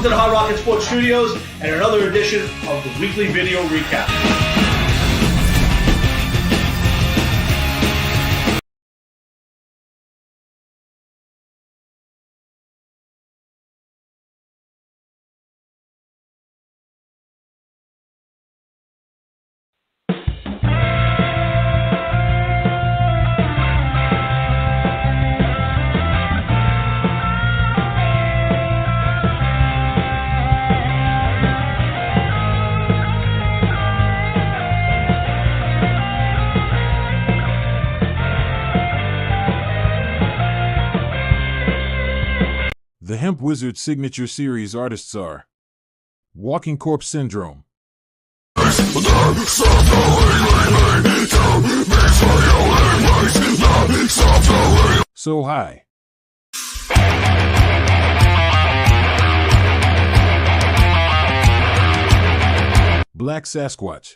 welcome to the Hard Rocket Sports Studios and another edition of the weekly video recap. The Hemp Wizard Signature Series artists are Walking Corpse Syndrome, So High, Black Sasquatch,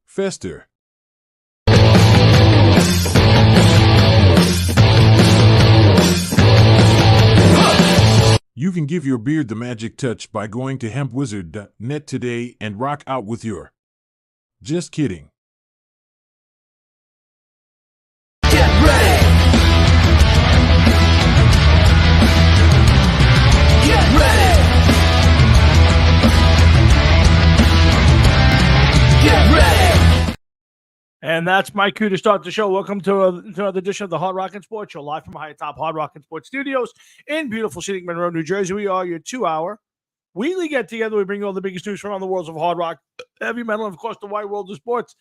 Fester, You can give your beard the magic touch by going to hempwizard.net today and rock out with your... Just kidding. Get ready! Get ready! Get ready! And that's my cue to start the show. Welcome to another edition of the Hard Rock and Sports Show, live from high top Hard Rock and Sports Studios in beautiful scenic Monroe, New Jersey. We are your 2-hour weekly get together. We bring you all the biggest news from around the worlds of hard rock, heavy metal, and of course the wide world of sports.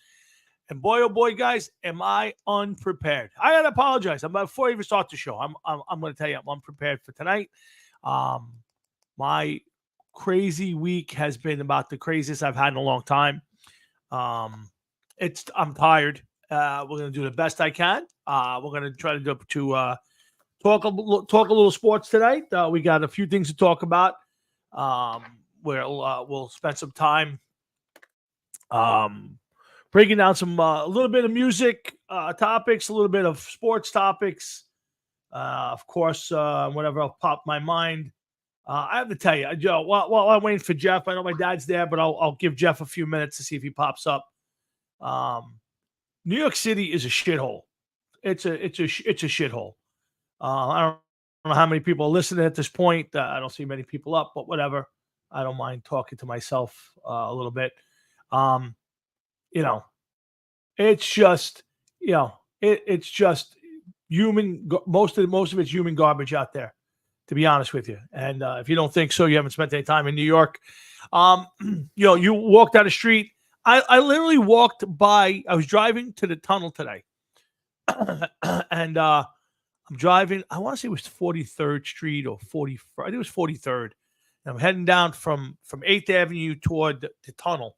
And boy, oh boy, guys, am I unprepared. I gotta apologize. Before I even start the show, I'm going to tell you I'm unprepared for tonight. My crazy week has been about the craziest I've had in a long time. I'm tired. We're going to do the best I can. We're going to try to talk a little sports tonight. We got a few things to talk about. We'll spend some time breaking down some a little bit of music topics, a little bit of sports topics. Of course, whatever will pop my mind. I have to tell you, Joe. While I'm waiting for Jeff, I know my dad's there, but I'll give Jeff a few minutes to see if he pops up. New York City is a shithole. It's a shithole. I don't know how many people are listening at this point. I don't see many people up, but whatever. I don't mind talking to myself a little bit. It's just, it's just human. Most of it's human garbage out there, to be honest with you. And if you don't think so, you haven't spent any time in New York. You walk down the street. I literally walked by. I was driving to the tunnel today, and I'm driving. I want to say it was 43rd Street or 40. I think it was 43rd. And I'm heading down from 8th Avenue toward the tunnel.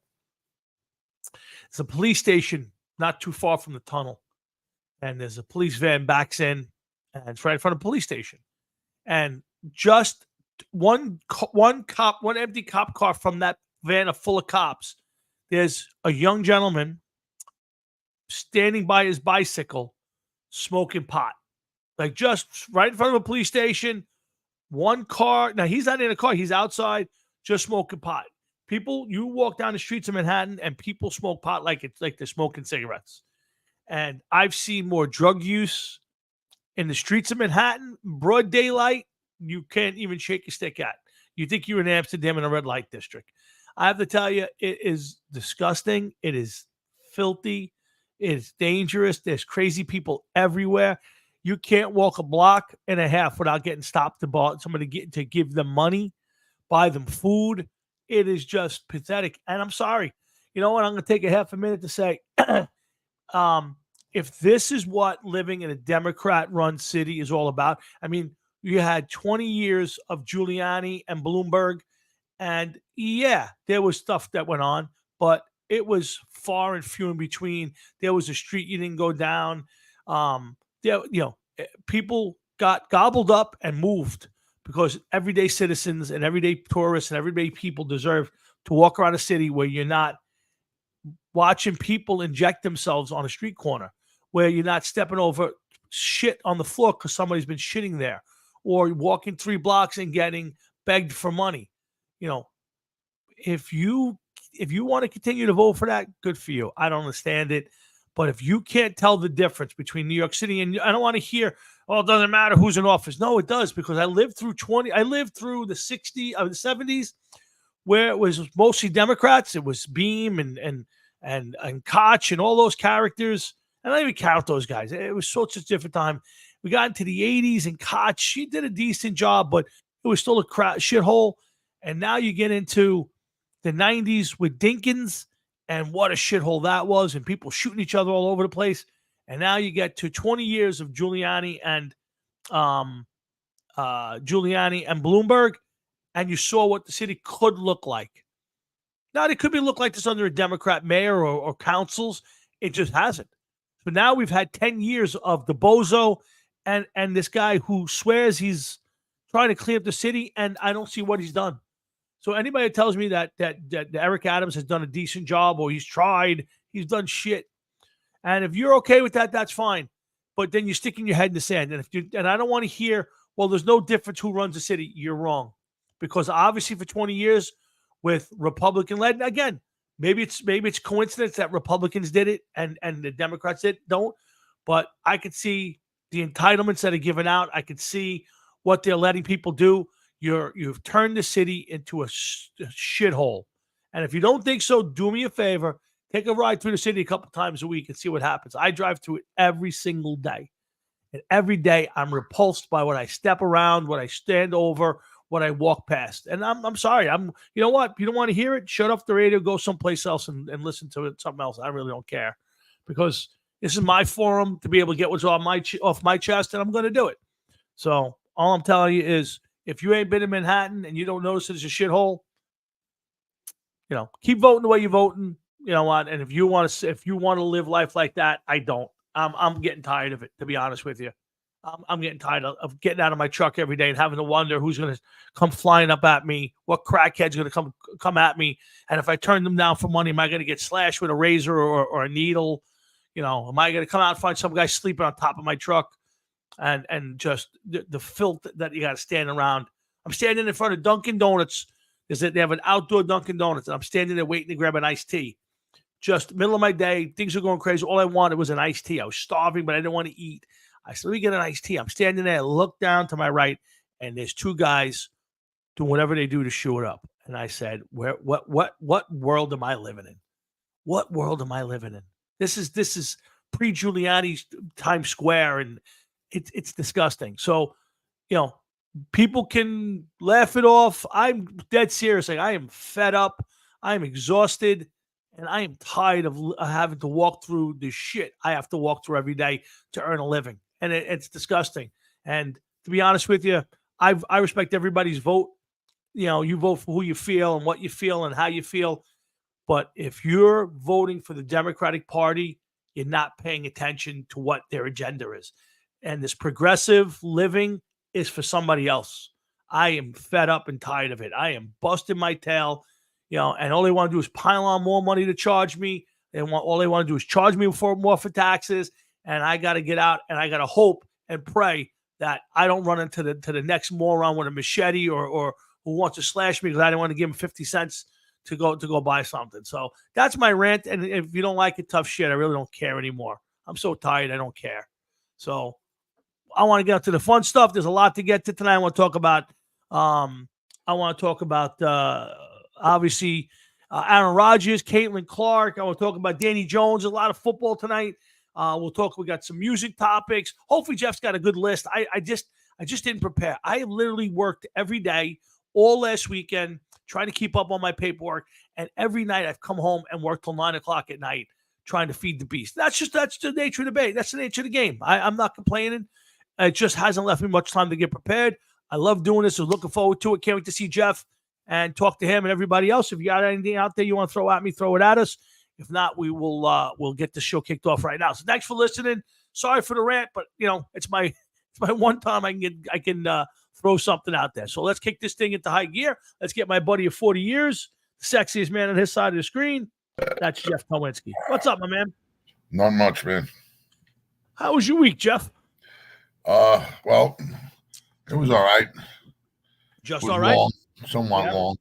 There's a police station not too far from the tunnel, and there's a police van backs in, and it's right in front of the police station. And just one empty cop car from that van full of cops. There's a young gentleman standing by his bicycle smoking pot. Like just right in front of a police station. One car. Now, he's not in a car. He's outside just smoking pot. People, you walk down the streets of Manhattan and people smoke pot like it's like they're smoking cigarettes. And I've seen more drug use in the streets of Manhattan, broad daylight, you can't even shake a stick at. You think you're in Amsterdam in a red light district. I have to tell you, it is disgusting. It is filthy. It is dangerous. There's crazy people everywhere. You can't walk a block and a half without getting stopped to somebody to give them money, buy them food. It is just pathetic. And I'm sorry. You know what? I'm going to take a half a minute to say, if this is what living in a Democrat-run city is all about, I mean, you had 20 years of Giuliani and Bloomberg, and yeah, there was stuff that went on, but it was far and few in between. There was a street you didn't go down. People got gobbled up and moved because everyday citizens and everyday tourists and everyday people deserve to walk around a city where you're not watching people inject themselves on a street corner, where you're not stepping over shit on the floor because somebody's been shitting there, or walking 3 blocks and getting begged for money. You know, if you want to continue to vote for that, good for you. I don't understand it. But if you can't tell the difference between New York City and I don't want to hear, oh, it doesn't matter who's in office. No, it does, because I lived through the 70s where it was mostly Democrats. It was Beam and Koch and all those characters. And I don't even count those guys. It was such a different time. We got into the 80s and Koch, she did a decent job, but it was still a shithole. And now you get into the 90s with Dinkins, and what a shithole that was, and people shooting each other all over the place. And now you get to 20 years of Giuliani and Bloomberg, and you saw what the city could look like. Now, it could look like this under a Democrat mayor or councils. It just hasn't. But now we've had 10 years of the bozo and this guy who swears he's trying to clean up the city, and I don't see what he's done. So anybody that tells me that Eric Adams has done a decent job or he's tried, he's done shit. And if you're okay with that, that's fine. But then you're sticking your head in the sand. And I don't want to hear, well, there's no difference who runs the city. You're wrong. Because obviously for 20 years with Republican-led, again, maybe it's coincidence that Republicans did it and the Democrats don't. But I could see the entitlements that are given out. I could see what they're letting people do. You've turned the city into a shithole. And if you don't think so, do me a favor. Take a ride through the city a couple times a week and see what happens. I drive through it every single day. And every day I'm repulsed by what I step around, what I stand over, what I walk past. And I'm sorry. You know what? If you don't want to hear it, shut off the radio, go someplace else and listen to it, something else. I really don't care. Because this is my forum to be able to get what's off my chest, and I'm going to do it. So all I'm telling you is, if you ain't been in Manhattan and you don't notice it's a shithole, keep voting the way you're voting. You know what? And if you want to live life like that, I don't. I'm getting tired of it, to be honest with you. I'm getting tired of getting out of my truck every day and having to wonder who's going to come flying up at me, what crackhead's going to come at me, and if I turn them down for money, am I going to get slashed with a razor or a needle? Am I going to come out and find some guy sleeping on top of my truck? And just the filth that you got to stand around. I'm standing in front of Dunkin' Donuts. They have an outdoor Dunkin' Donuts, and I'm standing there waiting to grab an iced tea. Just middle of my day, things are going crazy. All I wanted was an iced tea. I was starving, but I didn't want to eat. I said, let me get an iced tea. I'm standing there, look down to my right, and there's 2 guys doing whatever they do to shoot it up. And I said, what world am I living in? What world am I living in? This is pre-Giuliani's Times Square, and it's disgusting. So, people can laugh it off. I'm dead serious. Like, I am fed up. I am exhausted, and I am tired of having to walk through the shit I have to walk through every day to earn a living. And it's disgusting. And to be honest with you, I respect everybody's vote. You vote for who you feel and what you feel and how you feel. But if you're voting for the Democratic Party, you're not paying attention to what their agenda is. And this progressive living is for somebody else. I am fed up and tired of it. I am busting my tail, and all they want to do is pile on more money to charge me. All they want to do is charge me more for taxes. And I got to get out, and I got to hope and pray that I don't run into the next moron with a machete or who wants to slash me because I didn't want to give him 50 cents to go buy something. So that's my rant. And if you don't like it, tough shit. I really don't care anymore. I'm so tired. I don't care. So I want to get to the fun stuff. There's a lot to get to tonight. I want to talk about obviously Aaron Rodgers, Caitlin Clark. I want to talk about Danny Jones. A lot of football tonight. We got some music topics. Hopefully Jeff's got a good list. I just didn't prepare. I literally worked every day all last weekend trying to keep up on my paperwork. And every night I've come home and worked till 9:00 at night trying to feed the beast. That's the nature of the game. That's the nature of the game. I'm not complaining. It just hasn't left me much time to get prepared. I love doing this. So looking forward to it. Can't wait to see Jeff and talk to him and everybody else. If you got anything out there you want to throw at me, throw it at us. If not, we'll get the show kicked off right now. So thanks for listening. Sorry for the rant, but it's my one time I can throw something out there. So let's kick this thing into high gear. Let's get my buddy of 40 years, the sexiest man on his side of the screen. That's Jeff Kowinski. What's up, my man? Not much, man. How was your week, Jeff? Well, it was all right. It Just was all right. long, somewhat Yeah. long.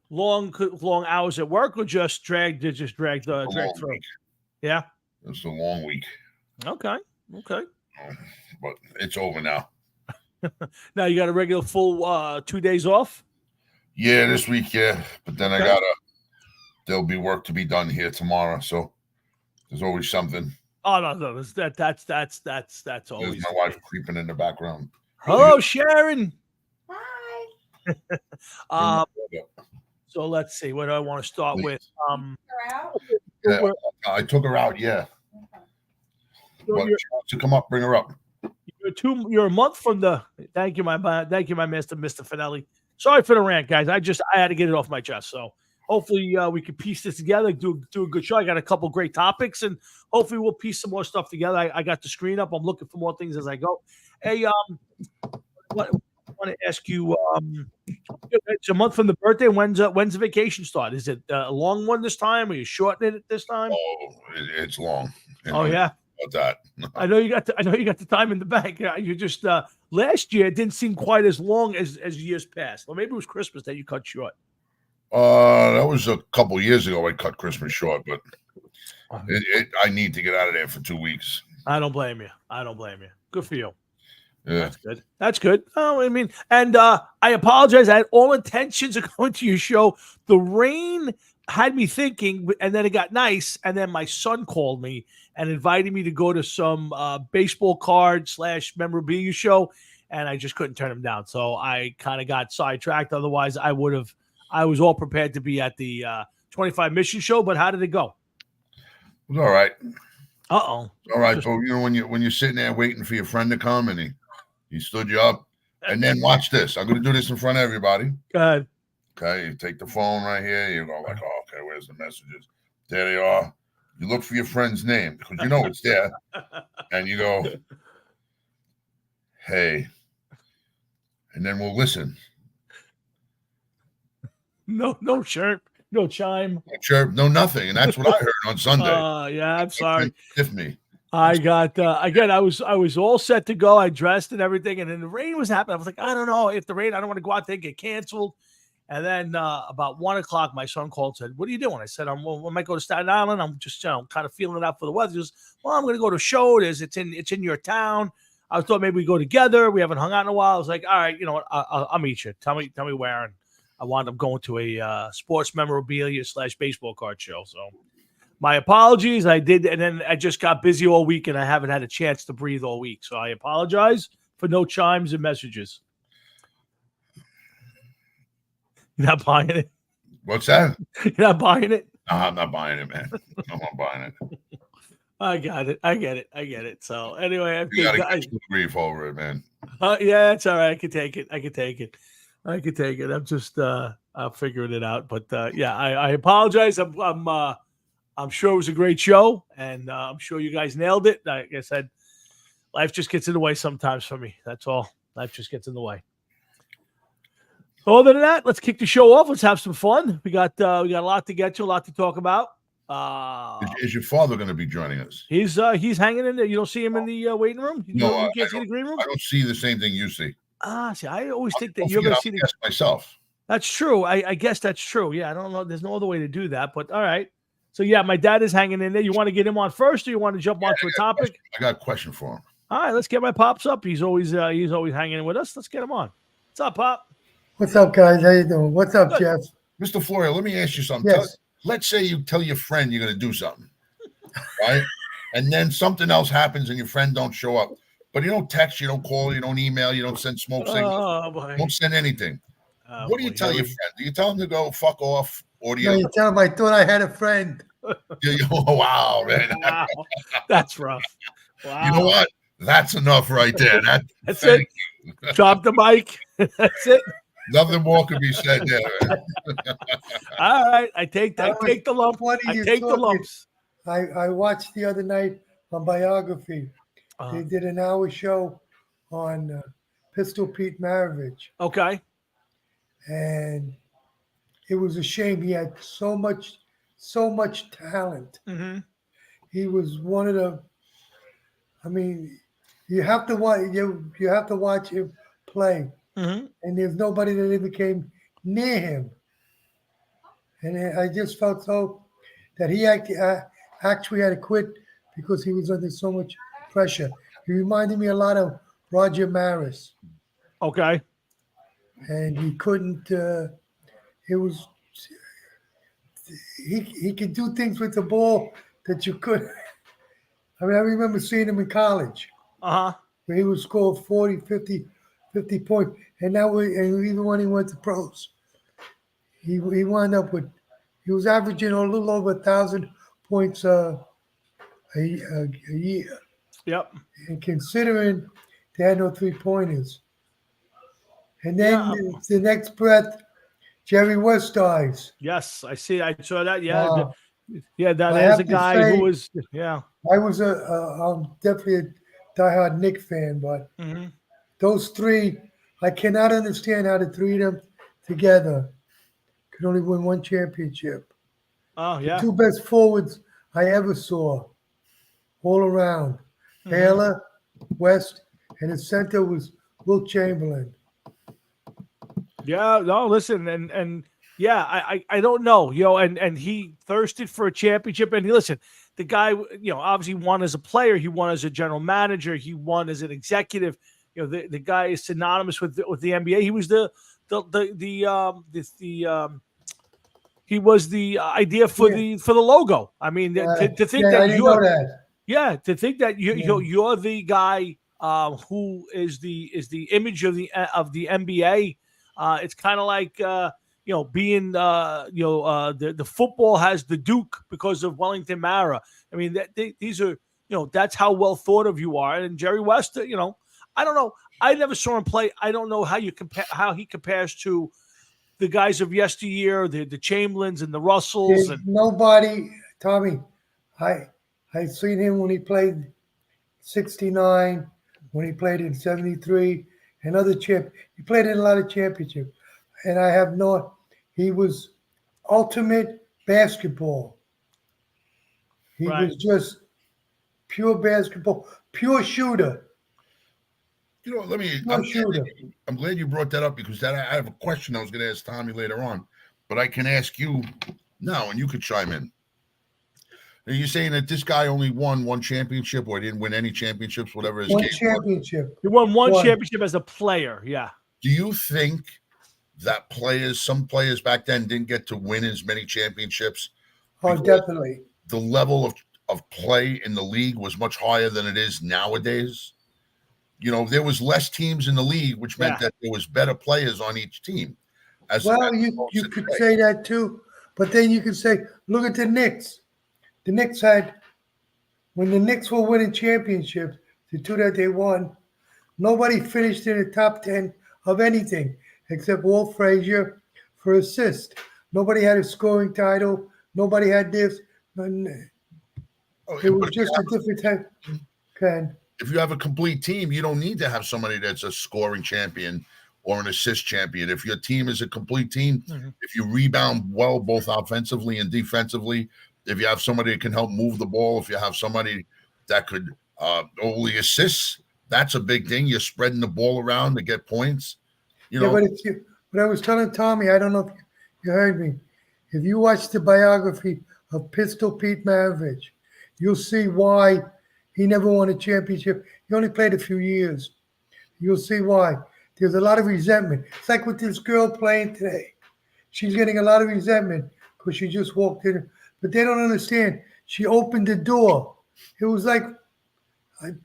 Long hours at work, or just dragged A long through. week. Yeah. It was a long week, Okay. but it's over now. Now you got a regular full 2 days off. Yeah, this week, yeah. But then Okay. there'll be work to be done here tomorrow. So there's always something. Oh no, that's There's always. my wife creeping in the background. Hello, Sharon. Bring Um, my dog up. so let's see. What do I want to start with? Yeah, We're- I took her out, yeah. so But she wants to come up, bring her up. you're a month from the. Thank you, my master, Mr. Finelli. Sorry for the rant, guys. I had to get it off my chest. So hopefully we can piece this together, do a good show. I got a couple great topics, and hopefully we'll piece some more stuff together. I got the screen up. I'm looking for more things as I go. Hey, what I want to ask you, it's a month from the birthday. When's the vacation start? Is it a long one this time? Are you shortening it this time? Oh, it's long. You Oh know, yeah, about that. I know you got the time in the bank. You just last year it didn't seem quite as long as years past. Or maybe it was Christmas that you cut short. That was a couple years ago. I cut Christmas short, but Uh-huh. I need to get out of there for 2 weeks. I don't blame you. Good for you. Yeah. That's good. Oh, I mean, and I apologize. I had all intentions of going to your show. The rain had me thinking, and then it got nice. And then my son called me and invited me to go to some baseball card / memorabilia show, and I just couldn't turn him down. So I kind of got sidetracked. Otherwise, I was all prepared to be at the 25 Mission show. But how did it go? It was all right. All right. But you know, when you're sitting there waiting for your friend to come and he stood you up, and then watch this. I'm going to do this in front of everybody. Go ahead. Okay, you take the phone right here. You go like, oh, okay, where's the messages? There they are. You look for your friend's name because you know it's there, and you go, hey, and then we'll listen. No chirp, no chime, No chirp, no nothing, and that's what I heard on Sunday. Yeah, I'm sorry. Stiff me. I got again. I was all set to go. I dressed and everything, and then the rain was happening. I was like, I don't know if the rain. I don't want to go out there and get canceled. And then about 1 o'clock, my son called and said, "What are you doing?" I said, I might go to Staten Island. I'm just kind of feeling it out for the weather." He goes, "Well, I'm going to go to a show. It's in your town." I thought maybe we go together. We haven't hung out in a while. I was like, "All right, you know what? I'll meet you. Tell me where." And I wound up going to a sports memorabilia / baseball card show. So my apologies. I did, and then I just got busy all week, and I haven't had a chance to breathe all week. So I apologize for no chimes and messages. You're not buying it? What's that? You're not buying it? No, I'm not buying it, man. I'm not buying it. I got it. I get it. So anyway, You gotta get some grief over it, man. Yeah, it's all right. I can take it. I'm just I'm figuring it out. But yeah, I apologize. I'm sure it was a great show, and I'm sure you guys nailed it. Like I said, life just gets in the way sometimes for me. That's all. Life just gets in the way. Other than that, let's kick the show off. Let's have some fun. We got a lot to get to, a lot to talk about. Is your father going to be joining us? He's hanging in there. You don't see him in the waiting room? You can't see the green room? I don't see the same thing you see. See, I always think that you're going to see the. Myself. That's true. I guess that's true. Yeah, I don't know. There's no other way to do that. But all right. So yeah, my dad is hanging in there. You want to get him on first, or you want to jump onto a topic? I got a question for him. All right, let's get my pops up. He's always hanging in with us. Let's get him on. What's up, Pop? What's up, guys? How you doing? What's up, Good. Jeff? Mr. Florio, let me ask you something. Yes. Let's say you tell your friend you're going to do something, right? And then something else happens and your friend don't show up. But you don't text, you don't call, you don't email, you don't send smoke signals. Oh, boy. Don't send anything. What do you tell your friend? Do you tell him to go fuck off? Or do you? No, you tell him I thought I had a friend. Wow, man. Wow. That's rough. Wow. You know what? That's enough right there. That's it. Drop the mic. That's it. Nothing more can be said there. Man. All right. I take the lump. I take the lumps. I watched the other night on Biography. They did an hour show on Pistol Pete Maravich. Okay. And it was a shame. He had so much talent. Mm-hmm. He was one of the, I mean, You have to watch you have to watch him play, Mm-hmm. and there's nobody that ever came near him. And I just felt so that he actually had to quit because he was under so much pressure. He reminded me a lot of Roger Maris, Okay. and he couldn't. It was he could do things with the ball that you could. I mean, I remember seeing him in college Uh huh. where he would score 40, 50 points, and and even when he went to pros, he wound up with he was averaging a little over 1,000 points a year. Yep. And considering they had no 3-pointers, and then Yeah. the next breath, Jerry West dies. Yes, I see. I saw that. Yeah. Uh, Yeah. That I is have a to guy say- who was. Yeah. I was I'm definitely a diehard Knick fan, but Mm-hmm. those three, I cannot understand how the three of them together could only win one championship. Oh yeah. Two best forwards I ever saw, all around. Mhm. Taylor, West, and his center was Will Chamberlain. Yeah, no, listen, and yeah, I don't know, and he thirsted for a championship, and listen, the guy, obviously won as a player, he won as a general manager, he won as an executive. The guy is synonymous with the NBA. He was he was the idea for Yeah. the logo. I mean, to think I that didn't know that. yeah, to think that Yeah. you're the guy who is the image of the NBA. It's kind of like being the football has the Duke because of Wellington Mara. I mean, these are that's how well thought of you are. And Jerry West, I don't know. I never saw him play. I don't know how he compares to the guys of yesteryear, the Chamberlains and the Russells. There's And nobody, Tommy. I seen him when he played 69, when he played in 73, and other champ. He played in a lot of championships, and I have no. He was ultimate basketball. He Right. was just pure basketball, pure shooter, Let me. pure shooter. I'm glad you brought that up because I have a question I was going to ask Tommy later on, but I can ask you now, and you could chime in. Are you saying that this guy only won one championship, or didn't win any championships, whatever his One case was? championship. he won one One. championship as a player. Yeah. Do you think that some players back then didn't get to win as many championships? Oh, Because definitely. the level of play in the league was much higher than it is nowadays. There was less teams in the league, which meant Yeah. that there was better players on each team. Well, you could say that too, but then you could say, look at the Knicks. The Knicks when the Knicks were winning championships, the two that they won, nobody finished in the top 10 of anything except Walt Frazier for assist. Nobody had a scoring title. Nobody had this. It was just a different type. Ken. If you have a complete team, you don't need to have somebody that's a scoring champion or an assist champion. If your team is a complete team, if you rebound well, both offensively and defensively, if you have somebody that can help move the ball, if you have somebody that could only assist, that's a big thing. You're spreading the ball around to get points. Yeah, but I was telling Tommy, I don't know if you heard me. If you watch the biography of Pistol Pete Maravich, you'll see why he never won a championship. He only played a few years. You'll see why. There's a lot of resentment. It's like with this girl playing today. She's getting a lot of resentment because she just walked in. But they don't understand. She opened the door. It was like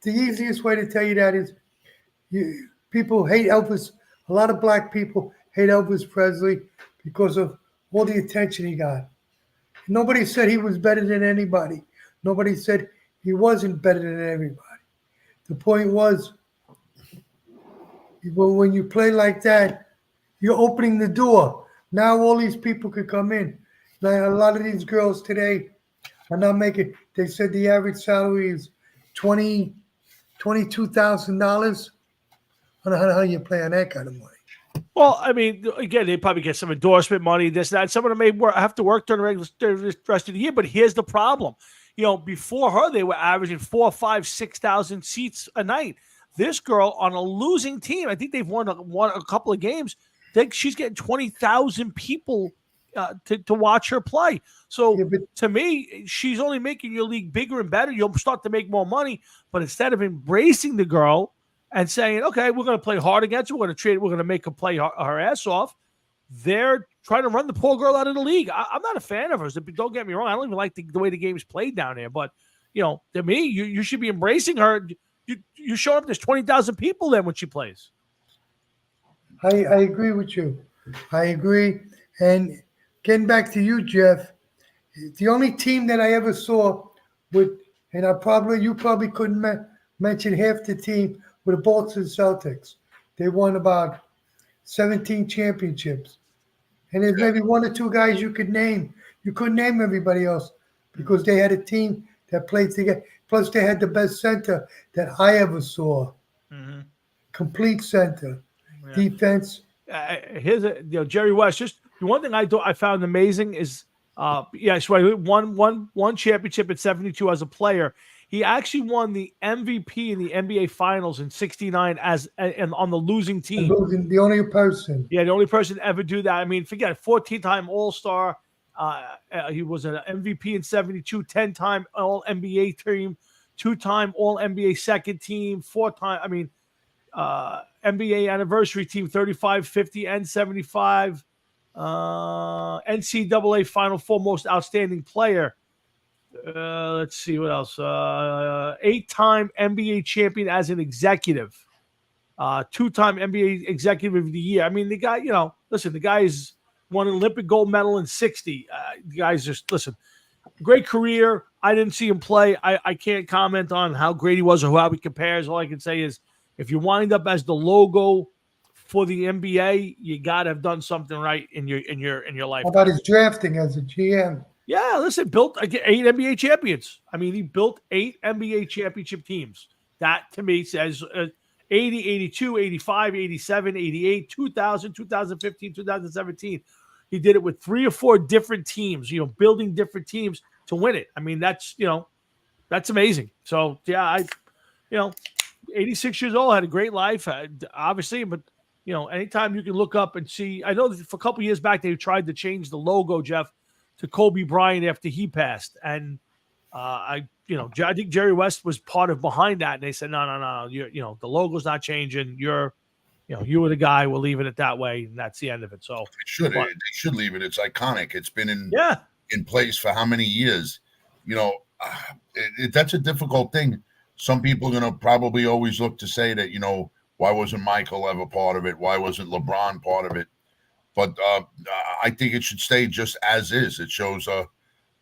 the easiest way to tell you that is people hate Elvis. A lot of black people hate Elvis Presley because of all the attention he got. Nobody said he was better than anybody. Nobody said he wasn't better than everybody. The point was, when you play like that, you're opening the door. Now all these people could come in. Now, a lot of these girls today are not making. They said the average salary is $22,000. I don't know how you play on that kind of money. Well, I mean, again, they probably get some endorsement money, this, that. Some of them may have to work during the rest of the year. But here's the problem. Before her, they were averaging 4,000, 5,000, 6,000 seats a night. This girl on a losing team, I think they've won a couple of games. She's getting 20,000 people to watch her play. So Yeah, but to me, she's only making your league bigger and better. You'll start to make more money. But instead of embracing the girl and saying, okay, we're going to play hard against her, we're going to trade, we're going to make her play her ass off, they're trying to run the poor girl out of the league. I'm not a fan of hers. Don't get me wrong. I don't even like the way the game's played down there. But, to me, you should be embracing her. You show up, there's 20,000 people there when she plays. I agree with you. I agree. And getting back to you, Jeff, the only team that I ever saw with, and you probably couldn't mention half the team, were the Boston Celtics. They won about 17 championships. And there's maybe one or two guys you could name. You couldn't name everybody else because they had a team that played together. Plus, they had the best center that I ever saw. Mm-hmm. Complete center, defense. Here's Jerry West. Just the one thing I found amazing is, won championship at 72 as a player. He actually won the MVP in the NBA Finals in '69 and on the losing team. The only person. Yeah, the only person to ever do that. I mean, forget 14-time All-Star. He was an MVP in '72, 10-time All-NBA team, 2-time All-NBA second team, 4-time. I mean, NBA anniversary team, 35, 50, and 75. NCAA Final Four most outstanding player. Let's see what else. 8-time NBA champion as an executive. 2-time NBA executive of the year. I mean, the guy, listen, the guy's won an Olympic gold medal in '60. The guy's just, listen, great career. I didn't see him play. I can't comment on how great he was or how he compares. All I can say is if you wind up as the logo for the NBA, you got to have done something right in your life. How about his drafting as a GM? Yeah, listen, built 8 NBA champions. I mean, he built 8 NBA championship teams. That, to me, says 80, 82, 85, 87, 88, 2000, 2015, 2017. He did it with 3 or 4 different teams, building different teams to win it. I mean, that's amazing. So, yeah, 86 years old, had a great life, obviously, but, anytime you can look up and see, I know that for a couple of years back, they tried to change the logo, Jeff, to Kobe Bryant after he passed. And I think Jerry West was behind that. And they said, no, the logo's not changing. You were the guy. We're leaving it that way. And that's the end of it. So they should leave it. It's iconic. It's been in place for how many years? That's a difficult thing. Some people are going to probably always look to say that, why wasn't Michael ever part of it? Why wasn't LeBron part of it? But I think it should stay just as is. It shows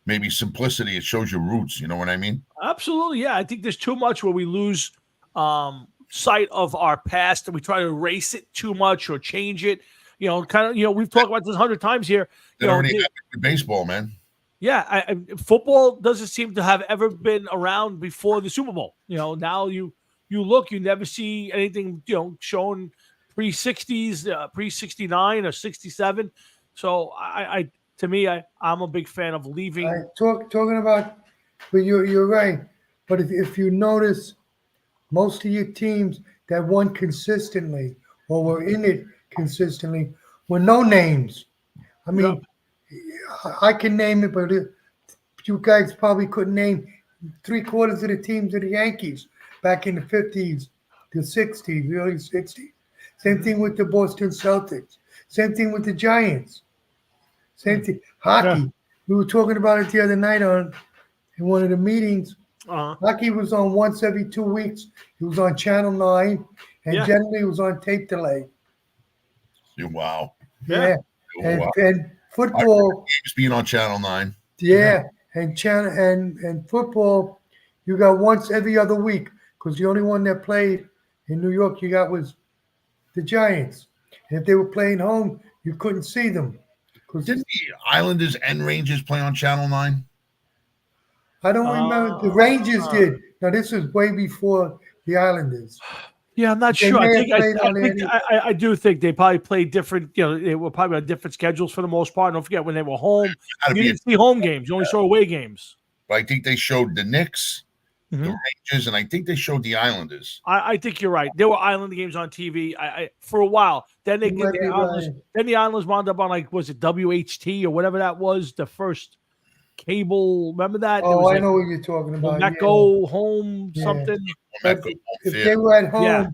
maybe simplicity. It shows your roots. You know what I mean? Absolutely. Yeah. I think there's too much where we lose sight of our past and we try to erase it too much or change it. We've talked about this 100 times here. It already happened with baseball, man. Yeah. Football doesn't seem to have ever been around before the Super Bowl. Now you look, you never see anything, shown pre-60s, pre-69 or 67. So I'm a big fan of leaving. Talking about, but you're right. But if you notice, most of your teams that won consistently or were in it consistently were no names. I mean, I can name it, but you guys probably couldn't name 3/4 of the teams of the Yankees back in the 50s, the 60s, early 60s. Same thing with the Boston Celtics. Same thing with the Giants. Same thing. Hockey. Yeah. We were talking about it the other night in one of the meetings. Hockey was on once every 2 weeks. It was on Channel 9, and generally it was on tape delay. Wow. Yeah. And football. Games being on Channel 9. Yeah. And football, you got once every other week because the only one that played in New York you got was the Giants. And if they were playing home, you couldn't see them. Didn't the Islanders and Rangers play on Channel 9? I don't remember. The Rangers did. Now, this was way before the Islanders. Yeah, I'm not sure. I do think they probably played different. They were probably on different schedules for the most part. Don't forget when they were home, you didn't see home games. You only saw away games. But I think they showed the Knicks Mhm. Rangers, and I think they showed the Islanders. I think you're right. There were Island games on TV. For a while. Then You might be right. Then the Islanders wound up on like was it WHT or whatever that was, the first cable. Remember that? There Oh, was I like know what you're talking about. Yeah. Mecco home Yeah. something. But Mecca, if Fair. they were at home, Yeah.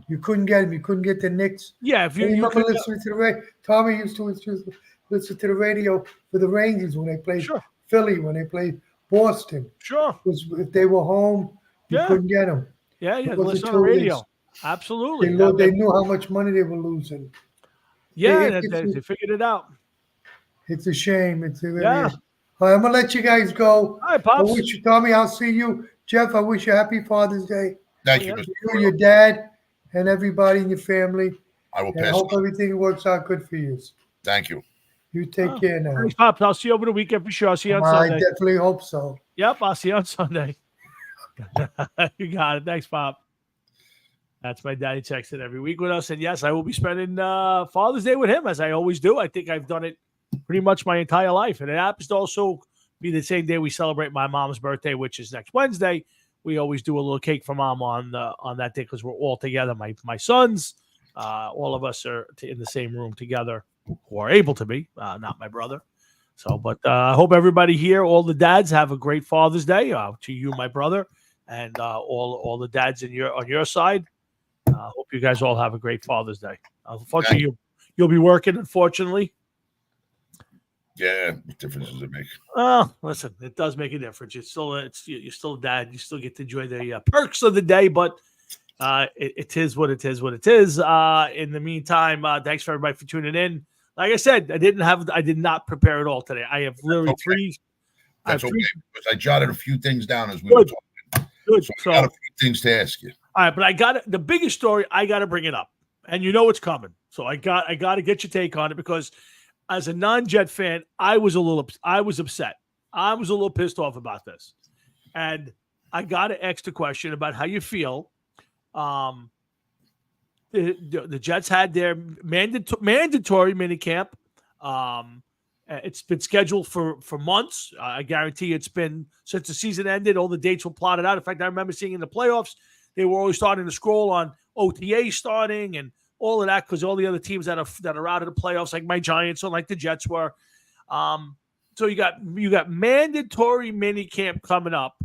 you couldn't get them. You couldn't get the Knicks. Yeah, if You you remember could, listening to the radio? Tommy used to listen to the radio for the Rangers when they played Sure. Philly, when they played Boston. sure. If they were home, you Yeah. couldn't get them. Yeah, It was listen a on the radio. choice. Absolutely. They knew how much money they were losing. Yeah, It- they figured it out. It's a shame. It really Yeah. is. All right, I'm gonna let you guys go. All right, I Pops. wish you, Tommy, I'll see you. Jeff, I wish you happy Father's Day. Thank Oh, you, yeah. Mr. You, your dad, and everybody in your family. I will And pass. hope everything works out good for you. Thank you. You take Oh, care now. Thanks, Pops. I'll see you over the weekend for sure. I'll see you on I Sunday. definitely hope so. Yep, I'll see you on Sunday. You got it. Thanks, Pop. That's my daddy texting every week with us. And yes, I will be spending Father's Day with him as I always do. I think I've done it pretty much my entire life. And it happens to also be the same day we celebrate my mom's birthday, which is next Wednesday. We always do a little cake for mom on that day because we're all together. My sons, all of us are in the same room together, who are able to be, not my brother. So, but I hope everybody here, all the dads, have a great Father's Day to you, my brother, and all the dads on your side. Hope you guys all have a great Father's Day. Unfortunately, you'll be working. Unfortunately, Yeah, what difference does it make? listen, it does make a difference. You're still a dad. You still get to enjoy the perks of the day, but it is what it is. What it is. In the meantime, thanks for everybody for tuning in. Like I said, I did not prepare at all today. I have literally Okay. three. That's I have okay, three. because I jotted a few things down as we Good. were talking. Good. So I got a few things to ask you. All right, but the biggest story. I got to bring it up, and you know it's coming. So I got to get your take on it because, as a non-Jet fan, I was upset. I was a little pissed off about this, and I got to ask the question about how you feel. The Jets had their mandatory minicamp. It's been scheduled for months. I guarantee it's been since the season ended. All the dates were plotted out. In fact, I remember seeing in the playoffs, they were always starting to scroll on OTA starting and all of that because all the other teams that are out of the playoffs, like my Giants or like the Jets were. So you got mandatory minicamp coming up,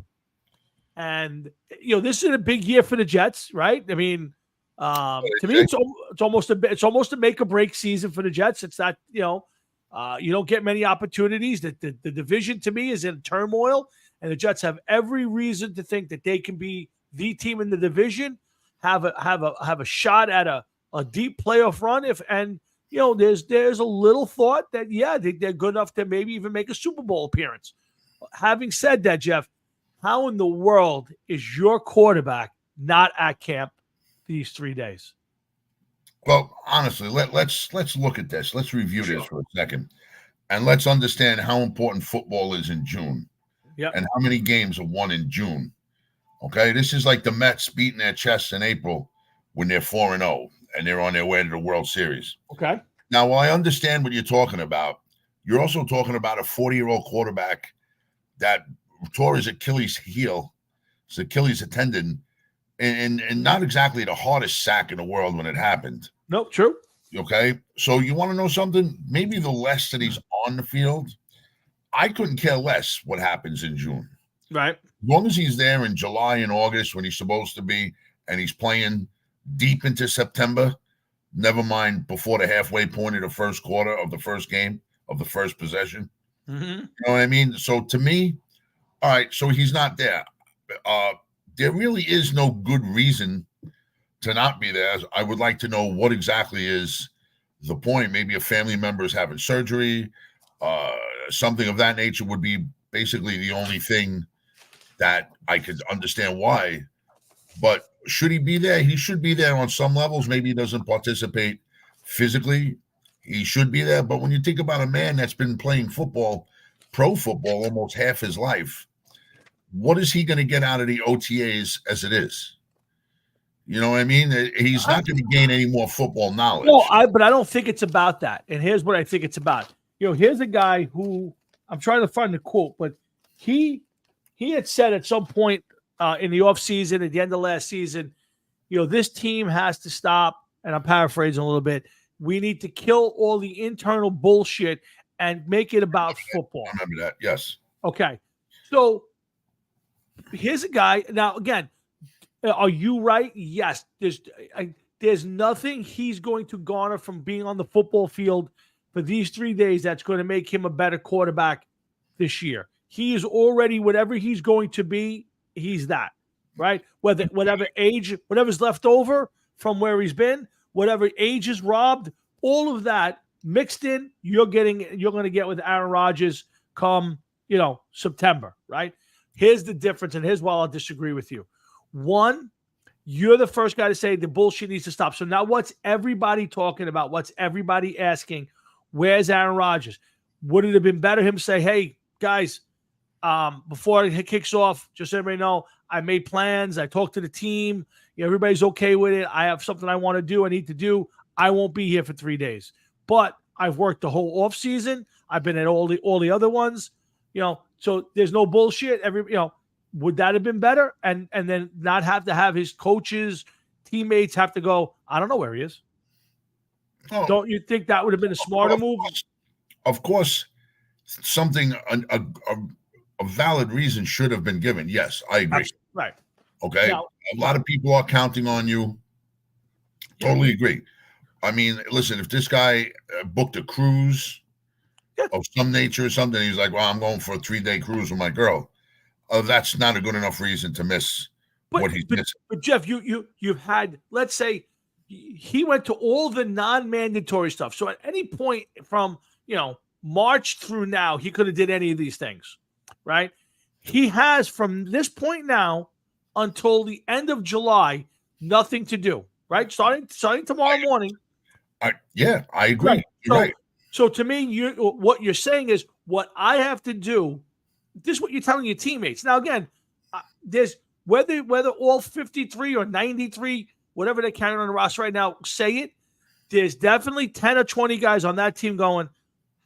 and this is a big year for the Jets, right? I mean, to me, it's almost a make or break season for the Jets. It's not you don't get many opportunities. The division to me is in turmoil, and the Jets have every reason to think that they can be the team in the division, have a shot at a deep playoff run. There's a little thought that they're good enough to maybe even make a Super Bowl appearance. Having said that, Jeff, how in the world is your quarterback not at camp these 3 days? Well, honestly, let's look at this. Let's review this for a second, and let's understand how important football is in June. Yeah. And how many games are won in June. Okay, this is like the Mets beating their chests in April when they're 4-0 and they're on their way to the World Series. Okay. Now, while I understand what you're talking about, you're also talking about a 40-year-old quarterback that tore his Achilles heel, his Achilles tendon, and not exactly the hardest sack in the world when it happened. Nope, true. Okay, so you want to know something? Maybe the less that he's on the field, I couldn't care less what happens in June. Right. As long as he's there in July and August when he's supposed to be, and he's playing deep into September, never mind before the halfway point of the first quarter of the first game of the first possession. Mm-hmm. You know what I mean? So to me, all right, so he's not there. There really is no good reason to not be there. I would like to know what exactly is the point. Maybe a family member is having surgery, something of that nature would be basically the only thing that I could understand why. But should he be there? He should be there on some levels. Maybe he doesn't participate physically. He should be there. But when you think about a man that's been playing football, pro football, almost half his life, what is he going to get out of the OTAs as it is? You know what I mean? He's not going to gain any more football knowledge. No, but I don't think it's about that. And here's what I think it's about. Here's a guy who I'm trying to find the quote, but he had said at some point in the offseason at the end of last season, this team has to stop, and I'm paraphrasing a little bit. We need to kill all the internal bullshit and make it about football. I remember that. Yes. Okay. So here's a guy. Now, again, are you right? Yes. There's nothing he's going to garner from being on the football field for these 3 days that's going to make him a better quarterback this year. He is already whatever he's going to be. He's that, right? Whatever age, whatever's left over from where he's been, whatever age is robbed, all of that mixed in, you're going to get with Aaron Rodgers come, September, right? Here's the difference, and here's why I'll disagree with you. One, you're the first guy to say the bullshit needs to stop. So now what's everybody talking about? What's everybody asking? Where's Aaron Rodgers? Would it have been better him to say, hey, guys, before it kicks off, just so everybody know, I made plans. I talked to the team. Everybody's okay with it. I have something I want to do. I need to do. I won't be here for 3 days. But I've worked the whole off season. I've been at all the other ones. So there's no bullshit. Would that have been better? And then not have to have his coaches, teammates have to go, I don't know where he is. Oh, Don't you think that would have been a smarter move? Of course, something, a valid reason should have been given. Yes, I agree. Right. Okay. Now, a lot of people are counting on you. Totally agree. I mean, listen, if this guy booked a cruise of some nature or something, he's like, well, I'm going for a 3-day cruise with my girl. That's not a good enough reason to miss what he's missing. But Jeff, you've had, let's say, he went to all the non-mandatory stuff. So at any point from, March through now, he could have did any of these things, right? He has, from this point now until the end of July, nothing to do, right? Starting tomorrow morning. I agree. Right. You're right. So to me, what you're saying is what I have to do. This is what you're telling your teammates. Now, again, there's whether all 53 or 93, whatever they're counting on the roster right now, say it. There's definitely 10 or 20 guys on that team going,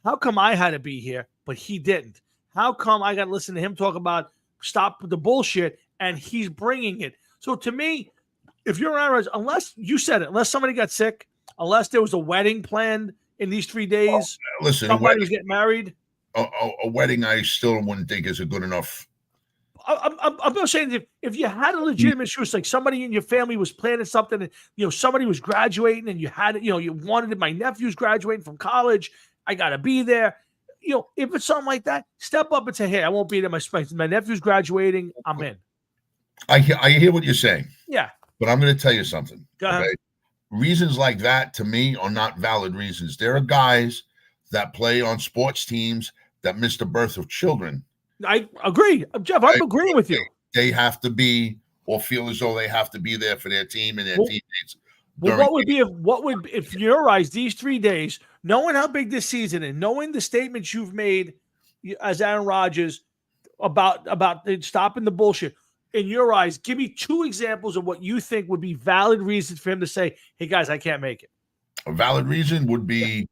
how come I had to be here, but he didn't? How come I got to listen to him talk about stop the bullshit and he's bringing it? So to me, if you're Aaron Rodgers, unless you said it, unless somebody got sick, unless there was a wedding planned in these 3 days, listen, somebody was getting married. A wedding, I still wouldn't think is a good enough. I'm not saying if you had a legitimate excuse, like somebody in your family was planning something, and somebody was graduating, and you had you wanted it. My nephew's graduating from college. I got to be there. If it's something like that, step up and say, hey, I won't be there. My nephew's graduating. I'm in. I hear what you're saying. Yeah. But I'm going to tell you something. Go ahead. Okay? Reasons like that, to me, are not valid reasons. There are guys that play on sports teams that miss the birth of children. I agree. Jeff, I'm agreeing with you. They have to be or feel as though they have to be there for their team and their teammates. Well, what would if in your eyes these 3 days, knowing how big this season and knowing the statements you've made as Aaron Rodgers about stopping the bullshit, in your eyes, give me 2 examples of what you think would be valid reasons for him to say, hey guys, I can't make it. A valid reason would be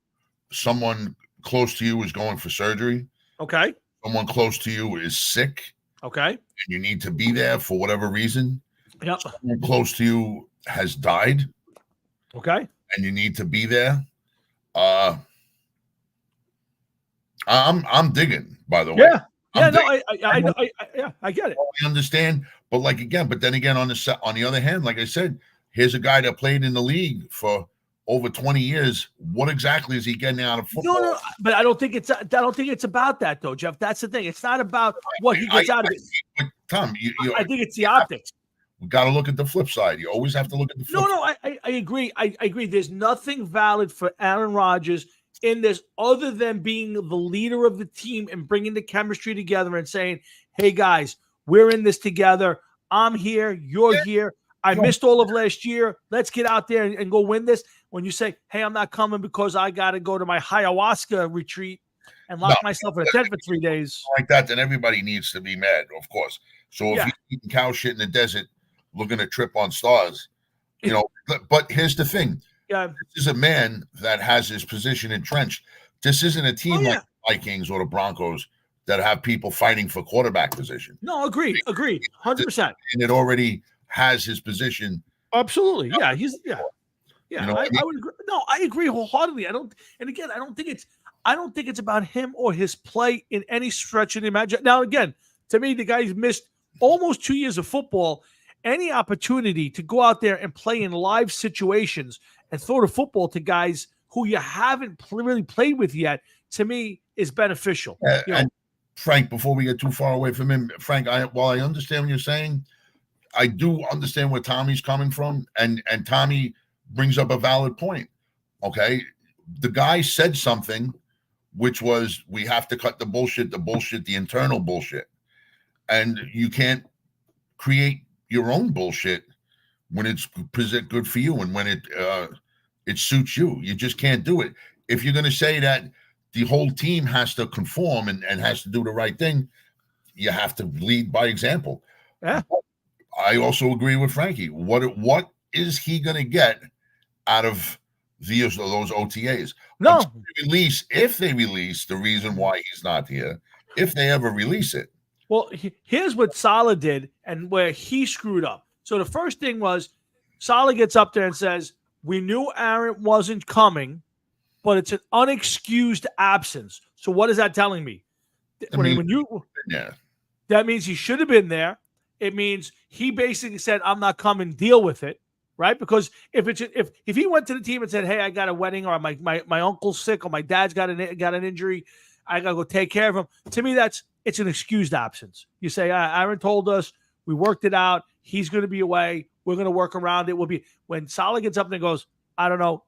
someone close to you is going for surgery. Okay. Someone close to you is sick. Okay. And you need to be there for whatever reason. Yep. Someone close to you has died. Okay. And you need to be there. I'm digging, by the way. Yeah. I get it. I understand, but then again, on the other hand, like I said, here's a guy that played in the league for over 20 years. What exactly is he getting out of football? No, but I don't think it's about that though, Jeff. That's the thing. It's not about what he gets out of it. But Tom, I think it's the optics. We got to look at the flip side. You always have to look at the flip side. I agree. I agree. There's nothing valid for Aaron Rodgers in this other than being the leader of the team and bringing the chemistry together and saying, hey, guys, we're in this together. I'm here. You're here. I missed all of last year. Let's get out there and go win this. When you say, hey, I'm not coming because I got to go to my ayahuasca retreat and lock myself in a tent for 3 days. Like that, then everybody needs to be mad, of course. So if you're eating cow shit in the desert, looking to trip on stars, but here's the thing. Yeah. This is a man that has his position entrenched. This isn't a team like the Vikings or the Broncos that have people fighting for quarterback position, No, agreed, 100%. and it already has his position. Absolutely, yeah. Yeah. You know what I mean? I would agree. No, I agree wholeheartedly. I don't think it's about him or his play in any stretch of the imagination. Now, again, to me, the guy's missed almost 2 years of football. Any opportunity to go out there and play in live situations and throw the football to guys who you haven't really played with yet, to me, is beneficial. You know, And Frank, before we get too far away from him, Frank, while I understand what you're saying, I do understand where Tommy's coming from, and Tommy brings up a valid point. Okay, the guy said something, which was, we have to cut the bullshit, the internal bullshit, and you can't create your own bullshit when it's good for you and when it suits you. You just can't do it. If you're going to say that the whole team has to conform and has to do the right thing, you have to lead by example. Yeah. I also agree with Frankie. What is he going to get out of those OTAs? no, If they release the reason why he's not here, if they ever release it. Well, here's what Saleh did and where he screwed up. So the first thing was Saleh gets up there and says, we knew Aaron wasn't coming, but it's an unexcused absence. So what is that telling me? Yeah. That means he should have been there. It means he basically said, I'm not coming, deal with it, right? Because if he went to the team and said, hey, I got a wedding, or my uncle's sick, or my dad's got an injury, I got to go take care of him. To me, it's an excused absence. You say, Aaron told us, we worked it out. He's going to be away. We're going to work around it. When Saleh gets up and goes, I don't know.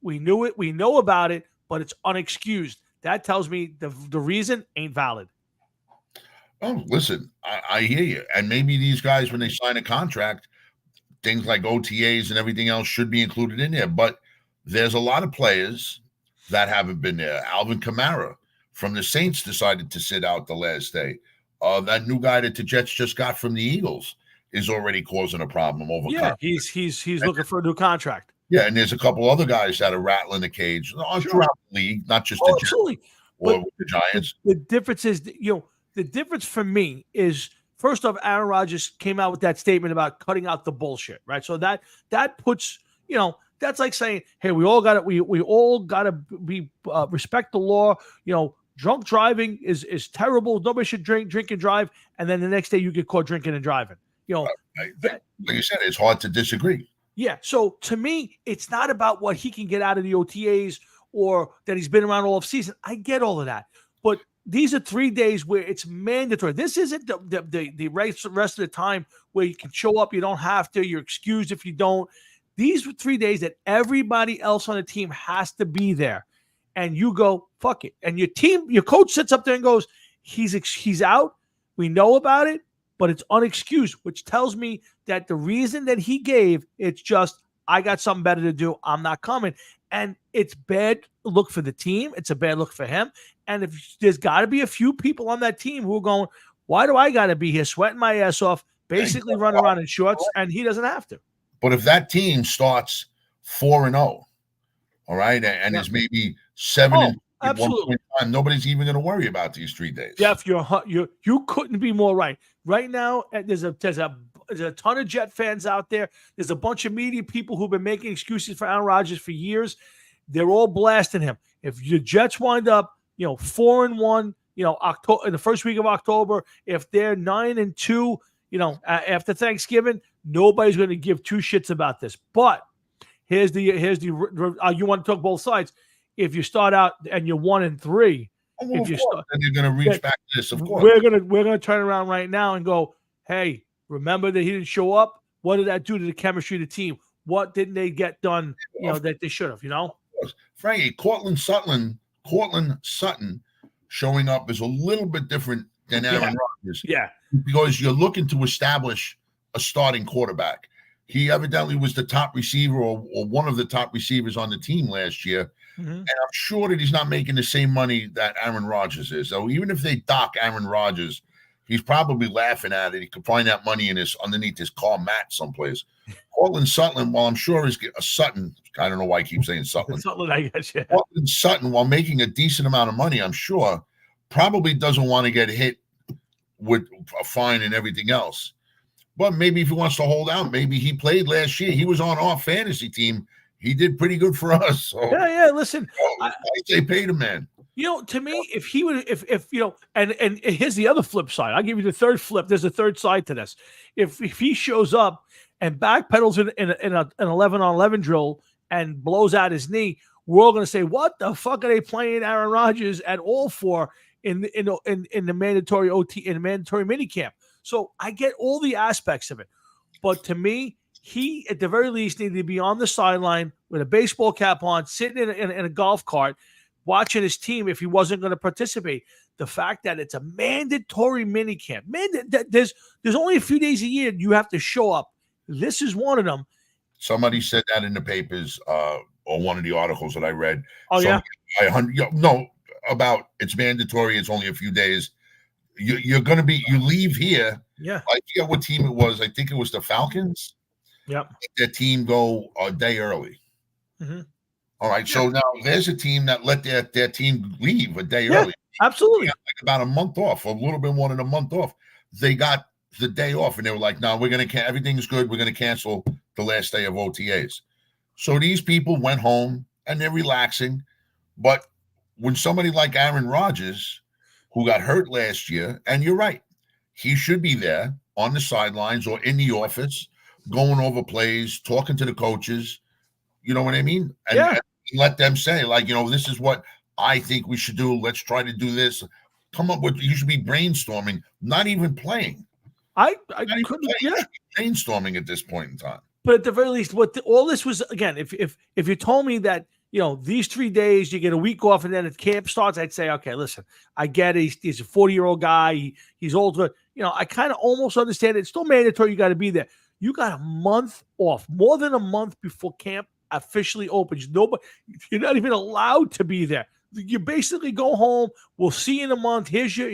We knew it. We know about it, but it's unexcused. That tells me the reason ain't valid. Oh, listen, I hear you. And maybe these guys, when they sign a contract, things like OTAs and everything else should be included in there. But there's a lot of players that haven't been there. Alvin Kamara from the Saints decided to sit out the last day. That new guy that the Jets just got from the Eagles is already causing a problem over. Yeah, he's looking for a new contract. Yeah, and there's a couple other guys that are rattling the cage throughout the league, not just the Jets or the Giants. The difference is, the difference for me is, first off, Aaron Rodgers came out with that statement about cutting out the bullshit, right? So that puts, that's like saying, hey, we all got to be respect the law. Drunk driving is terrible. Nobody should drink and drive. And then the next day you get caught drinking and driving. Like you said, it's hard to disagree. Yeah. So to me, it's not about what he can get out of the OTAs or that he's been around all of season. I get all of that. But these are 3 days where it's mandatory. This isn't the rest of the time where you can show up. You don't have to. You're excused if you don't. These are 3 days that everybody else on the team has to be there. And you go, fuck it. And your coach sits up there and goes, he's out. We know about it, but it's unexcused, which tells me that the reason that he gave, it's just, I got something better to do. I'm not coming. And it's bad look for the team. It's a bad look for him. And if there's got to be a few people on that team who are going, why do I got to be here sweating my ass off, basically running around in shorts, and he doesn't have to. But if that team starts 4-0, all right, and there's maybe 7 at one point in time, nobody's even going to worry about these 3 days. Jeff, you couldn't be more right. Right now, there's a ton of Jet fans out there. There's a bunch of media people who've been making excuses for Aaron Rodgers for years. They're all blasting him. If the Jets wind up, 4-1, October, in the first week of October, if they're 9-2, after Thanksgiving, nobody's going to give two shits about this. But here's the you want to talk both sides. If you start out and you're 1-3, then you're going to reach back to this. Of course, we're gonna turn around right now and go, hey, remember that he didn't show up? What did that do to the chemistry of the team? What didn't they get done? That they should have. Frankie, Cortland Sutton showing up is a little bit different than Aaron Rodgers. Yeah, because you're looking to establish a starting quarterback. He evidently was the top receiver or one of the top receivers on the team last year. Mm-hmm. And I'm sure that he's not making the same money that Aaron Rodgers is. So even if they dock Aaron Rodgers, he's probably laughing at it. He could find that money underneath his car mat someplace. Cortland Sutton, while I'm sure is Sutton, I don't know why I keep saying Sutton. Sutton, I guess, yeah. Cortland Sutton, while making a decent amount of money, I'm sure, probably doesn't want to get hit with a fine and everything else. But maybe if he wants to hold out, maybe he played last year. He was on our fantasy team. He did pretty good for us. So Yeah. Listen, I say pay the man. to me, if he would, if and here's the other flip side. I'll give you the third flip. There's a third side to this. If he shows up and backpedals in an 11-on-11 drill and blows out his knee, we're all going to say, "What the fuck are they playing Aaron Rodgers at all for in the mandatory OT in the mandatory minicamp?" So I get all the aspects of it, but to me, he at the very least needed to be on the sideline with a baseball cap on, sitting in a golf cart, watching his team if he wasn't going to participate. The fact that it's a mandatory minicamp, there's only a few days a year you have to show up. This is one of them. Somebody said that in the papers, or one of the articles that I read. Oh, yeah? About it's mandatory. It's only a few days. You're going to be. You leave here. Yeah. I forget what team it was. I think it was the Falcons. Yep. Their team go a day early. Mm-hmm. All right. So now there's a team that let their team leave a day early. Absolutely. Like about a month off, a little bit more than a month off. They got the day off, and they were like, "No, we're going to everything's good. We're going to cancel the last day of OTAs." So these people went home and they're relaxing. But when somebody like Aaron Rodgers, who got hurt last year, and you're right, he should be there on the sidelines or in the office, going over plays, talking to the coaches. You know what I mean? And let them say, like, this is what I think we should do. Let's try to do this. Come up with, you should be brainstorming, not even playing. I couldn't, brainstorming at this point in time. But at the very least, all this was, again, if you told me that, these 3 days, you get a week off and then the camp starts, I'd say, okay, listen, I get it. He's a 40-year-old guy. He's older. I kind of almost understand it. It's still mandatory. You got to be there. You got a month off, more than a month before camp officially opens. You're not even allowed to be there. You basically go home. We'll see you in a month. Here's your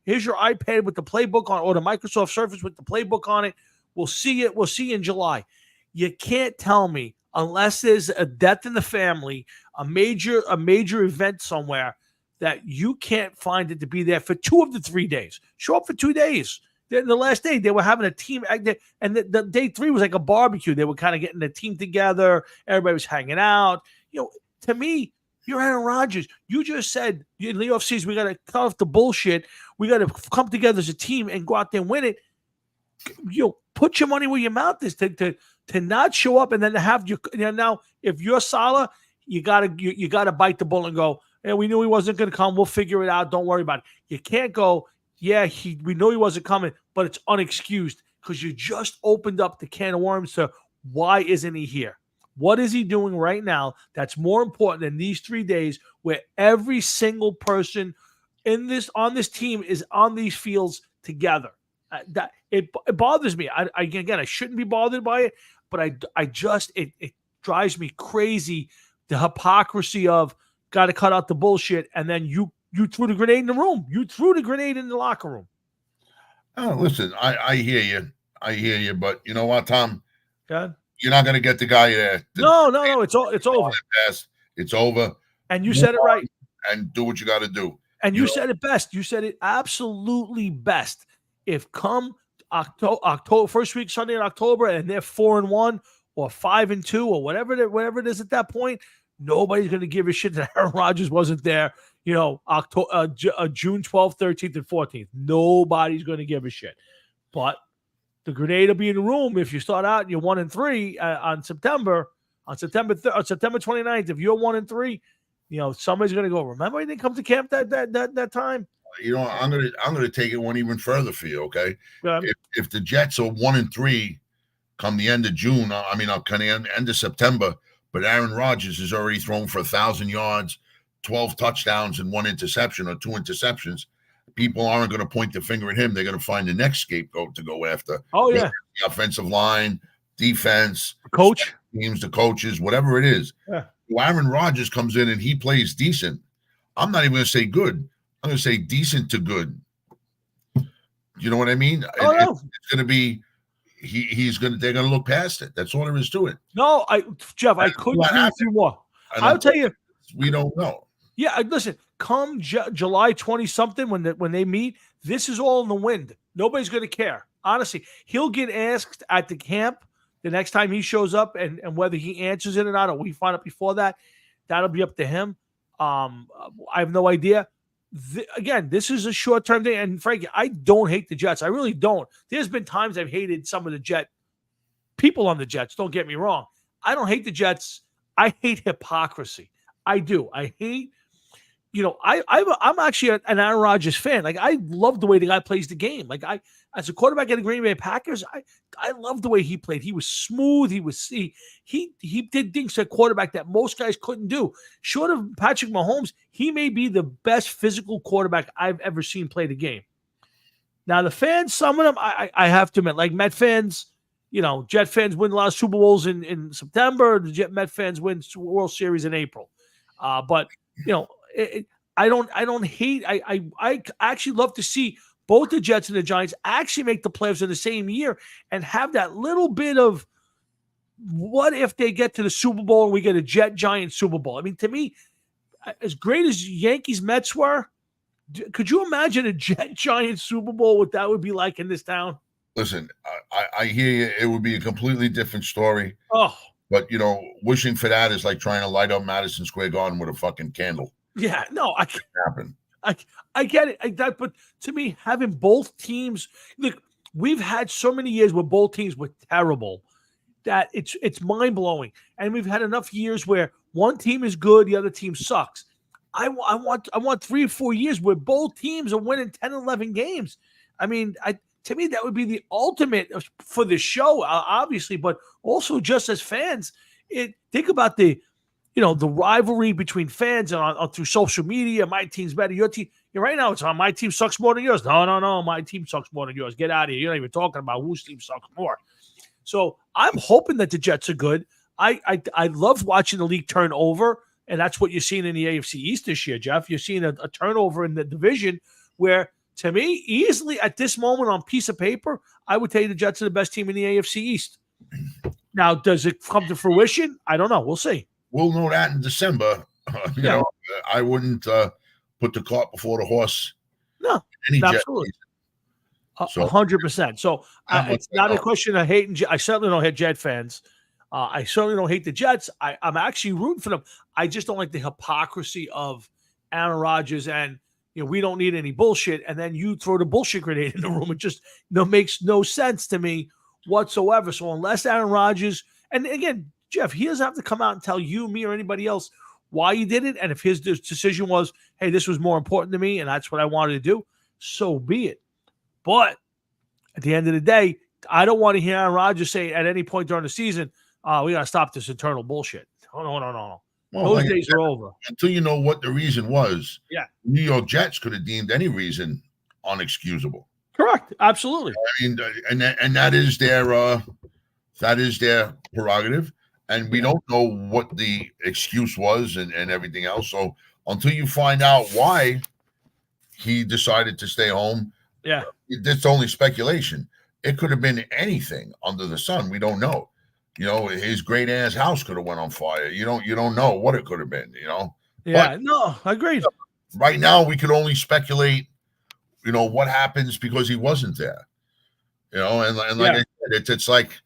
iPad with the playbook on, or the Microsoft Surface with the playbook on it. We'll see it. We'll see you in July. You can't tell me, unless there's a death in the family, a major event somewhere, that you can't find it to be there for 2 of the 3 days. Show up for 2 days. Then the last day they were having a team, and the day 3 was like a barbecue. They were kind of getting the team together. Everybody was hanging out. To me, you're Aaron Rodgers. You just said in the offseason, we got to cut off the bullshit. We got to come together as a team and go out there and win it. Put your money where your mouth is to not show up and then to have now if you're Salah, you gotta bite the bullet and go, "Yeah, we knew he wasn't going to come. We'll figure it out. Don't worry about it." You can't go, "Yeah, we know he wasn't coming," but it's unexcused because you just opened up the can of worms to why isn't he here? What is he doing right now that's more important than these 3 days where every single person on this team is on these fields together? That it bothers me. I shouldn't be bothered by it, but it drives me crazy. The hypocrisy of got to cut out the bullshit, and then you threw the grenade in the room. You threw the grenade in the locker room. Oh, listen, I hear you, but you know what, Tom? God. You're not going to get the guy there. No, it's over. It's over. And you said it right. And do what you got to do. And you said it best. You said it absolutely best. If come October, first week Sunday in October, and they're 4-1 or 5-2 or whatever it is at that point, nobody's going to give a shit that Aaron Rodgers wasn't there. June 12th, 13th, and 14th. Nobody's going to give a shit. But the grenade will be in the room if you start out and you're 1-3 on September 29th. If you're 1-3, somebody's going to go, "Remember, he didn't come to camp that time." I'm gonna take it one even further for you. Okay, Yeah. If the Jets are 1-3 come the end of June, kind of end of September, but Aaron Rodgers is already thrown for 1,000 yards, 12 touchdowns, and 1 interception or 2 interceptions. People aren't going to point the finger at him. They're going to find the next scapegoat to go after. Oh yeah, the offensive line, defense, coach, teams, the coaches, whatever it is. Yeah. Well, Aaron Rodgers comes in and he plays decent. I'm not even going to say good. I'm going to say decent to good. You know what I mean? No. It's going to be they're going to look past it. That's all there is to it. No, Jeff, I couldn't agree with you more. I'll tell you. We don't know. Yeah, listen, come July 20 something when they meet, this is all in the wind. Nobody's going to care. Honestly, he'll get asked at the camp the next time he shows up, and whether he answers it or not, or we find out before that, that'll be up to him. I have no idea. Again, this is a short-term thing. And Frankie, I don't hate the Jets. I really don't. There's been times I've hated some of the Jet people on the Jets. Don't get me wrong. I don't hate the Jets. I hate hypocrisy. I do. I hate, I'm actually an Aaron Rodgers fan. Like, I love the way the guy plays the game. Like, as a quarterback in the Green Bay Packers, I love the way he played. He was smooth. He did things to a quarterback that most guys couldn't do. Short of Patrick Mahomes, he may be the best physical quarterback I've ever seen play the game. Now, the fans, some of them, I have to admit, like Met fans, Jet fans win a lot of Super Bowls in September. The Met fans win World Series in April. But I don't hate. I actually love to see both the Jets and the Giants actually make the playoffs in the same year and have that little bit of what if they get to the Super Bowl and we get a Jet-Giant Super Bowl. I mean, to me, as great as Yankees-Mets were, could you imagine a Jet-Giant Super Bowl, what that would be like in this town? Listen, I hear you. It would be a completely different story. Oh. But, wishing for that is like trying to light up Madison Square Garden with a fucking candle. Yeah, no, I can't happen. I get it. But to me, having both teams, look, we've had so many years where both teams were terrible that it's mind blowing, and we've had enough years where one team is good, the other team sucks. I want 3 or 4 years where both teams are winning 10, 11 games. I mean, to me, that would be the ultimate for the show, obviously, but also just as fans. Think about the rivalry between fans and through social media. My team's better. Your team. Right now, it's on my team sucks more than yours. No. My team sucks more than yours. Get out of here. You're not even talking about whose team sucks more. So I'm hoping that the Jets are good. I love watching the league turn over, and that's what you're seeing in the AFC East this year, Jeff. You're seeing a turnover in the division where, to me, easily at this moment on piece of paper, I would tell you the Jets are the best team in the AFC East. Now, does it come to fruition? I don't know. We'll see. We'll know that in December. I wouldn't put the cart before the horse. No, absolutely. 100%. So it's not a question of hating. I certainly don't hate Jet fans. I certainly don't hate the Jets. I'm actually rooting for them. I just don't like the hypocrisy of Aaron Rodgers and, we don't need any bullshit. And then you throw the bullshit grenade in the room. It just makes no sense to me whatsoever. So unless Aaron Rodgers, and again, Jeff, he doesn't have to come out and tell you, me, or anybody else why he did it. And if his decision was, hey, this was more important to me and that's what I wanted to do, so be it. But at the end of the day, I don't want to hear Aaron Rodgers say at any point during the season, we got to stop this internal bullshit. No. Well, those days are over. Until you know what the reason was. Yeah. New York Jets could have deemed any reason unexcusable. Correct. Absolutely. I mean, and that is their prerogative. And we don't know what the excuse was and everything else. So until you find out why he decided to stay home, it's only speculation. It could have been anything under the sun. We don't know. His great aunt's house could have went on fire. You don't know what it could have been. Yeah, no, agreed. Right now, we could only speculate. What happens because he wasn't there. And like I said, it's like,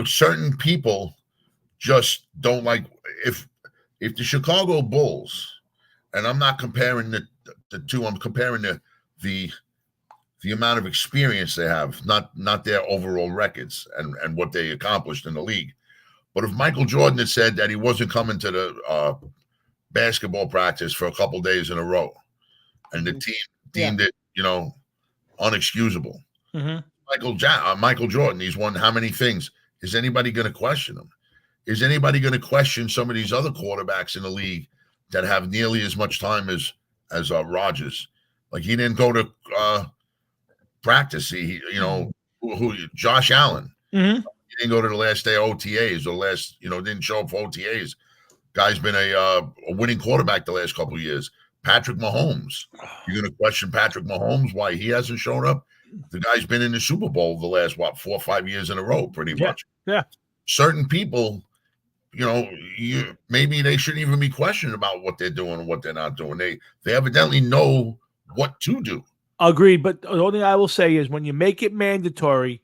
certain people just don't like if the Chicago Bulls, and I'm not comparing the two. I'm comparing the amount of experience they have, not their overall records and what they accomplished in the league. But if Michael Jordan had said that he wasn't coming to the basketball practice for a couple days in a row, and the team deemed it, unexcusable. Mm-hmm. Michael Jordan, he's won how many things? Is anybody going to question him? Is anybody going to question some of these other quarterbacks in the league that have nearly as much time as Rodgers? Like, he didn't go to practice. Josh Allen. Mm-hmm. He didn't go to the last day of OTAs or didn't show up for OTAs. Guy's been a winning quarterback the last couple of years. Patrick Mahomes. You're going to question Patrick Mahomes why he hasn't shown up? The guy's been in the Super Bowl the last 4 or 5 years in a row, pretty much. Yeah. Certain people, maybe they shouldn't even be questioned about what they're doing and what they're not doing. They evidently know what to do. Agreed. But the only thing I will say is when you make it mandatory,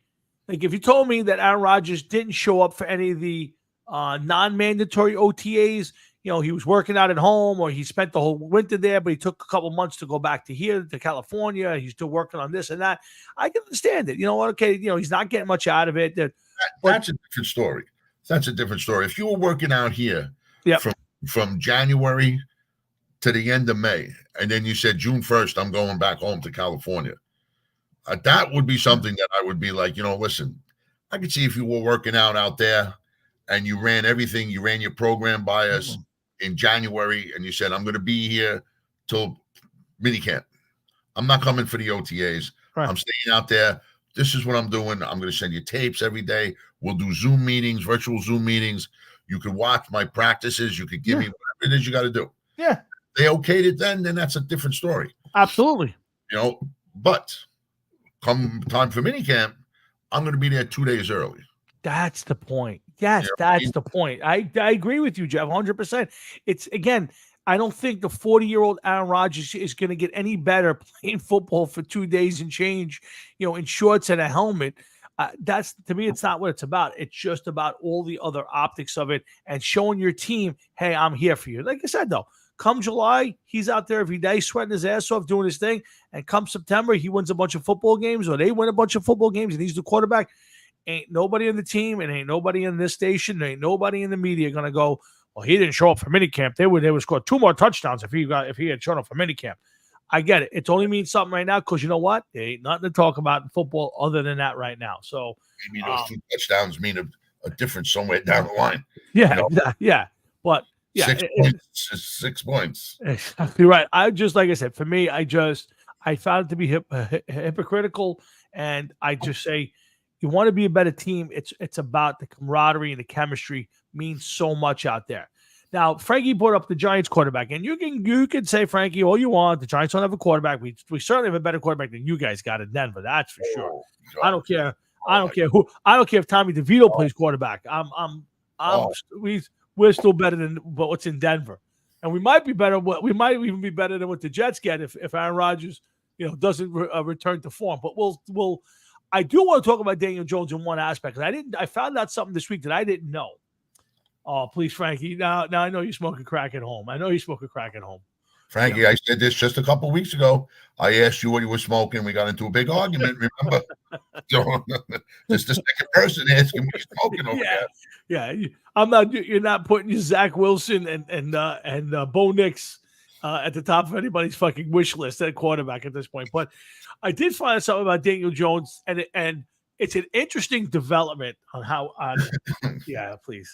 like if you told me that Aaron Rodgers didn't show up for any of the non-mandatory OTAs, he was working out at home or he spent the whole winter there, but he took a couple months to go back to here, to California. He's still working on this and that. I can understand it. You know what? Okay. He's not getting much out of it. That's a different story. That's a different story. If you were working out here from January to the end of May, and then you said June 1st, I'm going back home to California, that would be something that I would be like, listen, I could see if you were working out there and you ran everything, you ran your program by us in January, and you said, I'm going to be here till minicamp. I'm not coming for the OTAs. Right. I'm staying out there. This is what I'm doing. I'm going to send you tapes every day. We'll do Zoom meetings, virtual Zoom meetings. You could watch my practices. You could give me whatever it is you got to do. Yeah. They okayed it then that's a different story. Absolutely. But come time for minicamp, I'm going to be there 2 days early. That's the point. Yes, that's the point. I agree with you, Jeff, 100%. It's, again, I don't think the 40-year-old Aaron Rodgers is going to get any better playing football for 2 days and change, in shorts and a helmet. That's, to me, it's not what it's about. It's just about all the other optics of it and showing your team, hey, I'm here for you. Like I said, though, come July, he's out there every day sweating his ass off, doing his thing. And come September, he wins a bunch of football games or they win a bunch of football games and he's the quarterback. Ain't nobody in the team and ain't nobody in this station, ain't nobody in the media going to go, well, he didn't show up for minicamp. They would score 2 more touchdowns if he had shown up for minicamp. I get it. It only means something right now because you know what? There ain't nothing to talk about in football other than that right now. So maybe those 2 touchdowns mean a difference somewhere down the line. Yeah, yeah. But 6 points is 6 points. Exactly right. Like I said, for me, I found it to be hypocritical, and I just say, you want to be a better team. It's about the camaraderie and the chemistry means so much out there. Now, Frankie brought up the Giants quarterback, and you can say, Frankie, all you want. The Giants don't have a quarterback. We certainly have a better quarterback than you guys got in Denver. That's for sure. I don't care. I don't care if Tommy DeVito plays quarterback. We're still better than what's in Denver, and we might be better. We might even be better than what the Jets get if Aaron Rodgers, doesn't return to form. But we'll. I do want to talk about Daniel Jones in one aspect. I found out something this week that I didn't know. Oh, please, Frankie. Now I know you're smoking crack at home. Frankie, I said this just a couple of weeks ago. I asked you what you were smoking. We got into a big argument, remember? Just the second person asking me smoking over there. Yeah. You're not putting your Zach Wilson and Bo Nix at the top of anybody's fucking wish list at quarterback at this point. But I did find out something about Daniel Jones, and it's an interesting development on how. Yeah, please.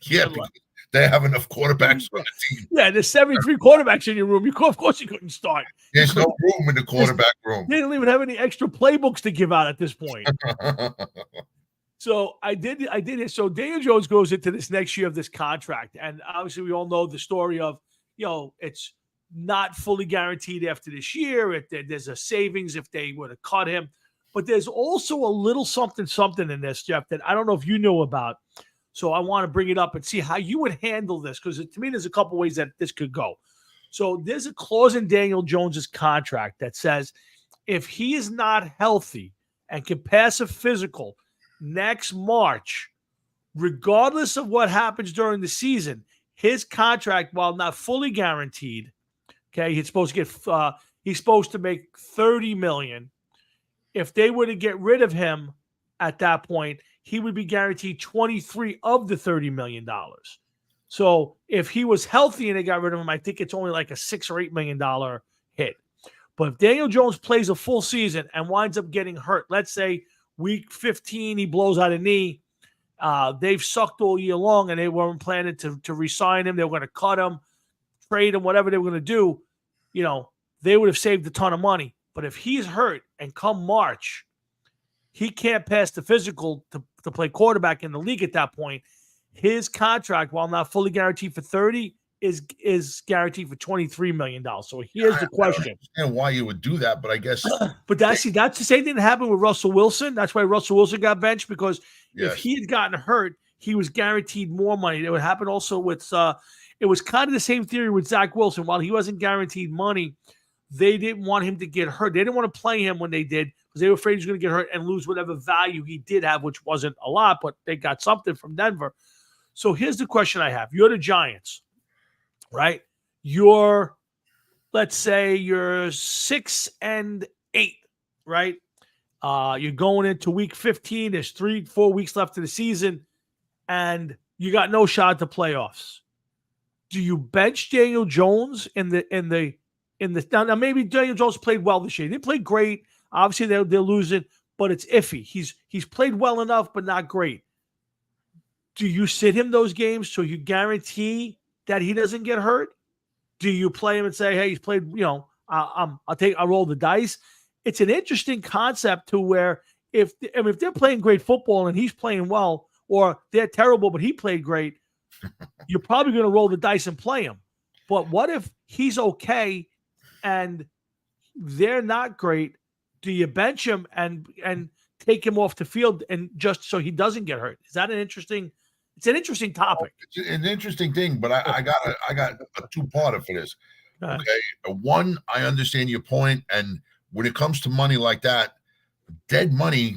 Yeah, because they have enough quarterbacks on the team. Yeah, there's 73 quarterbacks in your room. Of course, you couldn't start. There's no room in the quarterback room. They didn't even have any extra playbooks to give out at this point. So I did it. So Daniel Jones goes into this next year of this contract, and obviously we all know the story of, it's not fully guaranteed after this year. There's a savings if they were to cut him, but there's also a little something in this, Jeff, that I don't know if you knew about. So I want to bring it up and see how you would handle this, because to me, there's a couple ways that this could go. So there's a clause in Daniel Jones's contract that says if he is not healthy and can pass a physical next March, regardless of what happens during the season, his contract, while not fully guaranteed, okay, he's supposed to make $30 million. If they were to get rid of him at that point, he would be guaranteed 23 of the $30 million. So if he was healthy and they got rid of him, I think it's only like a $6 or $8 million hit. But if Daniel Jones plays a full season and winds up getting hurt, let's say week 15, he blows out a knee. They've sucked all year long and they weren't planning to re-sign him. They were going to cut him, trade him, whatever they were going to do. They would have saved a ton of money. But if he's hurt and come March, he can't pass the physical to play quarterback in the league at that point. His contract, while not fully guaranteed for 30, is guaranteed for $23 million. So here's the question. I don't understand why you would do that, but I guess. But that's the same thing that happened with Russell Wilson. That's why Russell Wilson got benched, because if he had gotten hurt, he was guaranteed more money. It would happen also with it was kind of the same theory with Zach Wilson. While he wasn't guaranteed money, they didn't want him to get hurt. They didn't want to play him when they did because they were afraid he was going to get hurt and lose whatever value he did have, which wasn't a lot, but they got something from Denver. So here's the question I have. You're the Giants, right? Let's say you're 6-8, right? You're going into week 15. There's 3-4 weeks left of the season, and you got no shot at the playoffs. Do you bench Daniel Jones in the now maybe Daniel Jones played well this year. He didn't play great. Obviously, they're losing, but it's iffy. He's played well enough, but not great. Do you sit him those games so you guarantee that he doesn't get hurt? Do you play him and say, hey, he's played, I'll roll the dice? It's an interesting concept to where if they're playing great football and he's playing well, or they're terrible, but he played great, you're probably going to roll the dice and play him. But what if he's okay and they're not great? Do you bench him and take him off the field and just so he doesn't get hurt? Is that it's an interesting topic. It's an interesting thing, but I got a two-parter for this. Okay. One, I understand your point, and when it comes to money like that, dead money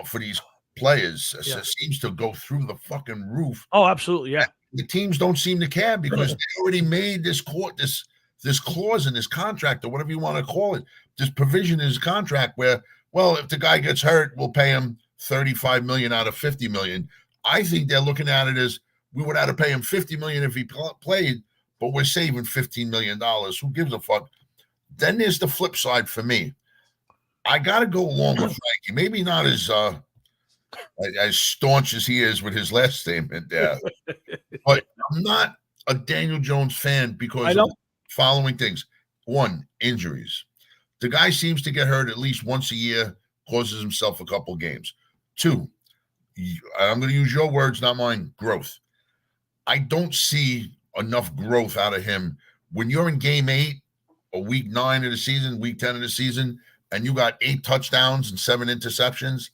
for these players seems to go through the fucking roof. Oh, absolutely, yeah. The teams don't seem to care because they already made this clause in this contract, or whatever you want to call it, this provision in his contract where, well, if the guy gets hurt, we'll pay him $35 million out of $50 million. I think they're looking at it as we would have to pay him $50 million if he played, but we're saving $15 million. Who gives a fuck? Then there's the flip side for me. I got to go along with Frankie. Maybe not as staunch as he is with his last statement there, but I'm not a Daniel Jones fan because of the following things. One, injuries. The guy seems to get hurt at least once a year, causes himself a couple games. Two, I'm going to use your words, not mine, growth. I don't see enough growth out of him. When you're in game 8 or week 9 of the season, week 10 of the season, and you got 8 touchdowns and 7 interceptions,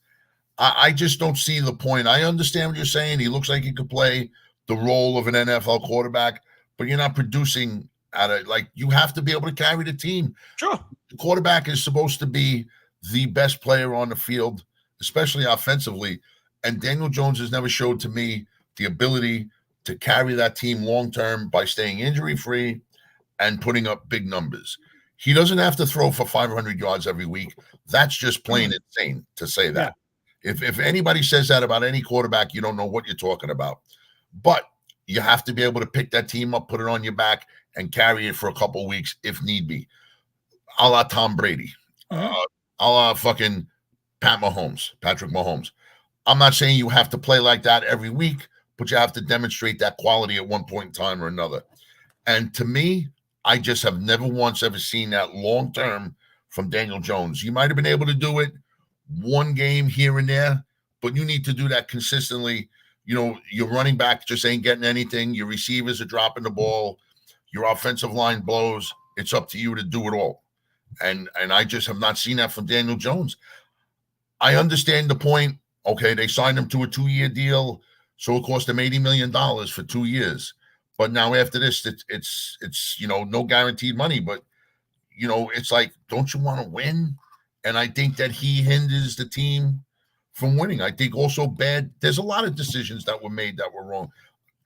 I just don't see the point. I understand what you're saying. He looks like he could play the role of an NFL quarterback, but you're not producing at it. Like, you have to be able to carry the team. Sure. The quarterback is supposed to be the best player on the field, especially offensively. And Daniel Jones has never showed to me the ability to carry that team long-term by staying injury-free and putting up big numbers. He doesn't have to throw for 500 yards every week. That's just plain insane to say that. Yeah. If anybody says that about any quarterback, you don't know what you're talking about. But you have to be able to pick that team up, put it on your back, and carry it for a couple of weeks if need be. A la Tom Brady. A la fucking Patrick Mahomes. I'm not saying you have to play like that every week, but you have to demonstrate that quality at one point in time or another. And to me, I just have never once ever seen that long-term from Daniel Jones. You might have been able to do it one game here and there, but you need to do that consistently. Your running back just ain't getting anything. Your receivers are dropping the ball. Your offensive line blows. It's up to you to do it all. And I just have not seen that from Daniel Jones. I understand the point. Okay, they signed him to a 2-year deal, so it cost him $80 million for 2 years. But now after this, it's no guaranteed money. But it's like, don't you want to win? And I think that he hinders the team from winning. I think also there's a lot of decisions that were made that were wrong.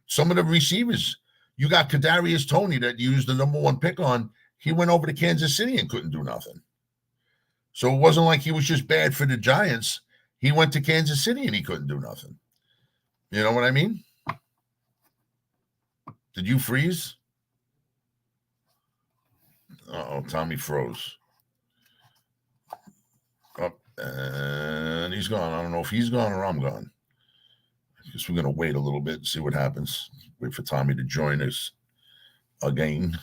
Some of the receivers, you got Kadarius Toney that you used the number 1 pick on. He went over to Kansas City and couldn't do nothing. So it wasn't like he was just bad for the Giants. He went to Kansas City and he couldn't do nothing. You know what I mean? Did you freeze? Uh-oh, Tommy froze. Oh, and he's gone. I don't know if he's gone or I'm gone. I guess we're going to wait a little bit and see what happens. Wait for Tommy to join us again.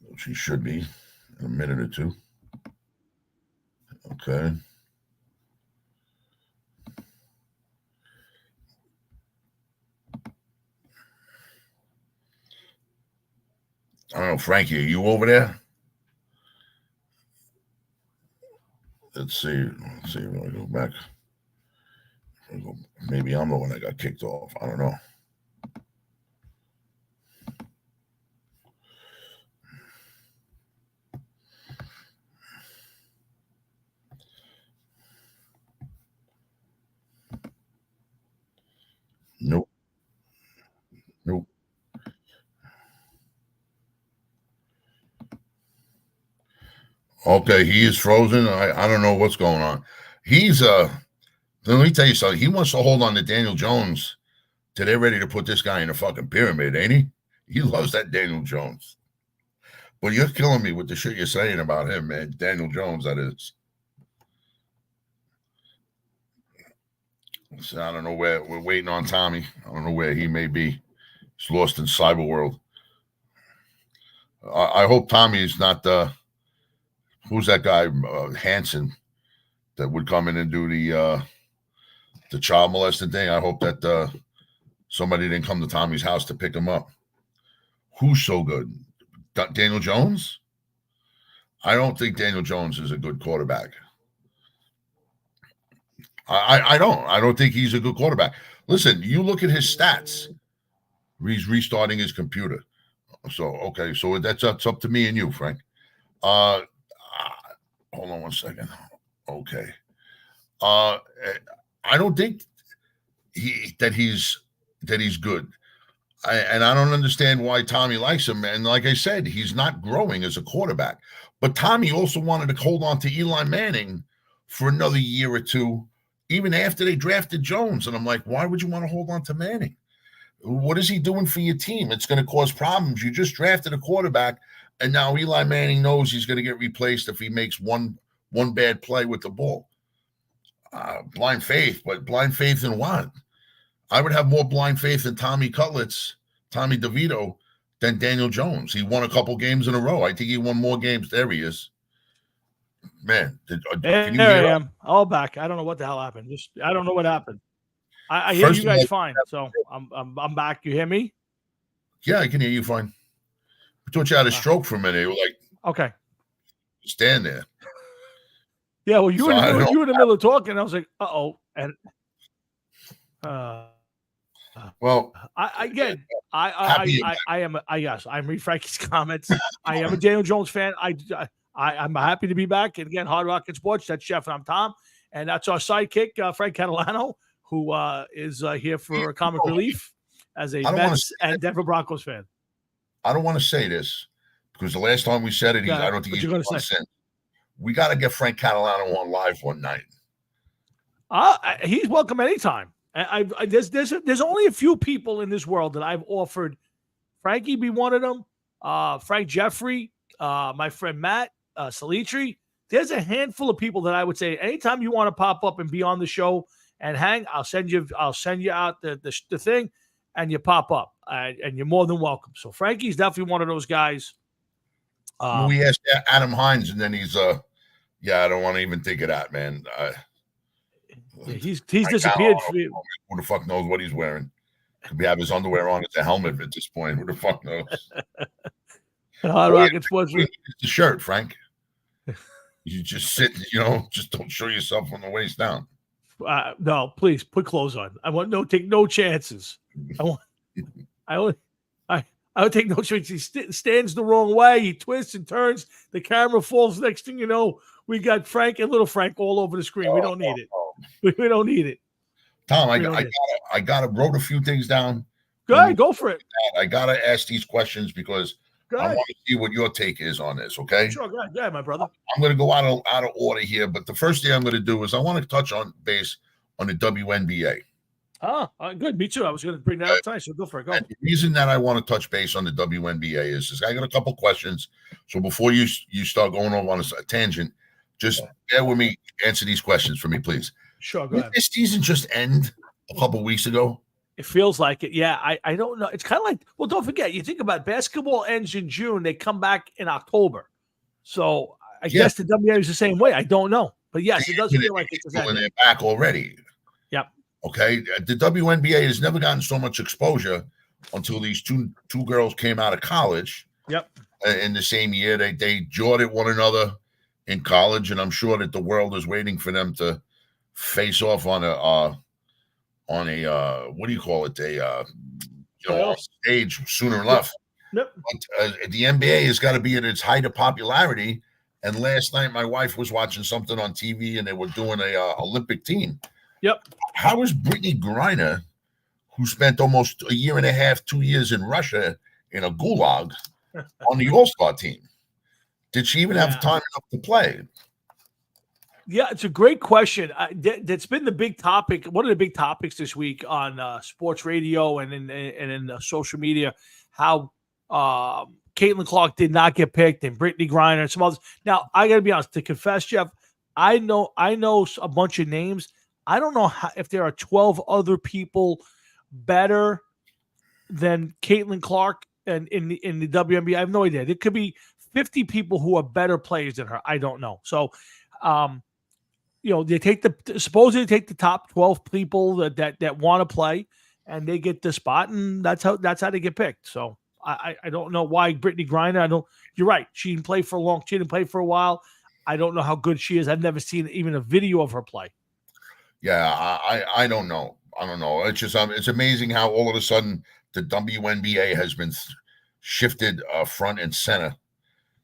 Which he should be in a minute or two. Okay. I don't know, Frankie, are you over there? Let's see. When I go back. Maybe I'm the one that got kicked off. I don't know. Nope. Nope. Okay, he is frozen. I don't know what's going on. He's let me tell you something. He wants to hold on to Daniel Jones till they're ready to put this guy in a fucking pyramid, ain't he? He loves that Daniel Jones. But you're killing me with the shit you're saying about him, man. Daniel Jones, that is. So I don't know where we're waiting on Tommy. I don't know where he may be. He's lost in cyber world. I hope Tommy's not who's that guy, Hanson, that would come in and do the child molesting thing. I hope that somebody didn't come to Tommy's house to pick him up. Who's so good? Daniel Jones? I don't think Daniel Jones is a good quarterback. I don't think he's a good quarterback. Listen, you look at his stats. He's restarting his computer. So, okay. So that's up to me and you, Frank. Hold on one second. Okay. I don't think that he's good. And I don't understand why Tommy likes him. And like I said, he's not growing as a quarterback. But Tommy also wanted to hold on to Eli Manning for another year or two, even after they drafted Jones. And I'm like, why would you want to hold on to Manning? What is he doing for your team? It's going to cause problems. You just drafted a quarterback, and now Eli Manning knows he's going to get replaced if he makes one bad play with the ball. Blind faith, but blind faith in what? I would have more blind faith in Tommy DeVito, than Daniel Jones. He won a couple games in a row. I think he won more games. There he is. Man, there I am. All back. I don't know what the hell happened. I don't know what happened. I hear you guys fine. So I'm back. You hear me? Yeah, I can hear you fine. I thought you had a stroke for a minute. You were like, okay, stand there. Yeah, well, you were in the middle of talking. I was like, uh-oh. And well, I'm reading Frankie's comments. I am a Daniel Jones fan. I'm happy to be back. And again, Hard Rock and Sports. That's Jeff and I'm Tom. And that's our sidekick, Frank Catalano, who is here for comic relief as a Mets and Denver Broncos fan. I don't want to say this because the last time we said it, I don't think he's going to say. We got to get Frank Catalano on live one night. He's welcome anytime. There's only a few people in this world that I've offered. Frankie be one of them. Frank Jeffrey, my friend Matt Salitri. There's a handful of people that I would say anytime you want to pop up and be on the show and hang, I'll send you out the thing, and you pop up, and you're more than welcome. So Frankie's definitely one of those guys. We asked Adam Hines, and then he's I don't want to even think of that, man. He's disappeared. Who the fuck knows what he's wearing? Could we have his underwear on as a helmet at this point? Who the fuck knows? Hard Rocket Sports. It's the shirt, Frank. You just sit, just don't show yourself from the waist down. No, please put clothes on. I want take no chances. I would take no chances. He stands the wrong way. He twists and turns. The camera falls. Next thing you know, we got Frank and little Frank all over the screen. We don't need it. We don't need it. Tom, I wrote a few things down. Go ahead, go for it. I gotta ask these questions because I want to see what your take is on this. Okay. Sure, go ahead, my brother. I'm going to go out of order here, but the first thing I'm going to do is I want to touch on base on the WNBA. Good. Me too. I was going to bring that up tonight, so go for it. Go. And the reason that I want to touch base on the WNBA is I got a couple questions. So before you start going over on a tangent, just bear with me. Answer these questions for me, please. Sure. Go ahead. Did this season just end a couple of weeks ago? It feels like it. Yeah, I don't know. It's kind of like, well, don't forget, you think about basketball ends in June. They come back in October. So I guess the WNBA is the same way. I don't know. But yes, it does feel like it's when they're back already. Yep. Okay. The WNBA has never gotten so much exposure until these two girls came out of college. Yep. In the same year. They jawed at one another in college, and I'm sure that the world is waiting for them to face off on on a what do you call it? On Playoffs. stage sooner or left. Yep. But the NBA has got to be at its height of popularity. And last night, my wife was watching something on TV, and they were doing a Olympic team. Yep. How is Brittany Griner, who spent almost a year and a half, 2 years in Russia in a gulag, on the All-Star team? Did she even have time enough to play? Yeah, it's a great question. That's been the big topic. One of the big topics this week on sports radio and in social media, how Caitlin Clark did not get picked, and Brittany Griner and some others. Now, I got to be honest. To confess, Jeff, I know a bunch of names. I don't know if there are 12 other people better than Caitlin Clark and in the WNBA. I have no idea. There could be 50 people who are better players than her. I don't know. So, they supposedly take the top 12 people that want to play, and they get the spot, and that's how they get picked. So I don't know why Brittany Griner. You're right. She didn't play for a while. I don't know how good she is. I've never seen even a video of her play. Yeah, I don't know. I don't know. It's just it's amazing how all of a sudden the WNBA has been shifted front and center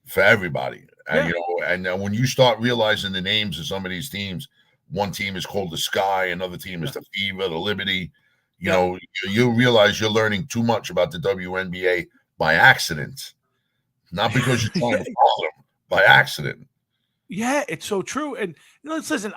for everybody. And when you start realizing the names of some of these teams, one team is called the Sky, another team is the Fever, the Liberty. You realize you're learning too much about the WNBA by accident, not because you're trying to follow them, by accident. Yeah, it's so true. And listen,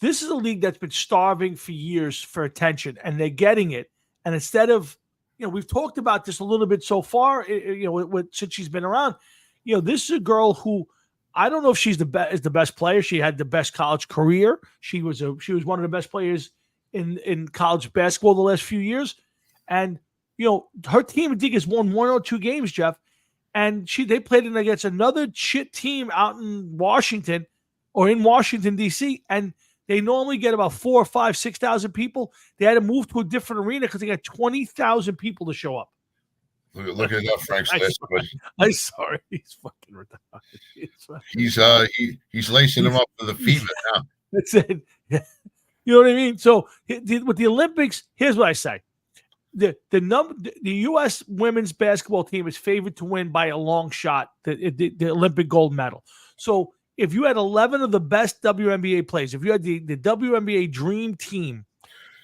this is a league that's been starving for years for attention, and they're getting it. And instead of, we've talked about this a little bit so far, since she's been around. This is a girl who, I don't know if she's the best player. She had the best college career. She was one of the best players in college basketball the last few years. And her team, I think, has won 1 or 2 games, Jeff. And they played against another shit team out in Washington or in Washington, D.C., and they normally get about 4,000 or 5,000, 6,000 people. They had to move to a different arena because they got 20,000 people to show up. Look at that, Frank's last question. I'm sorry. He's fucking retarded. He's lacing him up for the Fever now. That's it. You know what I mean? So with the Olympics, here's what I say. The U.S. women's basketball team is favored to win by a long shot the Olympic gold medal. So if you had 11 of the best WNBA players, if you had the WNBA dream team,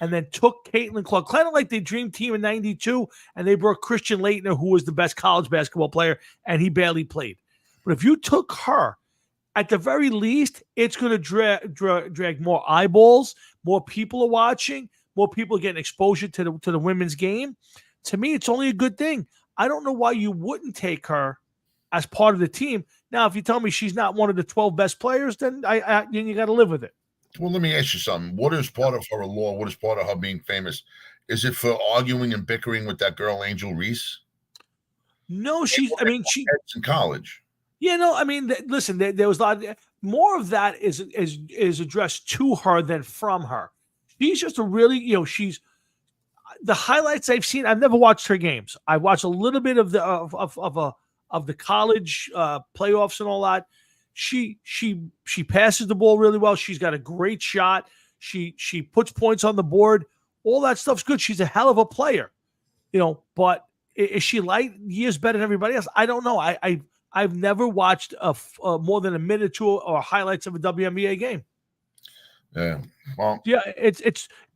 and then took Caitlin Clark, kind of like the dream team in '92, and they brought Christian Laettner, who was the best college basketball player, and he barely played. But if you took her, at the very least, it's going to drag more eyeballs, more people are watching, more people are getting exposure to the women's game. To me, it's only a good thing. I don't know why you wouldn't take her as part of the team. Now, if you tell me she's not one of the 12 best players, then you got to live with it. Well, let me ask you something. What is part of her allure? What is part of her being famous? Is it for arguing and bickering with that girl, Angel Reese? No, she in college. Yeah, no, I mean, listen, there was a lot more of that is addressed to her than from her. She's just a really, she's the highlights I've seen. I've never watched her games. I watched a little bit of the college playoffs and all that. She passes the ball really well. She's got a great shot. She puts points on the board. All that stuff's good. She's a hell of a player, but is she light years better than everybody else? I don't know. I've never watched more than a minute or two or highlights of a WNBA game. Yeah. Well, yeah,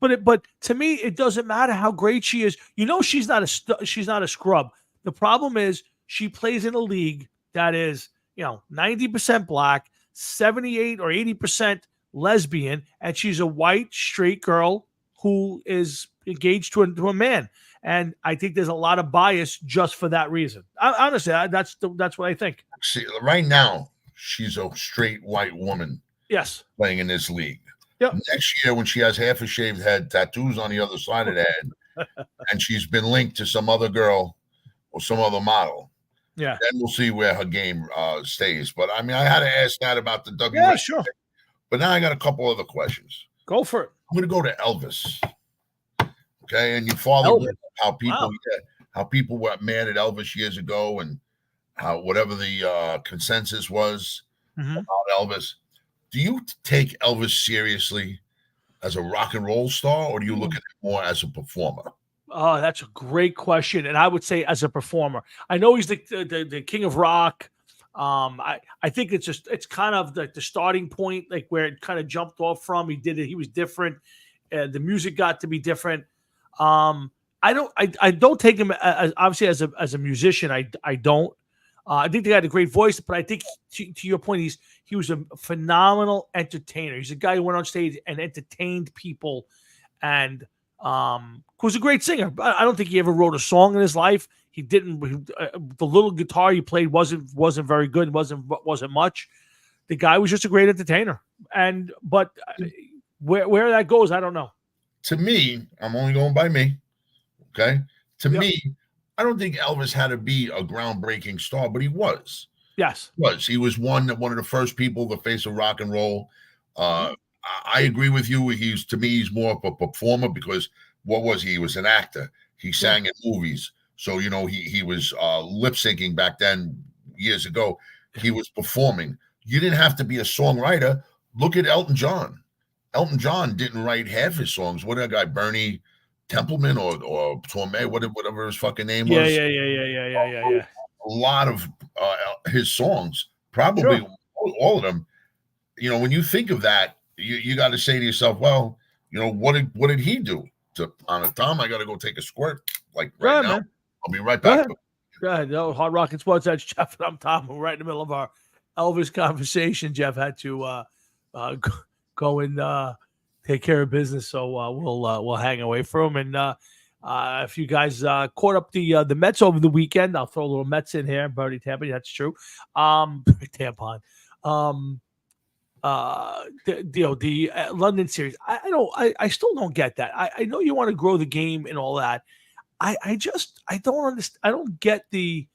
but to me, it doesn't matter how great she is. She's not a scrub. The problem is she plays in a league that is, 90% black, 78 or 80% lesbian, and she's a white straight girl who is engaged to a man. And I think there's a lot of bias just for that reason. Honestly, that's what I think. See, right now, she's a straight white woman. Yes. Playing in this league. Yep. Next year, when she has half a shaved head, tattoos on the other side of the head, and she's been linked to some other girl or some other model, yeah, then we'll see where her game stays. But I mean, I had to ask that about the WNBA. Yeah, sure. But now I got a couple other questions. Go for it. I'm going to go to Elvis. Okay, and you follow how people were mad at Elvis years ago, and how whatever the consensus was about Elvis. Do you take Elvis seriously? as a rock and roll star, or do you look at him more as a performer? Oh, that's a great question, and I would say as a performer. I know he's the king of rock. I think it's kind of the starting point, like where it kind of jumped off from. He did it. He was different. The music got to be different. I don't take him as obviously as a musician. I don't. I think they had a great voice, but I think to your point, he was a phenomenal entertainer. He's a guy who went on stage and entertained people, and was a great singer. I don't think he ever wrote a song in his life. He didn't. The little guitar he played wasn't very good. wasn't much. The guy was just a great entertainer. But where that goes, I don't know. To me, I'm only going by me. Okay. To Yep. me, I don't think Elvis had to be a groundbreaking star, but he was. Yes. He was one of the first people, the face of rock and roll. I agree with you. To me, he's more of a performer because what was he? He was an actor. He sang in movies. So, he was lip syncing back then, years ago. He was performing. You didn't have to be a songwriter. Look at Elton John. Elton John didn't write half his songs. What that guy, Bernie Templeman or Torme, whatever his fucking name was. Yeah. A lot of his songs, probably all of them. When you think of that, you got to say to yourself, well, what did he do? Tom, I got to go take a squirt like right now. Man. I'll be right back. Go ahead. No, Hard Rock and Sports. That's Jeff and I'm Tom. We're right in the middle of our Elvis conversation. Jeff had to go and take care of business, so we'll hang away from him. And if you guys caught up the Mets over the weekend, I'll throw a little Mets in here. Bernie Tampa, that's true. Tampon. The London series. I still don't get that. I know you want to grow the game and all that. I don't understand. I don't get the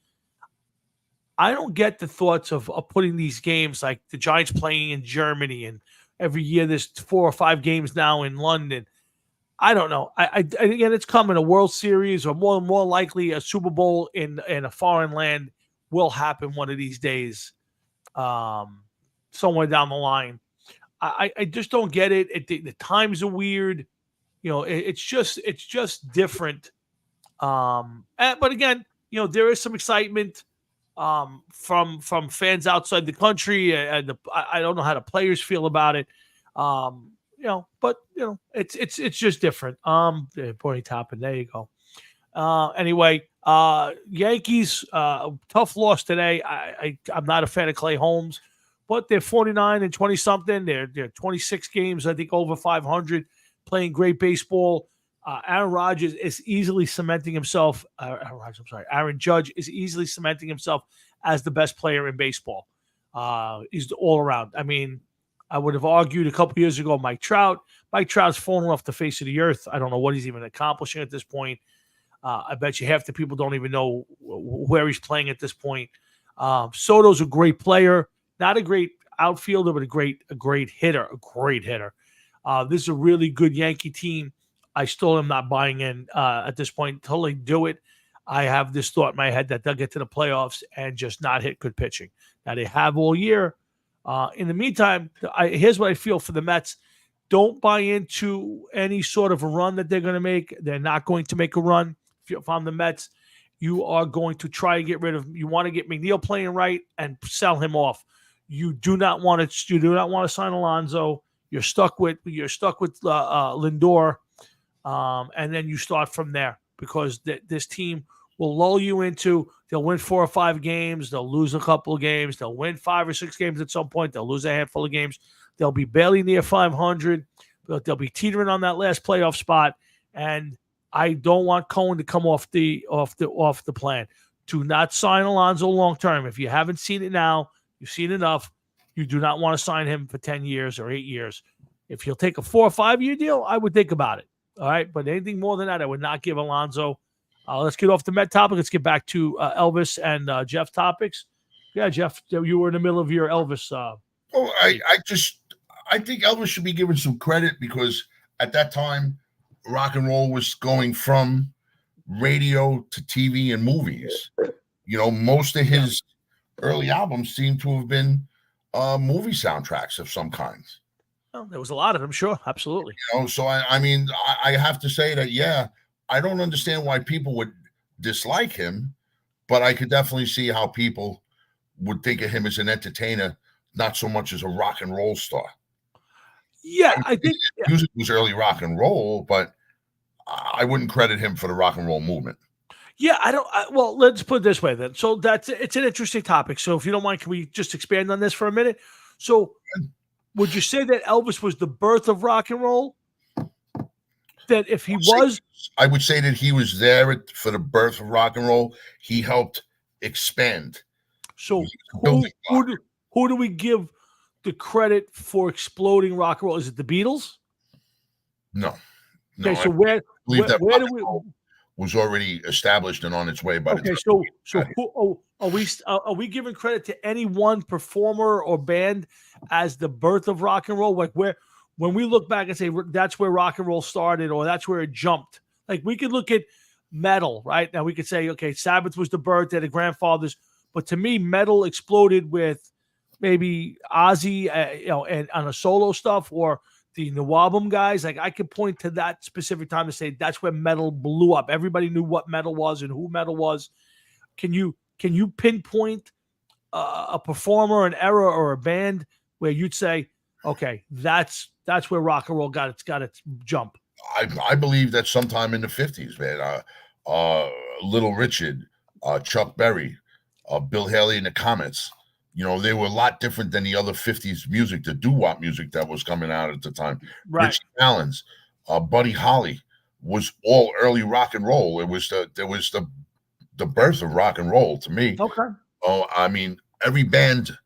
thoughts of putting these games like the Giants playing in Germany and every year there's 4 or 5 games now in London. I don't know. Again, it's coming. A World Series or more likely a Super Bowl in a foreign land will happen one of these days, somewhere down the line. I just don't get it. The times are weird. It's just different. But again, there is some excitement from fans outside the country, and I don't know how the players feel about it. But it's just different. Pointing top, and there you go. Anyway, Yankees, tough loss today. I'm not a fan of Clay Holmes, but they're 49 and 20 something. They're 26 games, I think, over 500, playing great baseball. Aaron Rodgers is easily cementing himself. Aaron Judge is easily cementing himself as the best player in baseball. He's all around. I mean, I would have argued a couple years ago Mike Trout. Mike Trout's fallen off the face of the earth. I don't know what he's even accomplishing at this point. I bet you half the people don't even know where he's playing at this point. Soto's a great player, not a great outfielder, but a great hitter. A great hitter. This is a really good Yankee team. I still am not buying in at this point until they do it. I have this thought in my head that they'll get to the playoffs and just not hit good pitching. Now, they have all year. In the meantime, here's what I feel for the Mets. Don't buy into any sort of a run that they're going to make. They're not going to make a run. If I'm the Mets, you are going to try to get rid of. You want to get McNeil playing right and sell him off. You do not want to. You do not want to sign Alonso. You're stuck with Lindor. And then you start from there because this team will lull you into they'll win 4 or 5 games. They'll lose a couple of games. They'll win 5 or 6 games at some point. They'll lose a handful of games. They'll be barely near 500, but they'll be teetering on that last playoff spot. And I don't want Cohen to come off the plan. Do not sign Alonso long term. If you haven't seen it now, you've seen enough. You do not want to sign him for 10 years or 8 years. If he'll take a 4 or 5 year deal, I would think about it. All right, but anything more than that, I would not give Alonso. Let's get off the Met topic. Let's get back to Elvis and Jeff topics. Yeah, Jeff, you were in the middle of your Elvis. Well, I think Elvis should be given some credit because at that time, rock and roll was going from radio to TV and movies. Most of his early albums seem to have been movie soundtracks of some kind. Well, there was a lot of them, sure, absolutely. So I mean, I have to say that, yeah, I don't understand why people would dislike him, but I could definitely see how people would think of him as an entertainer, not so much as a rock and roll star. Yeah, I think His music was early rock and roll, but I wouldn't credit him for the rock and roll movement. yeah, I don't. Well, let's put it this way then. So it's an interesting topic. So if you don't mind, can we just expand on this for a minute? So, would you say that Elvis was the birth of rock and roll? That if he was, I would say that he was there for the birth of rock and roll. He helped expand. so who building who who do we give the credit for exploding rock and roll? Is it the Beatles? No, Okay, no, so I where believe that where rock do we? and roll was already established and on its way by the Okay, time. so who are we giving credit to any one performer or band as the birth of rock and roll? Like where when we look back and say that's where rock and roll started or that's where it jumped. Like we could look at metal, right? Now we could say, okay, Sabbath was the birth, they're the grandfathers, but to me, metal exploded with maybe Ozzy, and on a solo stuff or the Nawabum guys. Like I could point to that specific time to say that's where metal blew up. Everybody knew what metal was and who metal was. Can you pinpoint a performer, an era, or a band where you'd say, okay, that's where rock and roll got its jump? I believe that sometime in the 50s, man. Little Richard, Chuck Berry, Bill Haley and the Comets. They were a lot different than the other 50s music, the doo-wop music that was coming out at the time. Right. Richie Valens, Buddy Holly was all early rock and roll. There was the birth of rock and roll to me. Okay. Oh, I mean, every band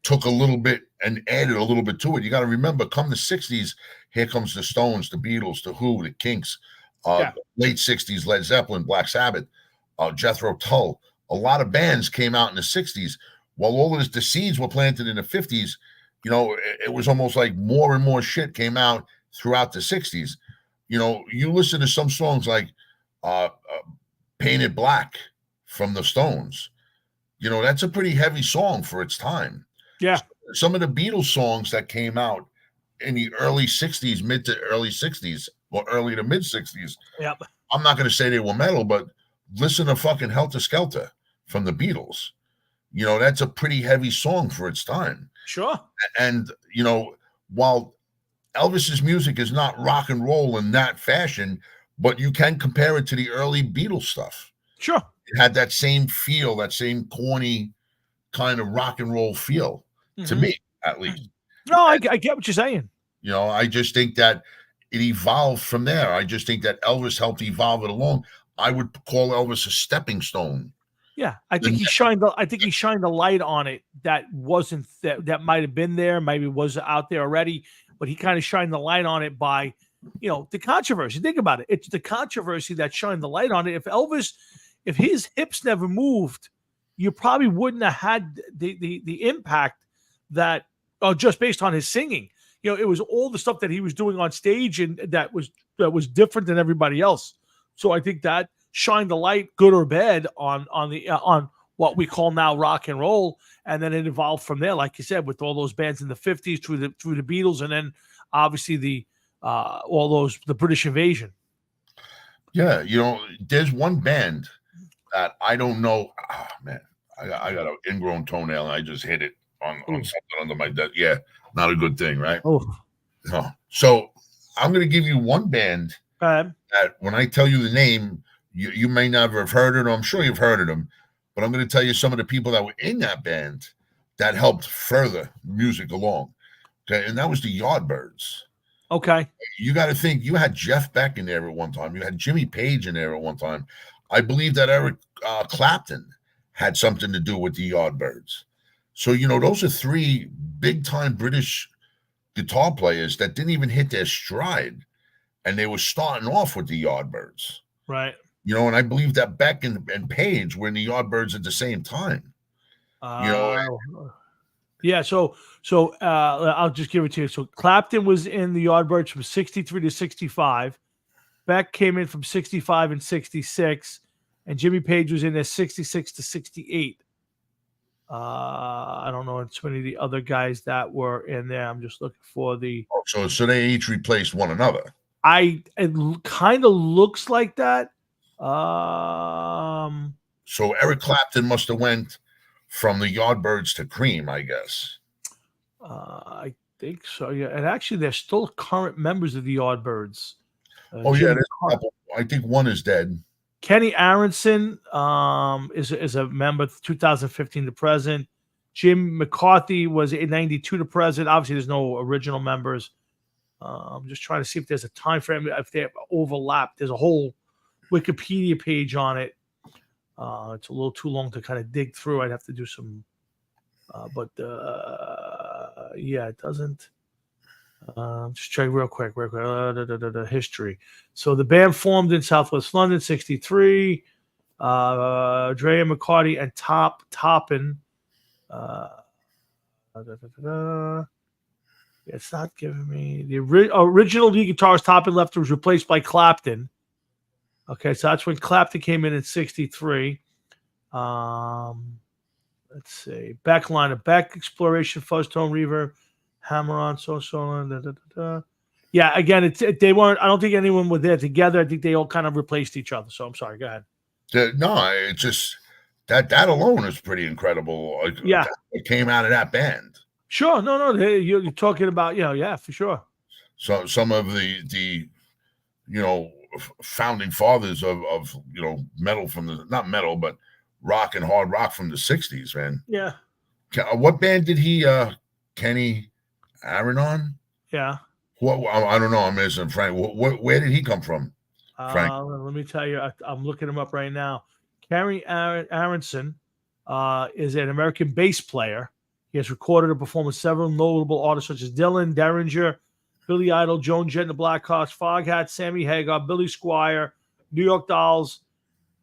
took a little bit and added a little bit to it. You got to remember, come the 60s, here comes the Stones, the Beatles, the Who, the Kinks, late 60s, Led Zeppelin, Black Sabbath, Jethro Tull. A lot of bands came out in the 60s. While all of the seeds were planted in the 50s, it was almost like more and more shit came out throughout the 60s. You listen to some songs like Painted Black from the Stones. That's a pretty heavy song for its time. Yeah. Some of the Beatles songs that came out in the early 60s, mid to early 60s, or early to mid 60s. Yep. I'm not going to say they were metal, but listen to fucking Helter Skelter from the Beatles. That's a pretty heavy song for its time. Sure. And, while Elvis's music is not rock and roll in that fashion, but you can compare it to the early Beatles stuff. Sure. It had that same feel, that same corny kind of rock and roll feel, to me, at least. No, I get what you're saying. I just think that it evolved from there. I just think that Elvis helped evolve it along. I would call Elvis a stepping stone. Yeah, I think he shined the light on it that wasn't that might have been there, maybe was out there already, but he kind of shined the light on it by, the controversy. Think about it. It's the controversy that shined the light on it. If his hips never moved, you probably wouldn't have had the impact that just based on his singing. It was all the stuff that he was doing on stage and that was different than everybody else. So I think that shined the light, good or bad, on what we call now rock and roll, and then it evolved from there, like you said, with all those bands in the 50s through the Beatles, and then obviously the British Invasion. Yeah, there's one band that I don't know. Oh, man, I got an ingrown toenail and I just hit it on something under my desk. Yeah, not a good thing, right? Oh, no. So I'm going to give you one band that when I tell you the name, you may never have heard it, or I'm sure you've heard of them, but I'm going to tell you some of the people that were in that band that helped further music along. Okay, and that was the Yardbirds. Okay. You got to think, you had Jeff Beck in there at one time. You had Jimmy Page in there at one time. I believe that Eric Clapton had something to do with the Yardbirds. So, those are three big-time British guitar players that didn't even hit their stride, and they were starting off with the Yardbirds. Right. And I believe that Beck and Page were in the Yardbirds at the same time. Yeah, so I'll just give it to you. So Clapton was in the Yardbirds from 63 to 65. Beck came in from 65 and 66, and Jimmy Page was in there 66 to 68. I don't know too many of the other guys that were in there. I'm just looking for the. So they each replaced one another. It kind of looks like that. So Eric Clapton must have went from the Yardbirds to Cream, I guess. I think so. Yeah, and actually, they're still current members of the Yardbirds. Oh yeah, Jim there's a couple. I think one is dead. Kenny Aronson is a member 2015 to present. Jim McCarthy was in 92 to present. Obviously, there's no original members. I'm just trying to see if there's a time frame, if they overlap. There's a whole Wikipedia page on it. It's a little too long to kind of dig through. I'd have to do some, yeah, it doesn't. Just check real quick. History. So the band formed in Southwest London, 63. Drea McCarty and Toppin. It's not giving me the original lead guitarist. Toppin left, was replaced by Clapton. Okay, so that's when Clapton came in 63. Let's see. Beck line of Beck, Exploration, Fuzztone, Reverb, Hammer-On, so. Yeah, again, they weren't. I don't think anyone was there together. I think they all kind of replaced each other. So I'm sorry. Go ahead. No, it's just that alone is pretty incredible. Yeah, it came out of that band. Sure, no, you're talking about, yeah, for sure. So some of the founding fathers of metal from the, not metal, but rock and hard rock from the 60s, man. Yeah. What band did he Kenny Aaron? Yeah. What, I don't know. I'm missing Frank. Where did he come from, Frank? Let me tell you. I'm looking him up right now. Kenny Aronson is an American bass player. He has recorded and performed with several notable artists such as Dylan, Derringer, Billy Idol, Joan Jett and the Blackhawks, Foghat, Sammy Hagar, Billy Squire, New York Dolls,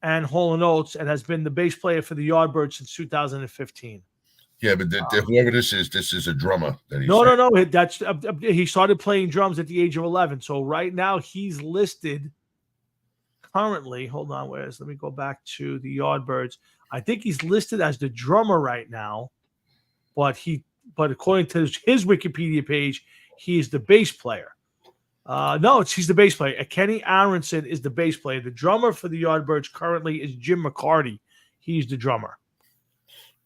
and Hall & Oates, and has been the bass player for the Yardbirds since 2015. Yeah, but whoever this is a drummer. No. That's he started playing drums at the age of 11. So right now he's listed currently. Hold on, let me go back to the Yardbirds. I think he's listed as the drummer right now, but according to his Wikipedia page, he's the bass player. He's the bass player. Kenny Aronson is the bass player. The drummer for the Yardbirds currently is Jim McCarty. He's the drummer.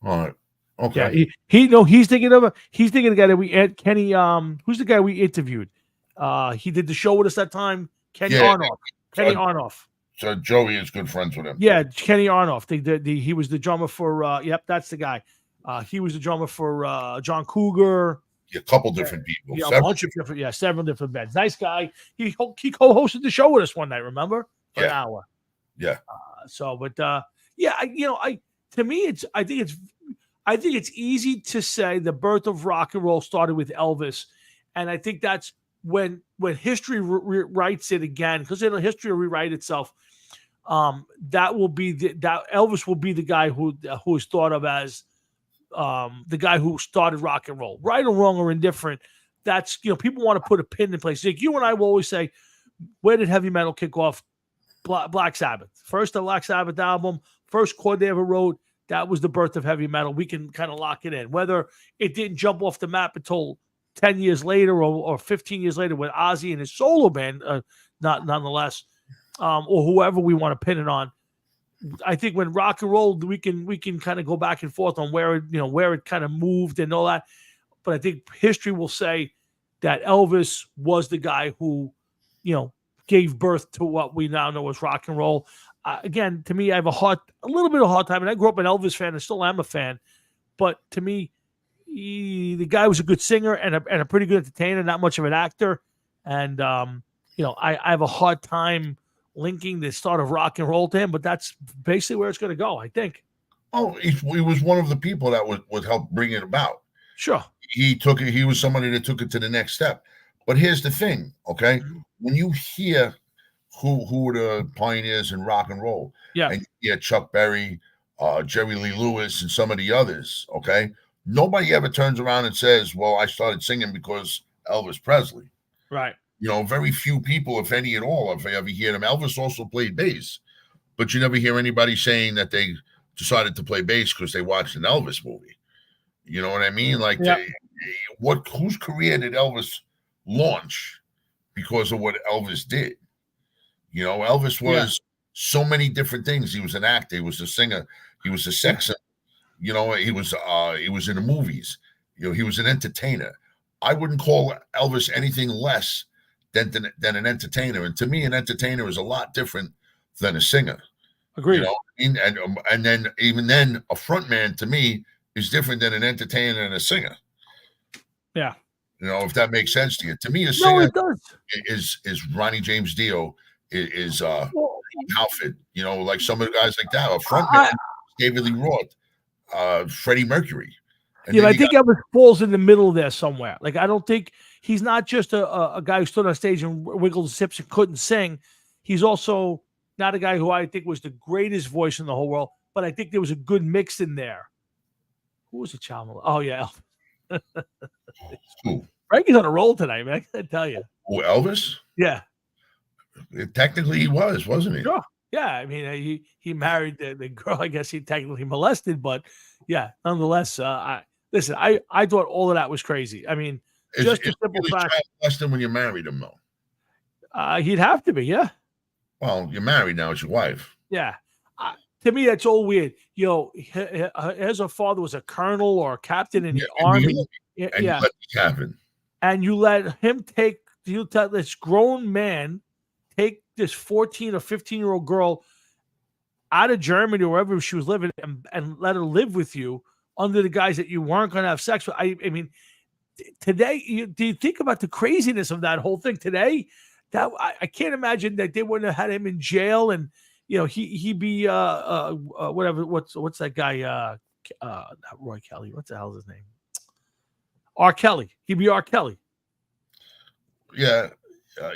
All right. Okay. Yeah, he's thinking of the guy that we had, Kenny. Who's the guy we interviewed? He did the show with us that time. Kenny Arnoff. Kenny Arnoff. So Joey is good friends with him. Yeah, Kenny Arnoff. He was the drummer for. Yep, that's the guy. He was the drummer for John Cougar. A couple different people. Yeah, a bunch of different. Several different bands. Nice guy. He co-hosted the show with us one night. Remember? For an hour. Yeah. I think it's easy to say the birth of rock and roll started with Elvis, and I think that's when history rewrites it again, because history will rewrite itself. That Elvis will be the guy who is thought of as the guy who started rock and roll, right or wrong or indifferent. That's people want to put a pin in place. Like you and I will always say, where did heavy metal kick off? Black Sabbath, first the Black Sabbath album, first chord they ever wrote. That was the birth of heavy metal. We can kind of lock it in. Whether it didn't jump off the map until 10 years later or 15 years later with Ozzy and his solo band, nonetheless, or whoever we want to pin it on. I think when rock and roll, we can kind of go back and forth on where it kind of moved and all that. But I think history will say that Elvis was the guy who, gave birth to what we now know as rock and roll. Again, to me, I have a little bit of a hard time, and I grew up an Elvis fan and still am a fan. But to me, the guy was a good singer and a pretty good entertainer, not much of an actor. And, I have a hard time linking the start of rock and roll to him, but that's basically where it's going to go, I think. Oh, he was one of the people that would help bring it about. Sure. He took it. He was somebody that took it to the next step. But here's the thing, okay? When you hear who were the pioneers in rock and roll, and you hear Chuck Berry, Jerry Lee Lewis, and some of the others, okay? Nobody ever turns around and says, well, I started singing because Elvis Presley. Right. Very few people, if any at all, if I ever hear them. Elvis also played bass, but you never hear anybody saying that they decided to play bass because they watched an Elvis movie. You know what I mean? Like, Yeah. whose career did Elvis launch because of what Elvis did? You know, Elvis was so many different things. He was an actor. He was a singer. He was a sex symbol. You know, he was in the movies. You know, he was an entertainer. I wouldn't call Elvis anything less than an entertainer. And to me, an entertainer is a lot different than a singer. Agreed. You know, and then even then, a frontman to me is different than an entertainer and a singer. Yeah. You know, if that makes sense to you. To me, a No, singer it does. is Ronnie James Dio, is Well, Halford. You know, like some of the guys like that. A frontman, David Lee Roth, Freddie Mercury. And yeah, then but I you think got- Elvis falls in the middle there somewhere. Like, I don't think he's not just a guy who stood on stage and wiggled his hips and couldn't sing. He's also not a guy who I think was the greatest voice in the whole world, but I think there was a good mix in there. Who was the child? Oh, yeah. who? Frankie's on a roll tonight, man. I gotta tell you. Who, Elvis? Yeah. Technically, he was, wasn't he? Sure. Yeah. I mean, he married the girl, I guess he technically molested, but yeah, nonetheless, I thought all of that was crazy. I mean, just a simple really fact. child molesting when you married him, though. He'd have to be, yeah. Well, you're married now. It's your wife. Yeah. To me, that's all weird. You know, his father was a colonel or a captain in the army. And Yeah. you let this happen. And you let him you let this grown man take this 14 or 15-year-old girl out of Germany or wherever she was living and let her live with you under the guise that you weren't going to have sex with. I mean, today, do you think about the craziness of that whole thing today? That I can't imagine that they wouldn't have had him in jail, and you know he'd be whatever. What's that guy? Not Roy Kelly. What the hell is his name? R. Kelly. He'd be R. Kelly. Yeah,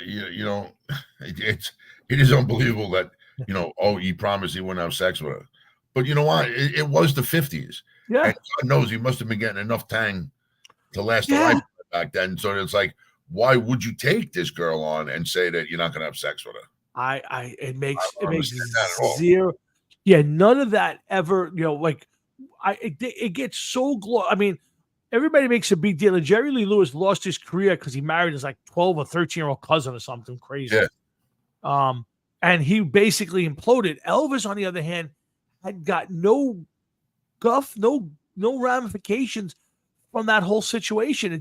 you know, it is unbelievable that he promised he wouldn't have sex with her, but you know what? It was the 50s. Yeah. And God knows he must have been getting enough tang to last a Yeah. lifetime back then. So it's like, why would you take this girl on and say that you're not going to have sex with her? It makes don't understand that at all. zero. Yeah, none of that ever. Like it gets so I mean, everybody makes a big deal. And Jerry Lee Lewis lost his career because he married his like 12 or 13-year-old cousin or something crazy. Yeah. And he basically imploded. Elvis, on the other hand, had got no guff, no ramifications from that whole situation.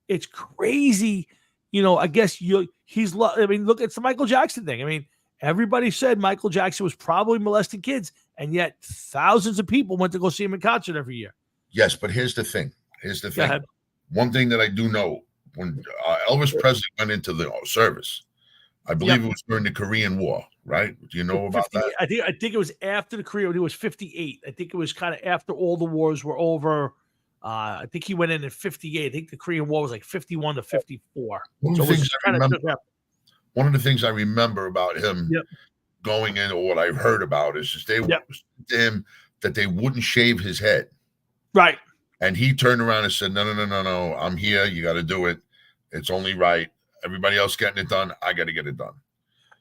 It's crazy. I guess I mean, look, it's the Michael Jackson thing. I mean, everybody said Michael Jackson was probably molesting kids, and yet thousands of people went to go see him in concert every year. Yes, but here's the thing. Go ahead. One thing that I do know, when Elvis Presley went into the service, I believe it was during the Korean War, right? Do you know about that? I think it was after the Korea. He was 58. I think it was kind of after all the wars were over. I think he went in at 58. I think the Korean War was like 51 to 54. One of the things I remember about him going in, or what I've heard about, is just they said to him that they wouldn't shave his head. Right. And he turned around and said, no, I'm here. You got to do it. It's only right. Everybody else getting it done. I got to get it done.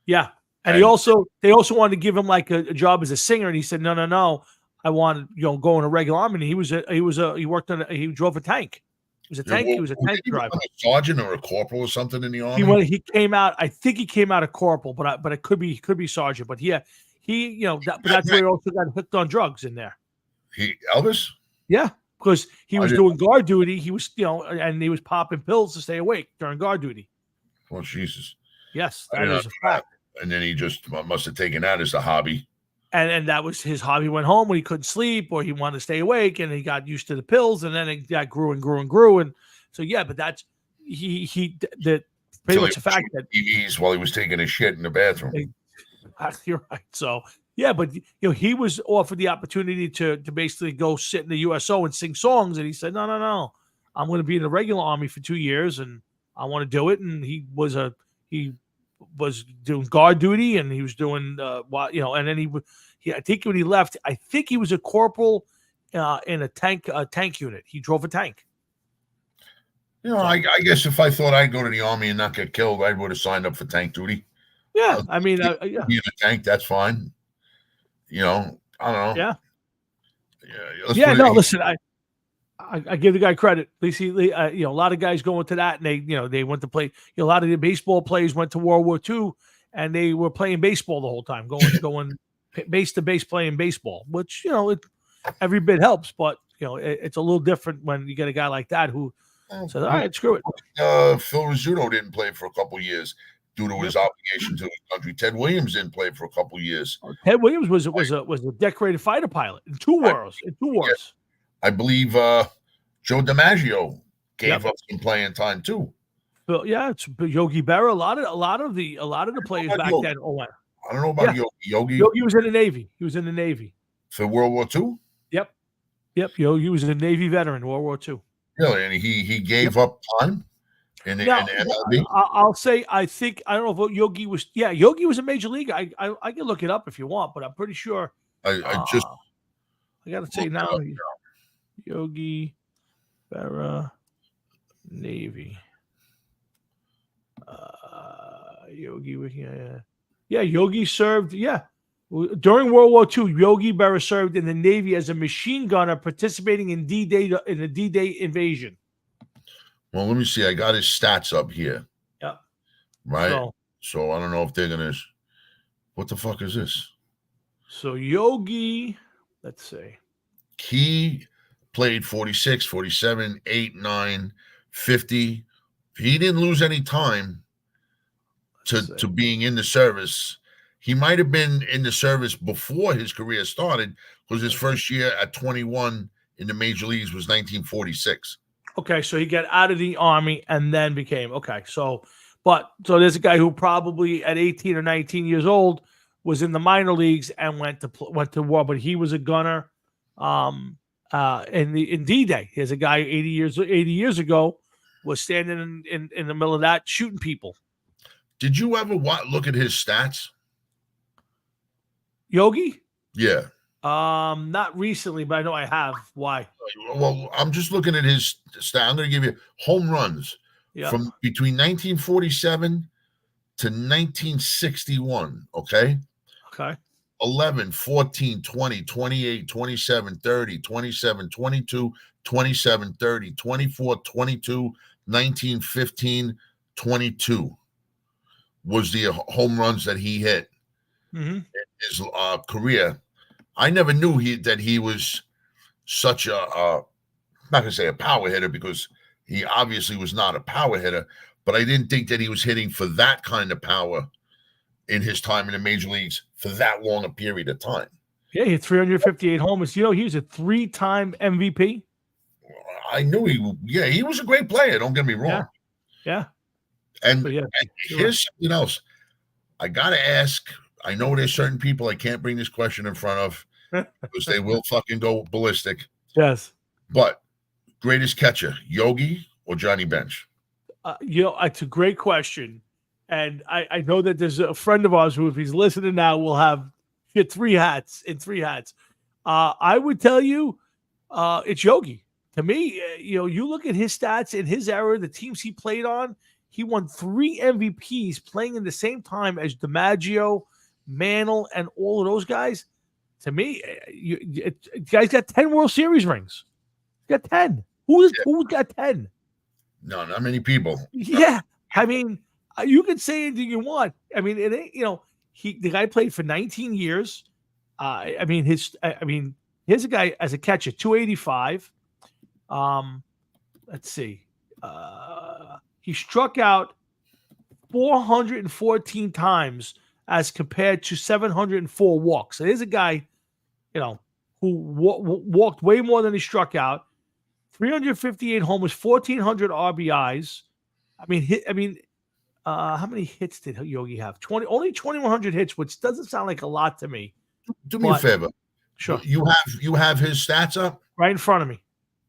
Yeah. And they also wanted to give him like a job as a singer. And he said, no. I want to go in a regular army. And he drove a tank. He was a tank. He was a tank driver. A sergeant or a corporal or something in the army. He came out. I think he came out a corporal, but it could be sergeant. But yeah, that's where he also got hooked on drugs in there. Elvis? Yeah, because he was doing guard duty. He was, and he was popping pills to stay awake during guard duty. Well, Jesus. Yes, that is a fact. And then he just must have taken that as a hobby. And that was his hobby. He went home when he couldn't sleep or he wanted to stay awake, and he got used to the pills, and then that grew and grew and grew. And so, yeah, but that's pretty much the fact that TVs while he was taking a shit in the bathroom. You're right. So, yeah, but he was offered the opportunity to basically go sit in the USO and sing songs, and he said, no, I'm going to be in the regular army for 2 years, and I want to do it. And he was doing guard duty, and he was doing and then I think when he left, I think he was a corporal in a tank unit. He drove a tank. I guess if I thought I'd go to the army and not get killed, I would have signed up for tank duty. Yeah, I mean, be in a tank, that's fine. I don't know. Yeah, let's Yeah, put it- no, listen, I give the guy credit. At least a lot of guys go into that, and they went to play. A lot of the baseball players went to World War II, and they were playing baseball the whole time, going base to base playing baseball, which every bit helps. But it's a little different when you get a guy like that who says, "All right, screw it." Phil Rizzuto didn't play for a couple years due to his obligation to his country. Ted Williams didn't play for a couple years. Ted Williams was a decorated fighter pilot in two wars. I believe Joe DiMaggio gave up some playing time too. But it's Yogi Berra. A lot of the players back then. I don't know about Yogi. Yogi was in the Navy. He was in the Navy For World War II? Yep. Yogi was a Navy veteran, World War II. Really? And he gave up time in the MLB? I'll say I don't know if Yogi was. Yeah, Yogi was a major leaguer. I can look it up if you want, but I'm pretty sure. I got to say now. Yogi Berra, Navy. Yogi, Yogi served. During World War II, Yogi Berra served in the Navy as a machine gunner, participating in D-Day in the D-Day invasion. Well, let me see. I got his stats up here. Yeah. Right. So I don't know if they're gonna. What the fuck is this? So Yogi, let's see. He played 46, 47, 8, 9, 50. He didn't lose any time to being in the service. He might have been in the service before his career started because his first year at 21 in the major leagues was 1946. Okay, so he got out of the Army and then became So there's a guy who probably at 18 or 19 years old was in the minor leagues and went to war, but he was a gunner. In D-Day, here's a guy 80 years ago was standing in the middle of that shooting people. Did you ever look at his stats? Yogi? Yeah. Not recently, but I know I have. Why? Well, I'm just looking at his stat. I'm going to give you home runs from between 1947 to 1961. Okay. 11, 14, 20, 28, 27, 30, 27, 22, 27, 30, 24, 22, 19, 15, 22 was the home runs that he hit in his career. I never knew that he was such a, I'm not going to say a power hitter because he obviously was not a power hitter, but I didn't think that he was hitting for that kind of power in his time in the major leagues for that long a period of time. Yeah, he had 358 homers. He was a 3-time MVP. I knew he was a great player. Don't get me wrong. Yeah. And here's something else. I got to ask. I know there's certain people I can't bring this question in front of because they will fucking go ballistic. Yes. But greatest catcher, Yogi or Johnny Bench? It's a great question. And I know that there's a friend of ours who, if he's listening now, will have three hats. I would tell you it's Yogi. To me, you look at his stats in his era, the teams he played on, he won 3 MVPs playing in the same time as DiMaggio, Mantle, and all of those guys. To me, guy's got 10 World Series rings. He's got 10. Who's got 10? No, not many people. Yeah. I mean, you can say anything you want. I mean, it ain't, the guy played for 19 years. Here's a guy as a catcher, 285. Let's see. He struck out 414 times as compared to 704 walks. So here's a guy, who walked way more than he struck out. 358 homers, 1,400 RBIs. How many hits did Yogi have? Only 2,100 hits, which doesn't sound like a lot to me. Do me a favor. Sure. You have his stats up? Right in front of me.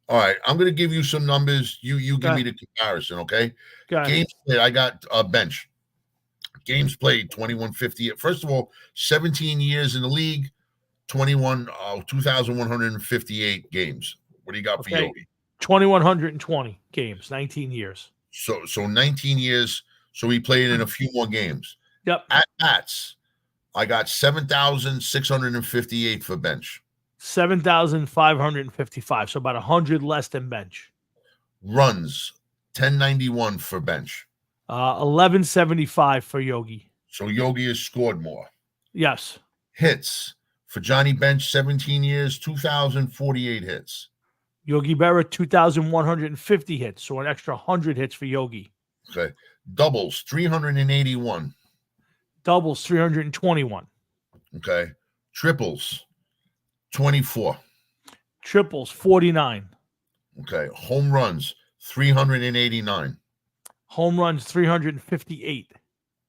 All right. I'm going to give you some numbers. You give me the comparison, okay? Games played. I got a bench. Games played 2158. First of all, 17 years in the league, 2,158 games. What do you got for Yogi? 2,120 games, 19 years. So 19 years. So he played in a few more games. Yep. At bats, I got 7,658 for bench. 7,555. So about 100 less than bench. Runs 1091 for bench. 1175 for Yogi. So Yogi has scored more. Yes. Hits for Johnny Bench, 17 years, 2,048 hits. Yogi Berra, 2,150 hits. So an extra 100 hits for Yogi. Okay. Doubles, 381. Doubles, 321. Okay. Triples, 24. Triples, 49. Okay. Home runs, 389. Home runs, 358.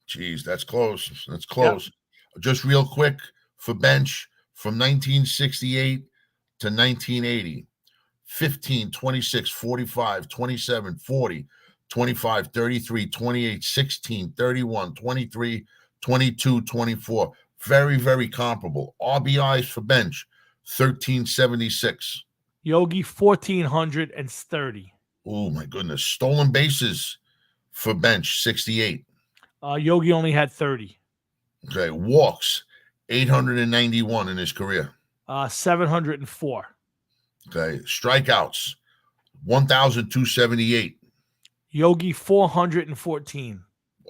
Jeez, that's close. That's close. Just real quick for bench from 1968 to 1980. 15, 26, 45, 27, 40, 25, 33, 28, 16, 31, 23, 22, 24. Very, very comparable. RBIs for bench, 1376. Yogi, 1,430. Oh, my goodness. Stolen bases for bench, 68. Yogi only had 30. Okay. Walks, 891 in his career. 704. Okay. Strikeouts, 1,278. Yogi, 414.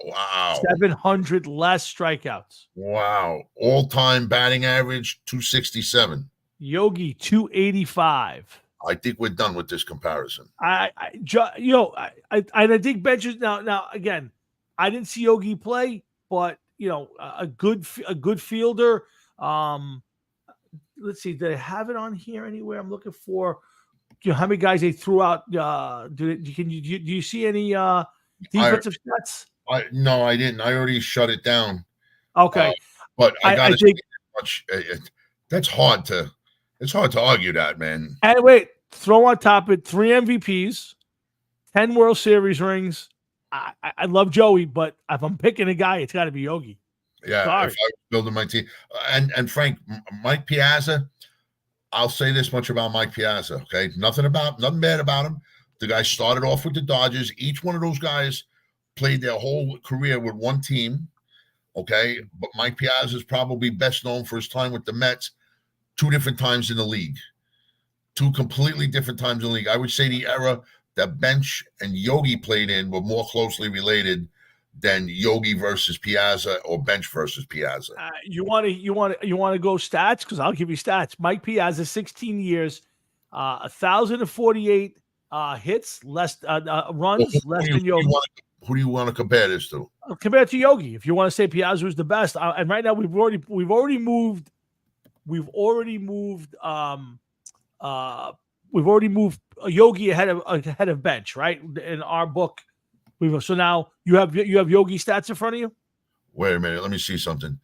Wow. 700 less strikeouts. Wow. All-time batting average, 267. Yogi, 285. I think we're done with this comparison. I think benches now again. I didn't see Yogi play, but a good fielder. Let's see, did I have it on here anywhere? I'm looking for how many guys they threw out. Do you see any defensive stats? No, I didn't. I already shut it down. Okay, but I got to think much. That's hard to. It's hard to argue that, man. And wait, throw on top of it 3 MVPs, 10 World Series rings. I love Joey, but if I'm picking a guy, it's got to be Yogi. Yeah, Sorry. if I was building my team, and Frank, Mike Piazza, I'll say this much about Mike Piazza. Okay, nothing bad about him. The guy started off with the Dodgers. Each one of those guys played their whole career with one team. Okay, but Mike Piazza is probably best known for his time with the Mets. 2 different times in the league, 2 completely different times in the league. I would say the era that Bench and Yogi played in were more closely related than Yogi versus Piazza or Bench versus Piazza. You want to go stats? Because I'll give you stats. Mike Piazza, 16 years, 1,048 hits, less runs, less than Yogi. Who do you want to compare this to? Compared to Yogi, if you want to say Piazza was the best, and right now we've already moved Yogi ahead of Bench, right? In our book, so now you have Yogi stats in front of you. Wait a minute, let me see something.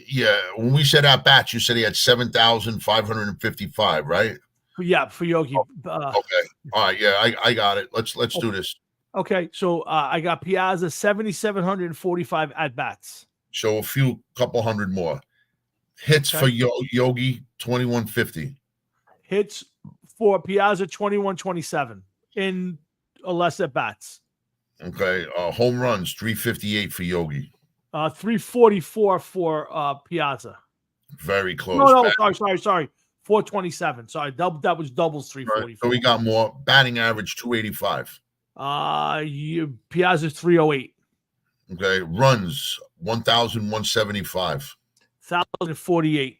Yeah, when we said at bats, you said he had 7,555, right? Yeah, for Yogi. Okay, all right, yeah, I got it. Let's do this. Okay, so I got Piazza 7,745 at bats. So couple hundred more. Hits for Yogi, 2,150. Hits for Piazza, 2,127 in less at bats. Okay. Home runs, 358 for Yogi. 344 for Piazza. Very close. No, sorry. 427. Sorry, that was doubles 344. Right, so we got more. Batting average, 285. Piazza's 308. Okay. Runs, 1,175. 1,048.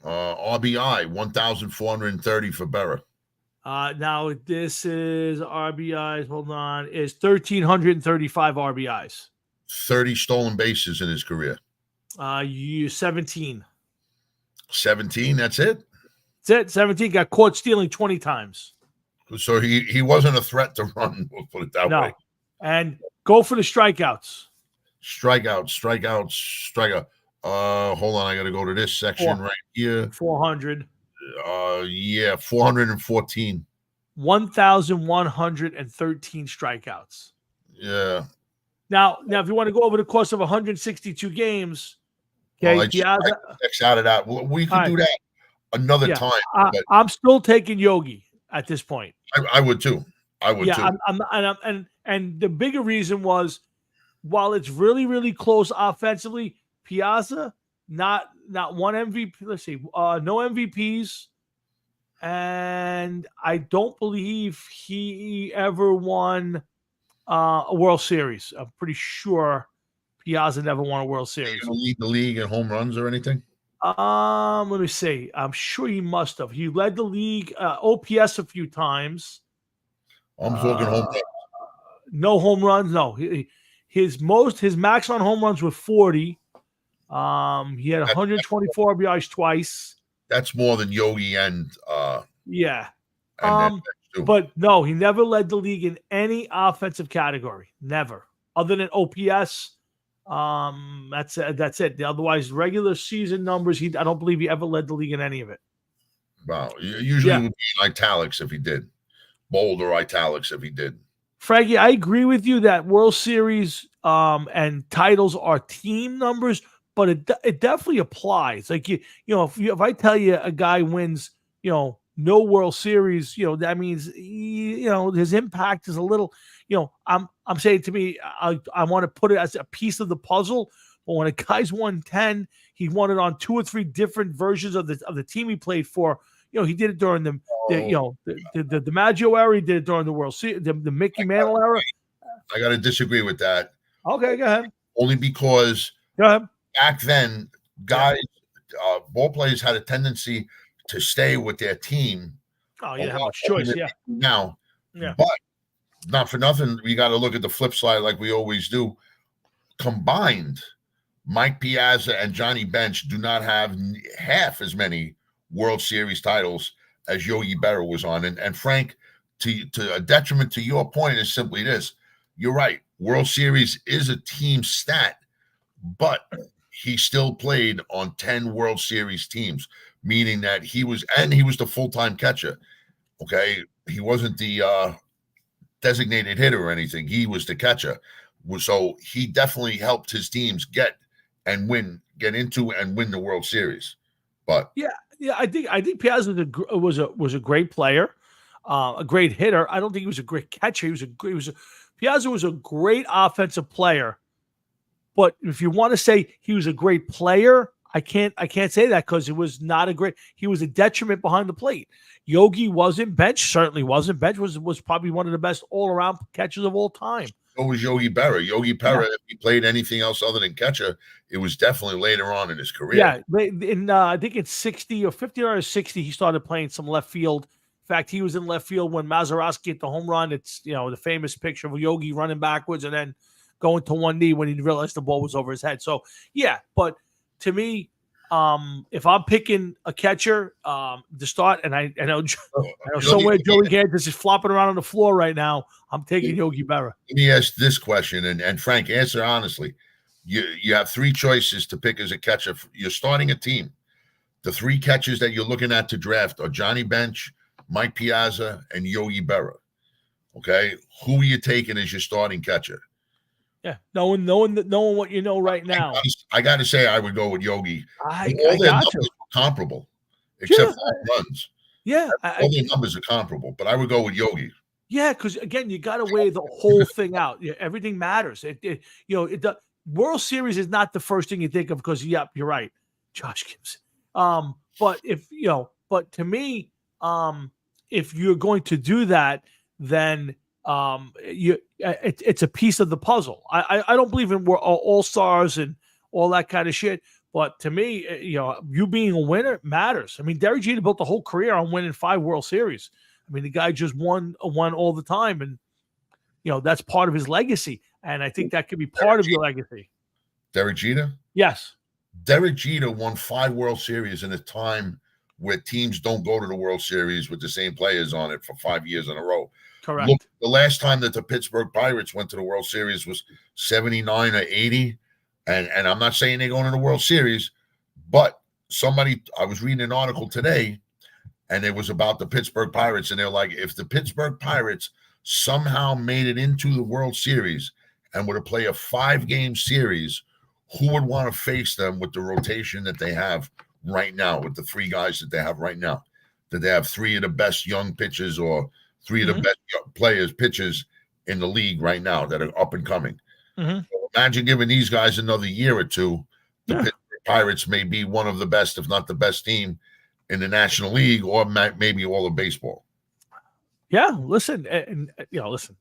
RBI 1,430 for Berra. Now this is RBIs. Hold on, is 1,335 RBIs. 30 stolen bases in his career. 17. 17. That's it. That's it. 17. Got caught stealing 20 times. So he wasn't a threat to run. We'll put it that way. And go for the strikeouts. Strikeout. Hold on, I got to go to this section right here. 400. 414. 1,113 strikeouts. Yeah. Now, if you want to go over the course of 162 games, okay, I X out of that. We could do that another time. I'm still taking Yogi at this point. I would too. And the bigger reason was, while it's really, really close offensively, Piazza not not one MVP. Let's see, no MVPs, and I don't believe he ever won a World Series. I'm pretty sure Piazza never won a World Series. He don't lead the league in home runs or anything. Let me see. I'm sure he must have. He led the league OPS a few times. I'm talking home runs. No home runs. No, his max on home runs were 40. He had 124 RBIs twice. That's more than Yogi and Yeah. then too. But no, he never led the league in any offensive category. Never. Other than OPS. That's it. Otherwise, regular season numbers, I don't believe he ever led the league in any of it. Wow. Usually it would be in italics if he did. Bold or italics if he did. Frankie, I agree with you that World Series and titles are team numbers, but it definitely applies. Like if I tell you a guy wins, no World Series, that means his impact is a little, I'm saying to me, I want to put it as a piece of the puzzle. But when a guy's won 10, he won it on 2 or 3 different versions of the team he played for. He did it during the DiMaggio era. He did it during the World Series, the Mickey Mantle era. I got to disagree with that. Okay, go ahead. Only because Go ahead. back then, guys, ball players had a tendency to stay with their team. Oh, you didn't have much choice. Yeah. Now, Yeah. but not for nothing, we got to look at the flip side like we always do. Combined, Mike Piazza and Johnny Bench do not have half as many World Series titles as Yogi Berra was on. And Frank, to a detriment to your point, is simply this. You're right. World Series is a team stat, but he still played on 10 World Series teams, meaning that he was the full-time catcher. Okay. He wasn't the designated hitter or anything. He was the catcher. So he definitely helped his teams get into and win the World Series. But yeah, I think Piazza was a great player, a great hitter. I don't think he was a great catcher. Piazza was a great offensive player. But if you want to say he was a great player, I can't say that because it was not he was a detriment behind the plate. Yogi wasn't. Bench certainly wasn't. Bench was probably one of the best all-around catchers of all time. So was Yogi Berra. Yogi Berra, if he played anything else other than catcher, it was definitely later on in his career. Yeah, I think it's 60 or 50 or 60, he started playing some left field. In fact, he was in left field when Mazeroski hit the home run. It's, the famous picture of Yogi running backwards and then going to one knee when he realized the ball was over his head. So, yeah, but to me, if I'm picking a catcher to start, and I know somewhere Joey Gaddis is flopping around on the floor right now, I'm taking Yogi Berra. Let me ask this question, and Frank, answer honestly. You have 3 choices to pick as a catcher. You're starting a team. The 3 catchers that you're looking at to draft are Johnny Bench, Mike Piazza, and Yogi Berra. Okay, who are you taking as your starting catcher? Yeah, knowing what you know right now. I got to say, I would go with Yogi. I all their got numbers you. are comparable, except for runs. Yeah, all their numbers are comparable, but I would go with Yogi. Yeah, because again, you got to weigh the whole thing out. Everything matters. The World Series is not the first thing you think of because, yep, you're right, Josh Gibson. But to me, if you're going to do that, then it's a piece of the puzzle. I don't believe in all stars and all that kind of shit. But to me, you being a winner matters. I mean, Derek Jeter built a whole career on winning 5 World Series. I mean, the guy just won all the time, and that's part of his legacy. And I think that could be part of your legacy. Derek Jeter? Yes. Derek Jeter won 5 World Series in a time where teams don't go to the World Series with the same players on it for 5 years in a row. Correct. Look, the last time that the Pittsburgh Pirates went to the World Series was 79 or 80. And I'm not saying they're going to the World Series, but I was reading an article today, and it was about the Pittsburgh Pirates, and they're like, if the Pittsburgh Pirates somehow made it into the World Series and were to play a 5-game series, who would want to face them with the rotation that they have right now, with the 3 guys that they have right now? That they have 3 of the best young pitchers or 3 of the best pitchers in the league right now that are up and coming. So imagine giving these guys another year or two. The Pittsburgh Pirates may be one of the best, if not the best team in the National League, or maybe all of baseball. Yeah, listen, and listen.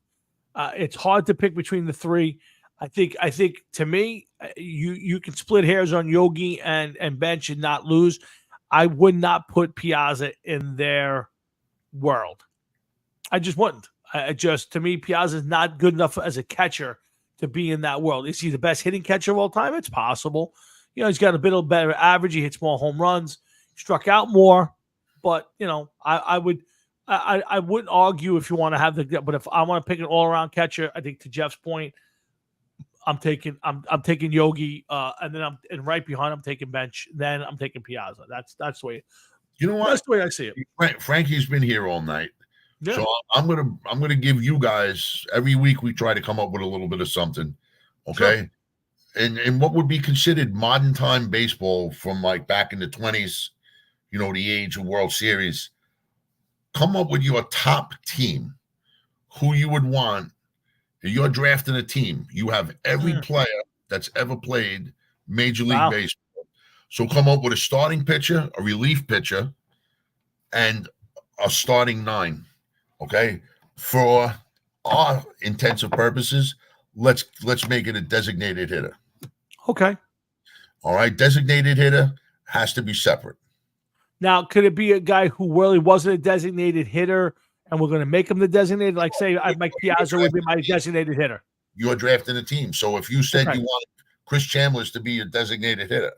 It's hard to pick between the three. I think to me, you can split hairs on Yogi and Bench and not lose. I would not put Piazza in their world. I just wouldn't. To me, Piazza is not good enough as a catcher to be in that world. Is he the best hitting catcher of all time? It's possible. He's got a bit of better average. He hits more home runs, struck out more. But I wouldn't argue if you want to have but if I want to pick an all around catcher, I think to Jeff's point, I'm taking Yogi, and then and right behind I'm taking Bench, then I'm taking Piazza. That's the way. You know what? That's the way I see it. Frankie's been here all night. Yeah. So I'm gonna give you guys every week. We try to come up with a little bit of something, okay? Sure. And what would be considered modern time baseball from like back in the 20s, the age of World Series. Come up with your top team, who you would want. You're drafting a team. You have every player that's ever played Major League Baseball. So come up with a starting pitcher, a relief pitcher, and a starting 9. Okay, for our intensive purposes, let's make it a designated hitter. Okay. All right, designated hitter has to be separate. Now, could it be a guy who really wasn't a designated hitter, and we're going to make him the designated? Like, say, Mike Piazza would be my designated hitter. You're drafting a team, so if you said you wanted Chris Chambliss to be your designated hitter,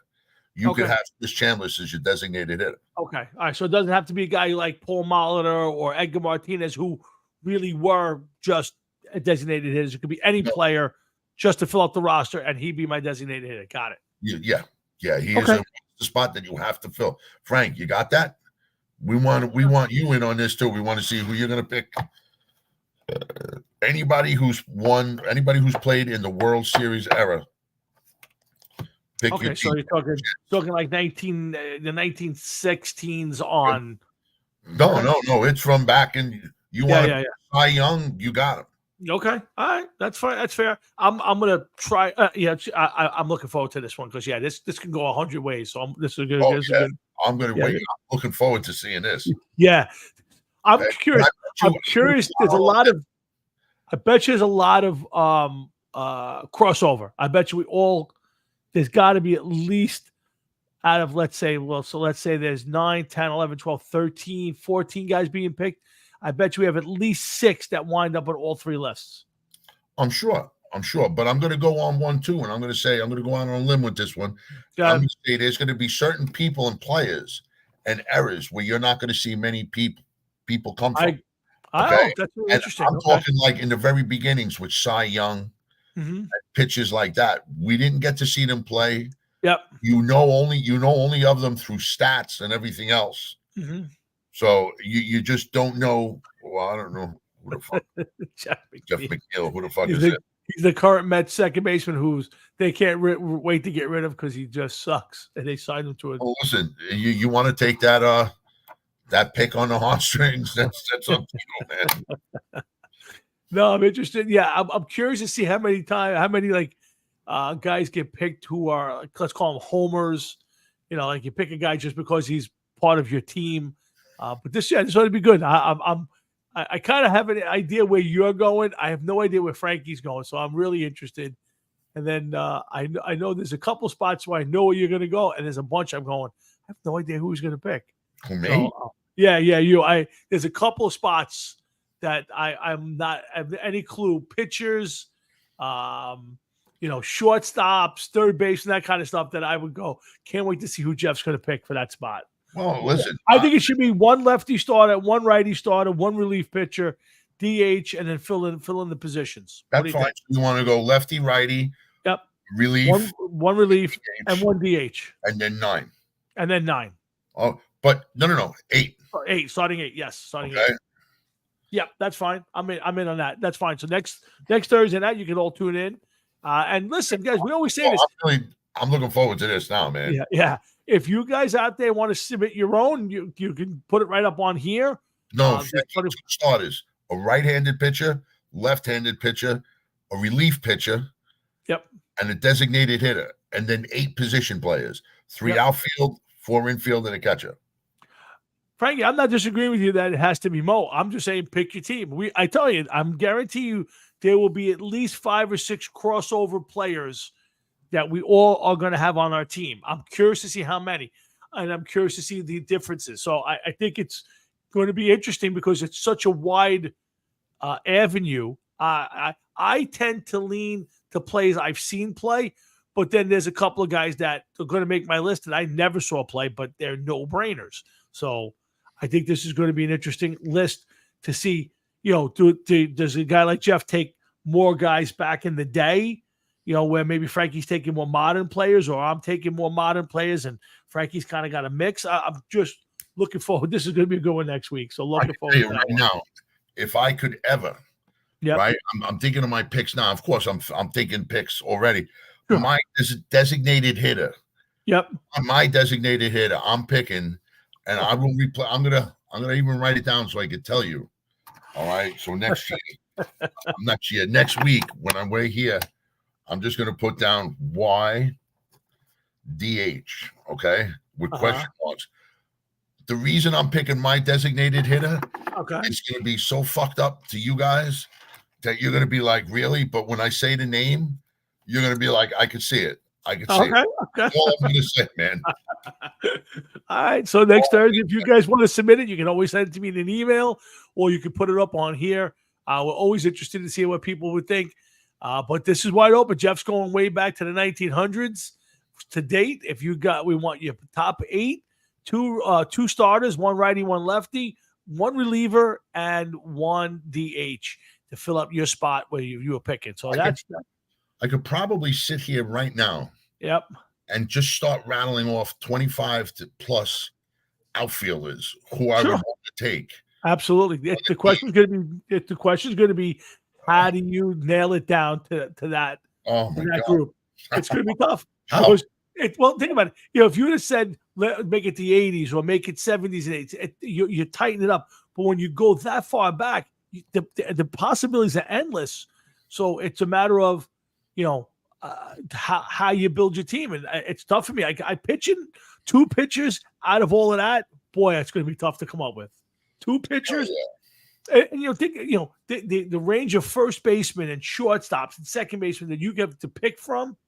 you could have Chris Chambliss as your designated hitter. Okay. All right. So it doesn't have to be a guy like Paul Molitor or Edgar Martinez who really were just a designated hitters. It could be any player just to fill out the roster, and he'd be my designated hitter. Got it. Yeah. He is the spot that you have to fill. Frank, you got that? We want you in on this too. We want to see who you're going to pick. Anybody who's played in the World Series era. Pick your so team. you're talking like the 1916s on. No. It's from back in. You want Cy Young? You got him. Okay, all right, that's fine. That's fair. I'm gonna try. I'm looking forward to this one because this can go 100 ways. So this is good. I'm gonna wait. I'm looking forward to seeing this. Yeah, I'm curious. I'm curious. There's a lot of. I bet you there's a lot of crossover. I bet you there's got to be at least out of, let's say there's 9, 10, 11, 12, 13, 14 guys being picked. I bet you we have at least 6 that wind up on all 3 lists. I'm sure. But I'm going to go on one too, and I'm going to go out on a limb with this one. I'm going to say there's going to be certain people and players and eras where you're not going to see many people come from. That's really interesting. I'm talking like in the very beginnings with Cy Young, and pitchers like that. We didn't get to see them play. Yep. You know only of them through stats and everything else. Mm-hmm. So you just don't know. Well, I don't know who the fuck. Jeff McNeil. Who the fuck is it? He's the current Mets second baseman they can't wait to get rid of because he just sucks, and they signed him to it. Well, listen, you want to take that pick on the heartstrings? That's up to you, man. No, I'm interested. Yeah, I'm curious to see how many guys get picked who are, let's call them homers. Like you pick a guy just because he's part of your team. But this ought to be good. I kind of have an idea where you're going. I have no idea where Frankie's going, so I'm really interested. And then I know there's a couple spots where I know where you're going to go, and there's a bunch I'm going. I have no idea who he's going to pick. Me? So, you. There's a couple of spots that I'm not have any clue. Pitchers, shortstops, third base, and that kind of stuff that I would go. Can't wait to see who Jeff's going to pick for that spot. Well, listen, I think it should be one lefty starter, one righty starter, one relief pitcher, DH, and then fill in the positions. That's fine. You want to go lefty, righty, relief, one relief, DH, and one DH, and then 9. Oh, but no, 8. 8, starting 8. Yes, starting 8. Yeah, that's fine. I'm in on that. That's fine. So next Thursday night, you can all tune in. And listen, guys, we always say this. I'm looking forward to this now, man. Yeah. If you guys out there want to submit your own, you can put it right up on here. No, 2 starters: a right-handed pitcher, left-handed pitcher, a relief pitcher, yep, and a designated hitter, and then 8 position players. 3 Yep. outfield, 4 infield, and a catcher. Frankie, I'm not disagreeing with you that it has to be Mo. I'm just saying pick your team. I tell you, I'm guarantee you there will be at least 5 or 6 crossover players that we all are going to have on our team. I'm curious to see how many, and I'm curious to see the differences. So I think it's going to be interesting because it's such a wide avenue. I tend to lean to plays I've seen play, but then there's a couple of guys that are going to make my list that I never saw play, but they're no-brainers. So I think this is going to be an interesting list to see, does a guy like Jeff take more guys back in the day, where maybe Frankie's taking more modern players or I'm taking more modern players and Frankie's kind of got a mix. I'm just looking forward. This is going to be a good one next week. So I looking can forward tell to you that right one. now, if I could ever, Yep. right? I'm thinking of my picks now. Of course, I'm thinking picks already. Sure. My designated hitter. Yep. My designated hitter. I'm picking, and I will replay. I'm gonna even write it down so I can tell you. All right. So next week when we're here, I'm just gonna put down YDH. Okay, with question marks. The reason I'm picking my designated hitter, Okay. it's gonna be so fucked up to you guys that you're gonna be like, really? But when I say the name, you're gonna be like, I can see it. I can see it. Okay. That's all I'm gonna say, man. All right. So next Thursday, if you guys want to submit it, you can always send it to me in an email or you can put it up on here. We're always interested to see what people would think. But this is wide open. Jeff's going way back to the 1900s to date. If we want your top 8, two starters, 1 righty, 1 lefty, 1 reliever, and 1 DH to fill up your spot where you were picking. So I could probably sit here right now. Yep. And just start rattling off 25 to plus outfielders who I would want to take. Absolutely. The question's going to be, how do you nail it down to that? Oh my God. Group? It's going to be tough. How? Well, think about it. If you would have said make it the 80s or make it 70s and 80s, you tighten it up. But when you go that far back, the possibilities are endless. So it's a matter of, how you build your team, and it's tough for me. I pitch in 2 pitchers out of all of that. Boy, it's going to be tough to come up with 2 pitchers. And the range of first baseman and shortstops and second baseman that you get to pick from.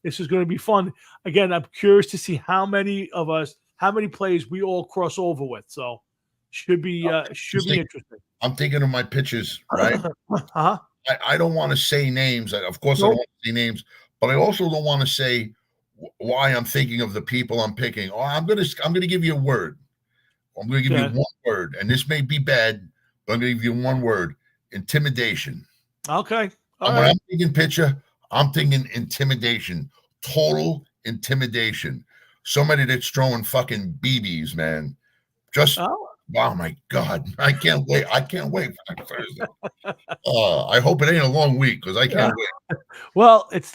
This is going to be fun. Again, I'm curious to see how many players we all cross over with. So should be interesting. I'm thinking of my pitchers, right? I don't want to say names. Of course, I don't want to say names, but I also don't want to say why I'm thinking of the people I'm picking. Oh, I'm gonna give you a word. I'm gonna give you 1 word, and this may be bad, but I'm gonna give you 1 word: intimidation. Okay. When I'm thinking pitcher, I'm thinking intimidation, total intimidation. Somebody that's throwing fucking BBs, man. Just. Oh my God! I can't wait. For Thursday. I hope it ain't a long week because I can't wait. Well, it's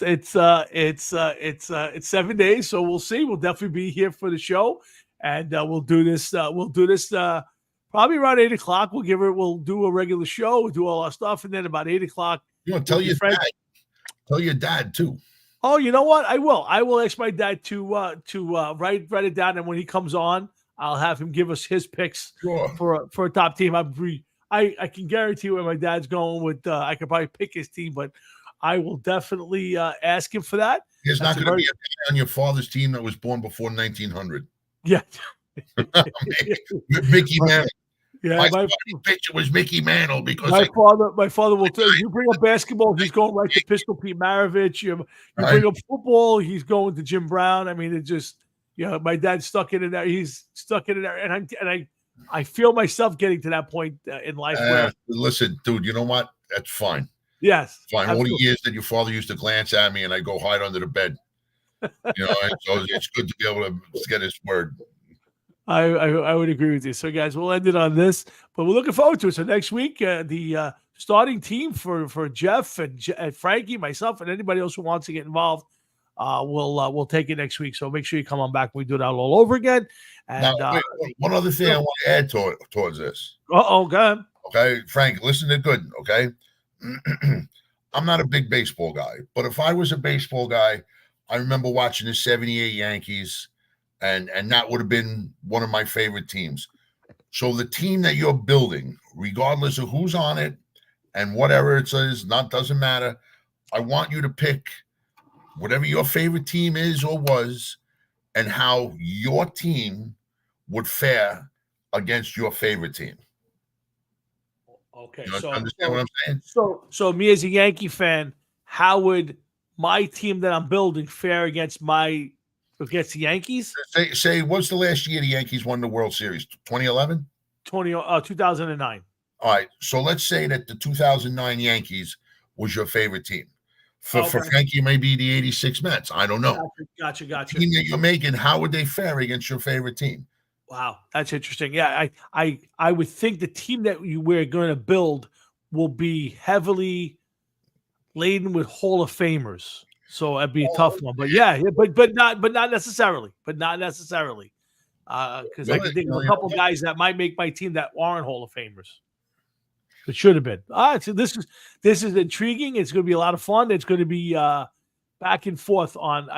7 days, so we'll see. We'll definitely be here for the show, and we'll do this. Probably around 8 o'clock. We'll do a regular show. We'll do all our stuff, and then about 8 o'clock. Tell your dad. Tell your dad too. Oh, you know what? I will. I will ask my dad to write it down, and when he comes on, I'll have him give us his picks for a top team. I can guarantee where my dad's going with. I could probably pick his team, but I will definitely ask him for that. There's not going to be a guy on your father's team that was born before 1900. Yeah, Mickey Mantle. Yeah, my picture was Mickey Mantle because my father will tell you. You bring up basketball, he's going right to Pistol Pete Maravich. You bring up football, he's going to Jim Brown. I mean, it just. My dad's stuck in there. He's stuck in there, and I feel myself getting to that point in life. Where listen, dude, you know what? That's fine. Yes, fine. Absolutely. All the years that your father used to glance at me, and I go hide under the bed. So it's good to be able to get his word. I would agree with you. So, guys, we'll end it on this, but we're looking forward to it. So next week, the starting team for Jeff and Frankie, myself, and anybody else who wants to get involved. We'll take it next week. So make sure you come on back. We do that all over again. And now, one other thing I want to add towards this. Go ahead. Okay, Frank, listen to good. Okay, I'm not a big baseball guy, but if I was a baseball guy, I remember watching the '78 Yankees. and that would have been one of my favorite teams. So the team that you're building, regardless of who's on it and whatever it says, doesn't matter. I want you to pick whatever your favorite team is or was, and how your team would fare against your favorite team. Okay, You so understand what I'm saying? So me as a Yankee fan, how would my team that I'm building fare against the Yankees? Say, what's the last year the Yankees won the World Series? 2011? 2009. All right. So let's say that the 2009 Yankees was your favorite team. For Okay. Frankie, maybe the 86 Mets. I don't know. Gotcha. The team that you're making, how would they fare against your favorite team? Wow, that's interesting. Yeah, I would think the team that we're going to build will be heavily laden with Hall of Famers. So that'd be a tough one. But but not necessarily. Because I can think of a couple guys that might make my team that aren't Hall of Famers. It should have been. All right, so this is intriguing. It's going to be a lot of fun. It's going to be back and forth on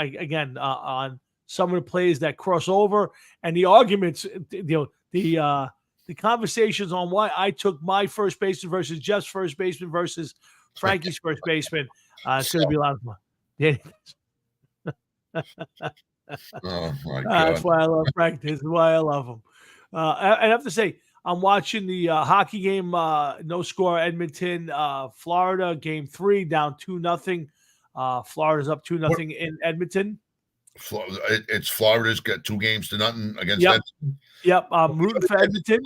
some of the plays that cross over and the arguments. The conversations on why I took my first baseman versus Jeff's first baseman versus Frankie's first baseman. It's going to be a lot of fun. Yeah. Oh my God! That's why I love Frank. This is why I love him. I have to say, I'm watching the hockey game. No score. Edmonton, Florida, game 3, down 2-0. Florida's up 2-0 in Edmonton. It's Florida's got 2-0 against Yep. Edmonton. Yep. I'm rooting for Edmonton.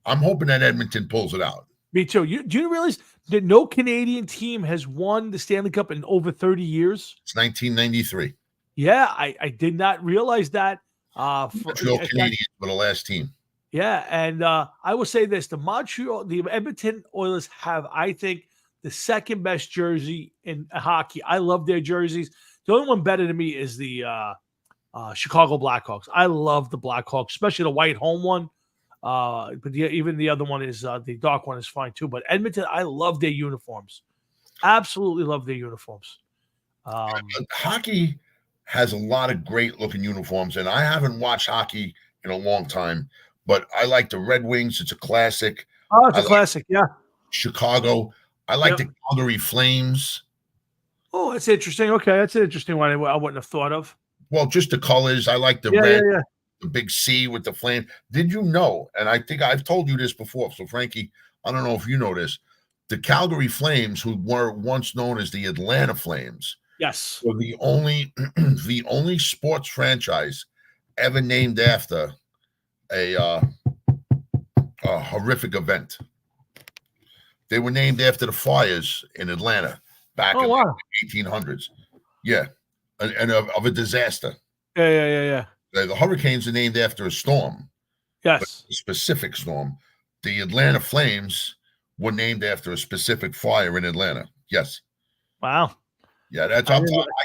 I'm hoping that Edmonton pulls it out. Me too. Do you realize that no Canadian team has won the Stanley Cup in over 30 years? It's 1993. Yeah, I did not realize that. Montreal Canadiens were the last team. Yeah, and I will say this: the Edmonton Oilers have, I think, the second best jersey in hockey. I love their jerseys. The only one better to me is the Chicago Blackhawks. I love the Blackhawks, especially the white home one. But even the other one is the dark one is fine too. But Edmonton, I love their uniforms. Absolutely love their uniforms. Hockey has a lot of great looking uniforms, and I haven't watched hockey in a long time, but I like the Red Wings. It's a classic. Oh, it's a classic. Yeah. Chicago. I like the Calgary Flames. Oh, that's interesting. Okay, that's an interesting one. I wouldn't have thought of. Well, just the colors. I like the red, the big C with the flame. Did you know? And I think I've told you this before. So, Frankie, I don't know if you know this. The Calgary Flames, who were once known as the Atlanta Flames, yes, were the only sports franchise ever named after a horrific event. They were named after the fires in Atlanta back in the 1800s. Yeah, and of a disaster. Yeah. The hurricanes are named after a storm. Yes, a specific storm. The Atlanta Flames were named after a specific fire in Atlanta. Yes. Wow. Yeah, that's. I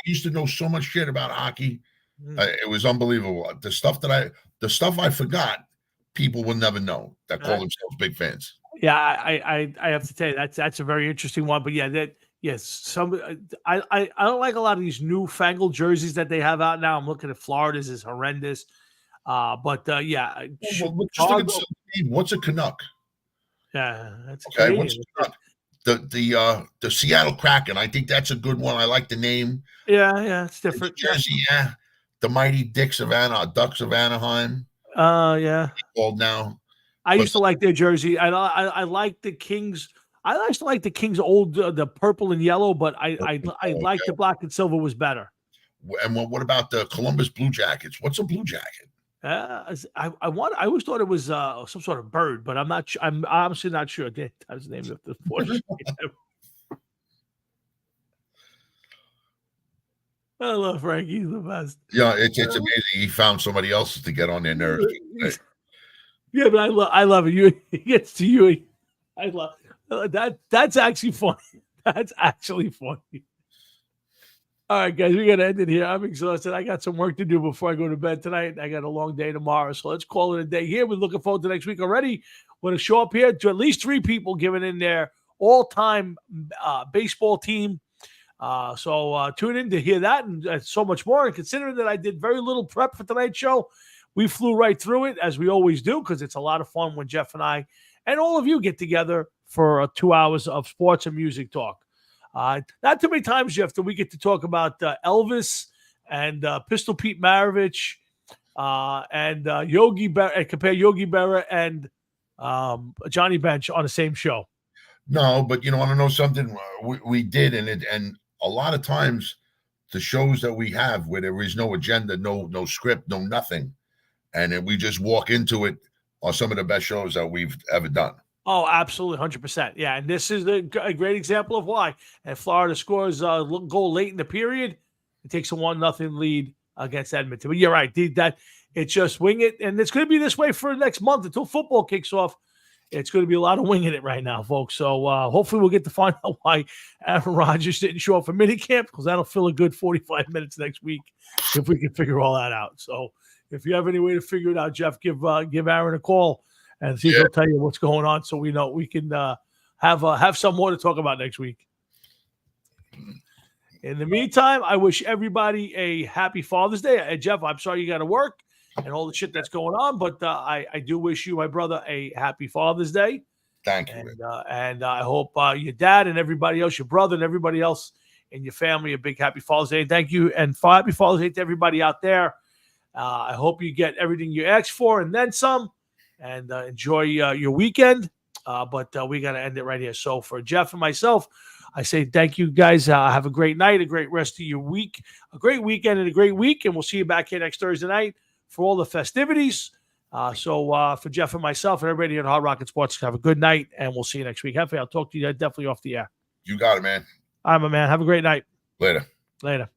used to know so much shit about hockey. It was unbelievable. The stuff I forgot, people will never know that call themselves big fans. Yeah, I have to tell you that's a very interesting one. But yeah, I don't like a lot of these newfangled jerseys that they have out now. I'm looking at Florida's is horrendous. What's a Canuck? Yeah, that's okay. What's a Canuck? The Seattle Kraken. I think that's a good one. I like the name. Yeah, it's different. Jersey, yeah. The Mighty Ducks of Anaheim. Yeah. Called now. I used to like their jersey. I like the Kings. I used to like the Kings old, the purple and yellow, but I like the black and silver was better. And what about the Columbus Blue Jackets? What's a blue jacket? I always thought it was some sort of bird, but I'm not. I'm honestly not sure. That's the name of the sport. I love Frankie. He's the best. Yeah, it's amazing. He found somebody else to get on their nerves. Yeah, but I love it. He gets to you. I love that. That's actually funny. That's actually funny. All right, guys, we got to end it here. I'm exhausted. I got some work to do before I go to bed tonight. I got a long day tomorrow, so let's call it a day here. We're looking forward to next week already. We're going to show up here to at least 3 people giving in their all-time baseball team. So tune in to hear that and so much more. And considering that I did very little prep for tonight's show, we flew right through it as we always do because it's a lot of fun when Jeff and I and all of you get together for 2 hours of sports and music talk. Not too many times, Jeff, that we get to talk about Elvis and Pistol Pete Maravich and Yogi Berra, and compare Yogi Berra and Johnny Bench on the same show. No, but you know, want to know something? We did, and a lot of times the shows that we have where there is no agenda, no script, no nothing, and then we just walk into it are some of the best shows that we've ever done. Oh, absolutely, 100%. Yeah, and this is a great example of why. And Florida scores a goal late in the period. It takes a 1-0 lead against Edmonton. But you're right, that it's just wing it, and it's going to be this way for the next month until football kicks off. It's going to be a lot of winging it right now, folks. So hopefully we'll get to find out why Aaron Rodgers didn't show up for minicamp, because that'll fill a good 45 minutes next week if we can figure all that out. So if you have any way to figure it out, Jeff, give Aaron a call and see if he'll tell you what's going on, so we know we can have some more to talk about next week. In the meantime, I wish everybody a happy Father's Day. Jeff, I'm sorry you got to work and all the shit that's going on, but I do wish you, my brother, a happy Father's Day. Thank you. And I hope your dad and everybody else, your brother and everybody else in your family, a big happy Father's Day. Thank you, and happy Father's Day to everybody out there. I hope you get everything you asked for and then some, and enjoy your weekend. But we got to end it right here. So for Jeff and myself, I say thank you, guys. Have a great night, a great rest of your week, a great weekend, and a great week. And we'll see you back here next Thursday night for all the festivities. So for Jeff and myself and everybody at Hard Rocket Sports, have a good night, and we'll see you next week. Hefe, I'll talk to you definitely off the air. You got it, man. All right, my man. Have a great night. Later. Later.